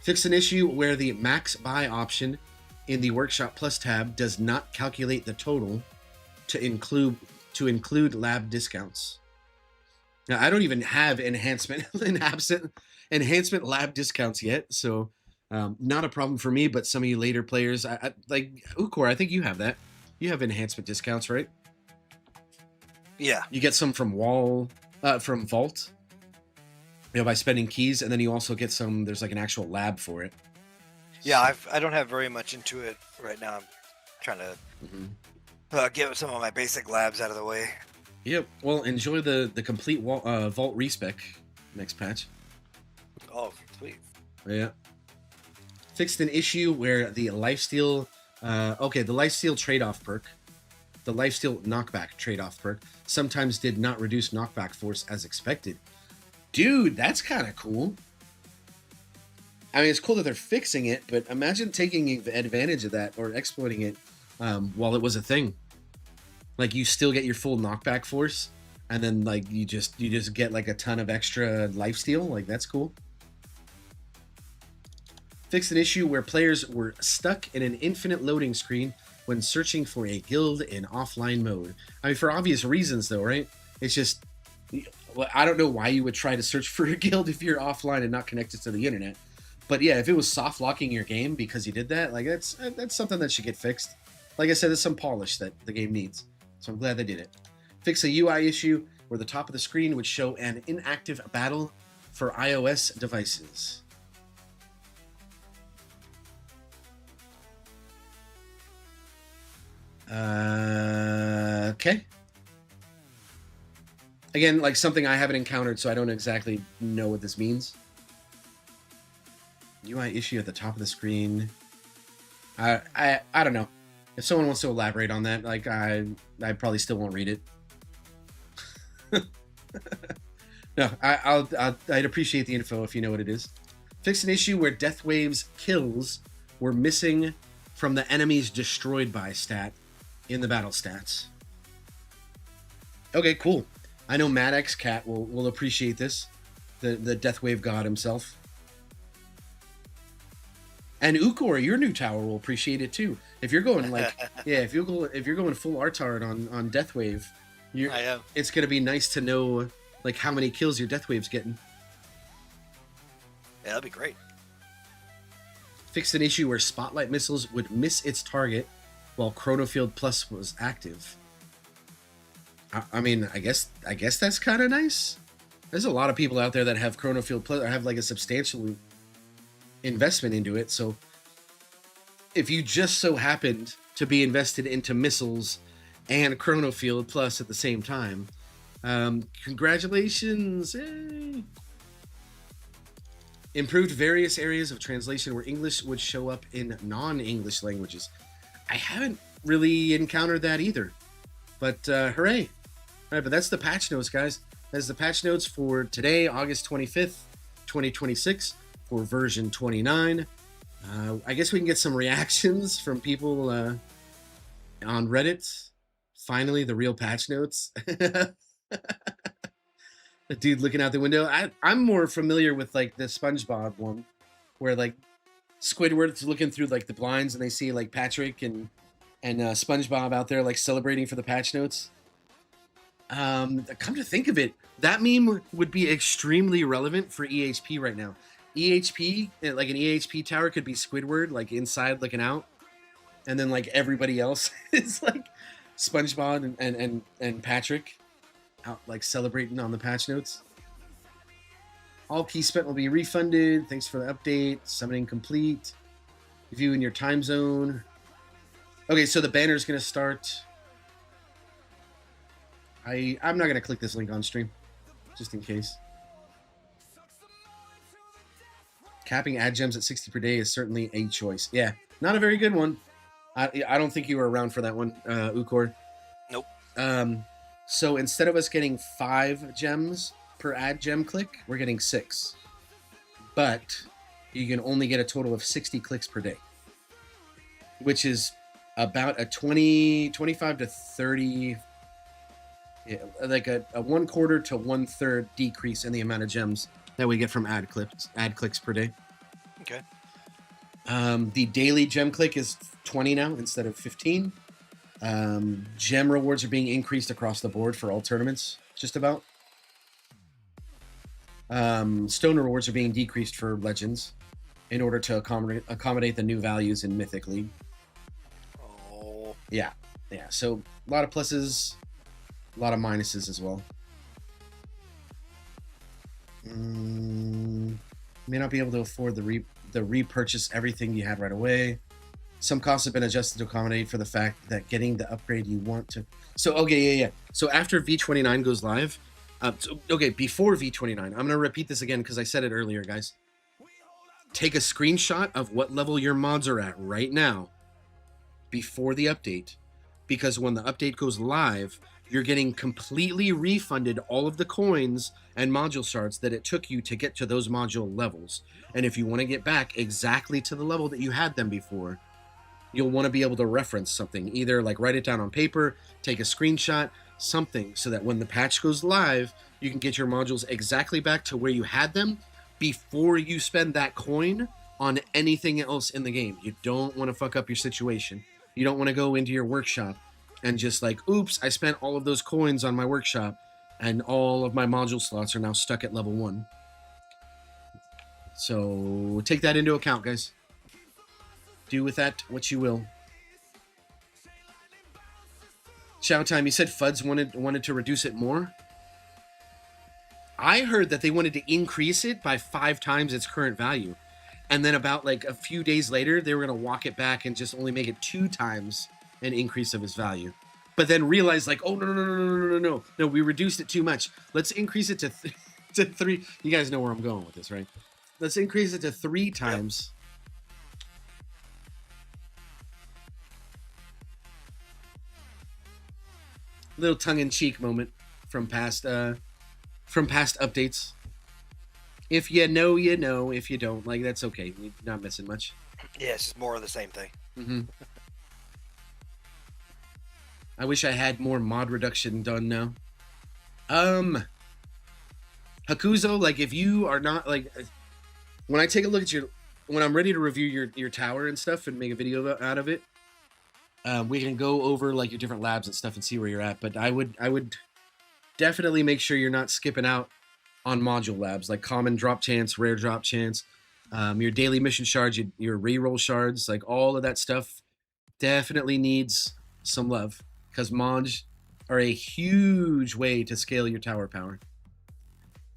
Fix an issue where the max buy option in the Workshop Plus tab does not calculate the total to include lab discounts. Now, I don't even have enhancement lab discounts yet, so Not a problem for me, but some of you later players, I like Ukor. I think you have that. You have enhancement discounts, right? Yeah. You get some from from Vault, by spending keys, and then you also get some. There's like an actual lab for it. Yeah, I don't have very much into it right now. I'm trying to get some of my basic labs out of the way. Yep. Well, enjoy the complete Vault respec next patch. Oh, sweet. Yeah. Fixed an issue where the lifesteal, the lifesteal trade-off perk, the lifesteal knockback trade-off perk, sometimes did not reduce knockback force as expected. Dude, that's kind of cool. I mean, it's cool that they're fixing it, but imagine taking advantage of that or exploiting it while it was a thing. Like, you still get your full knockback force, and then like you just get like a ton of extra lifesteal. Like, that's cool. Fixed an issue where players were stuck in an infinite loading screen when searching for a guild in offline mode. I mean, for obvious reasons, though, right? It's just, I don't know why you would try to search for a guild if you're offline and not connected to the internet. But yeah, if it was soft locking your game because you did that, like that's something that should get fixed. Like I said, there's some polish that the game needs. So I'm glad they did it. Fix a UI issue where the top of the screen would show an inactive battle for iOS devices. Okay. Again, like something I haven't encountered, so I don't exactly know what this means. UI issue at the top of the screen. I don't know. If someone wants to elaborate on that, like I probably still won't read it. No, I'd appreciate the info if you know what it is. Fix an issue where Death Wave's kills were missing from the enemies destroyed by stat in the battle stats. Okay, cool. I know Maddox Cat will appreciate this. The Death Wave god himself. And Ukor, your new tower, will appreciate it too. If you're going like, yeah, if you're going full Artard on Death Wave, I am. It's gonna be nice to know like how many kills your Death Wave's getting. Yeah, that'd be great. Fixed an issue where Spotlight missiles would miss its target while Chronofield Plus was active. I mean, I guess that's kind of nice. There's a lot of people out there that have Chronofield Plus or have like a substantial investment into it. So if you just so happened to be invested into missiles and Chronofield Plus at the same time, congratulations. Hey. Improved various areas of translation where English would show up in non-English languages. I haven't really encountered that either, but hooray. All right, but that's the patch notes, guys. That's the patch notes for today, August 25th, 2026, for version 29. I guess we can get some reactions from people on Reddit. Finally, the real patch notes. The dude looking out the window. I'm more familiar with like the SpongeBob one, where like Squidward's looking through like the blinds and they see like Patrick and SpongeBob out there like celebrating for the patch notes. Come to think of it, that meme would be extremely relevant for EHP right now. EHP, like an EHP tower, could be Squidward like inside looking out, and then like everybody else is like SpongeBob and Patrick out like celebrating on the patch notes. All keys spent will be refunded. Thanks for the update. Summoning complete. View in your time zone. Okay, so the banner is going to start. I'm not going to click this link on stream, just in case. Capping ad gems at 60 per day is certainly a choice. Yeah, not a very good one. I don't think you were around for that one, Ukor. Nope. So instead of us getting 5 gems per ad gem click, we're getting 6. But you can only get a total of 60 clicks per day, which is about a 25 to 30, like a 1/4 to 1/3 decrease in the amount of gems that we get from ad clicks per day. Okay. The daily gem click is 20 now instead of 15. Gem rewards are being increased across the board for all tournaments, just about. Stone rewards are being decreased for legends. in order to accommodate the new values in Mythic League. Oh. Yeah. So a lot of pluses, a lot of minuses as well. May not be able to afford the repurchase everything you had right away. Some costs have been adjusted to accommodate for the fact that getting the upgrade you want to. So okay, yeah. So after v29 goes live, before v29, I'm gonna repeat this again because I said it earlier, guys. Take a screenshot of what level your mods are at right now before the update, because when the update goes live, you're getting completely refunded all of the coins and module shards that it took you to get to those module levels. And if you want to get back exactly to the level that you had them before, you'll want to be able to reference something, either like write it down on paper, take a screenshot, something, so that when the patch goes live, you can get your modules exactly back to where you had them before you spend that coin on anything else in the game. You don't want to fuck up your situation. You don't want to go into your workshop and just like, oops, I spent all of those coins on my workshop and all of my module slots are now stuck at level 1. So take that into account, guys. Do with that what you will. Chow Time, you said FUDs wanted to reduce it more? I heard that they wanted to increase it by 5 times its current value. And then about like a few days later, they were going to walk it back and just only make it 2 times an increase of its value. But then realized like, oh, no, we reduced it too much. Let's increase it to 3. You guys know where I'm going with this, right? Let's increase it to 3 times. Yep. Little tongue-in-cheek moment from past updates. If you know, you know. If you don't, like, that's okay. You're not missing much. Yeah, it's just more of the same thing. Mm-hmm. I wish I had more mod reduction done now. Hakuzo, like, if you are not, like, when I take a look at when I'm ready to review your tower and stuff and make a video out of it, we can go over, like, your different labs and stuff and see where you're at. But I would definitely make sure you're not skipping out on module labs, like common drop chance, rare drop chance, your daily mission shards, your reroll shards, like all of that stuff definitely needs some love, because mods are a huge way to scale your tower power.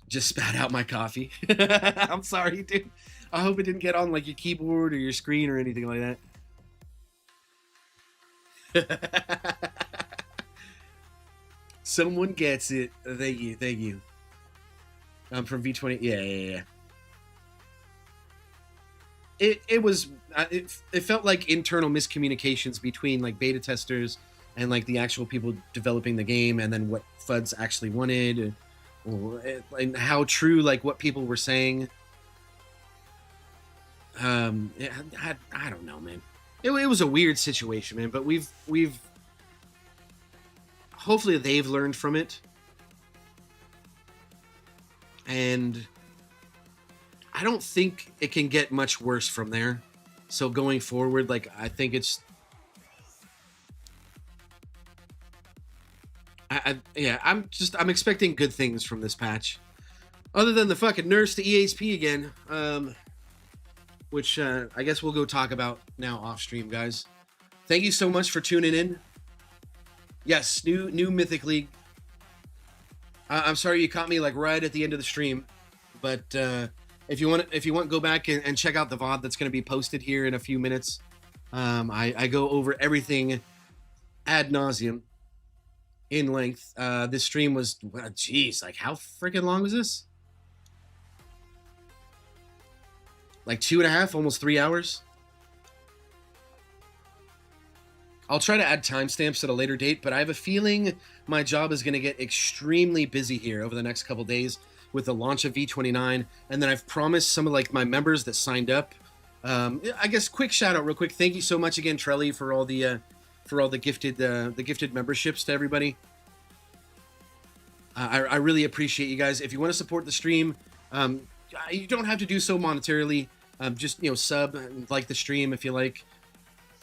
Just spat out my coffee. I'm sorry, dude. I hope it didn't get on like your keyboard or your screen or anything like that. Someone gets it. Thank you. I'm from V20. Yeah. It was it felt like internal miscommunications between like beta testers and like the actual people developing the game, and then what FUDs actually wanted, and how true like what people were saying. I don't know, man. It was a weird situation, man. But we've hopefully they've learned from it. And I don't think it can get much worse from there. So going forward, like, I think it's... I'm expecting good things from this patch. Other than the fucking NERFs to EHP again. Which I guess we'll go talk about now off stream, guys. Thank you so much for tuning in. Yes, new Mythic League. I'm sorry you caught me like right at the end of the stream, but if you want, go back and check out the VOD that's going to be posted here in a few minutes. I go over everything ad nauseum in length. This stream was, geez, like how freaking long was this? Like 2.5, almost 3 hours. I'll try to add timestamps at a later date, but I have a feeling my job is going to get extremely busy here over the next couple days with the launch of V29, and then I've promised some of like my members that signed up. I guess quick shout out real quick. Thank you so much again, Trelly, for all the gifted memberships to everybody. I really appreciate you guys. If you want to support the stream, you don't have to do so monetarily. Just sub and like the stream if you like.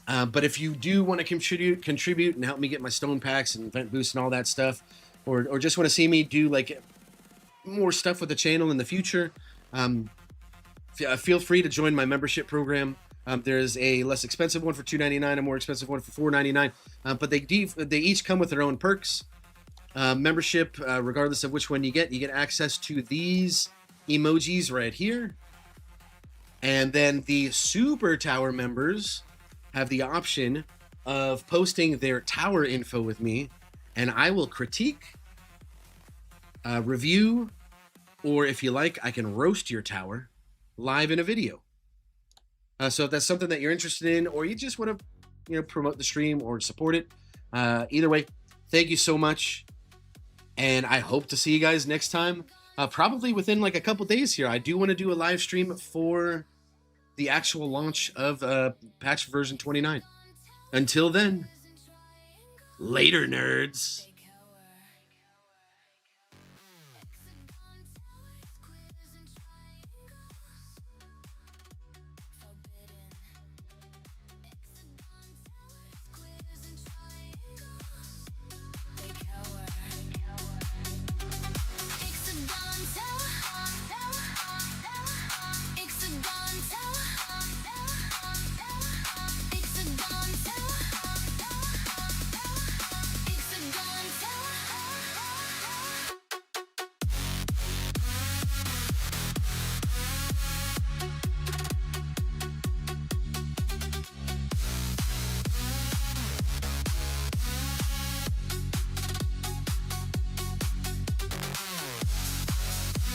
But if you do want to contribute and help me get my stone packs and event boosts and all that stuff, or just want to see me do like more stuff with the channel in the future, feel free to join my membership program. There's a less expensive one for $2.99, a more expensive one for $4.99, but they each come with their own perks. Membership, regardless of which one you get access to these emojis right here. And then the Super Tower members have the option of posting their tower info with me, and I will critique, review, or if you like, I can roast your tower live in a video. So if that's something that you're interested in, or you just want to, promote the stream or support it, either way, thank you so much. And I hope to see you guys next time, probably within like a couple days here. I do want to do a live stream for the actual launch of patch version 29. Until then, later, nerds.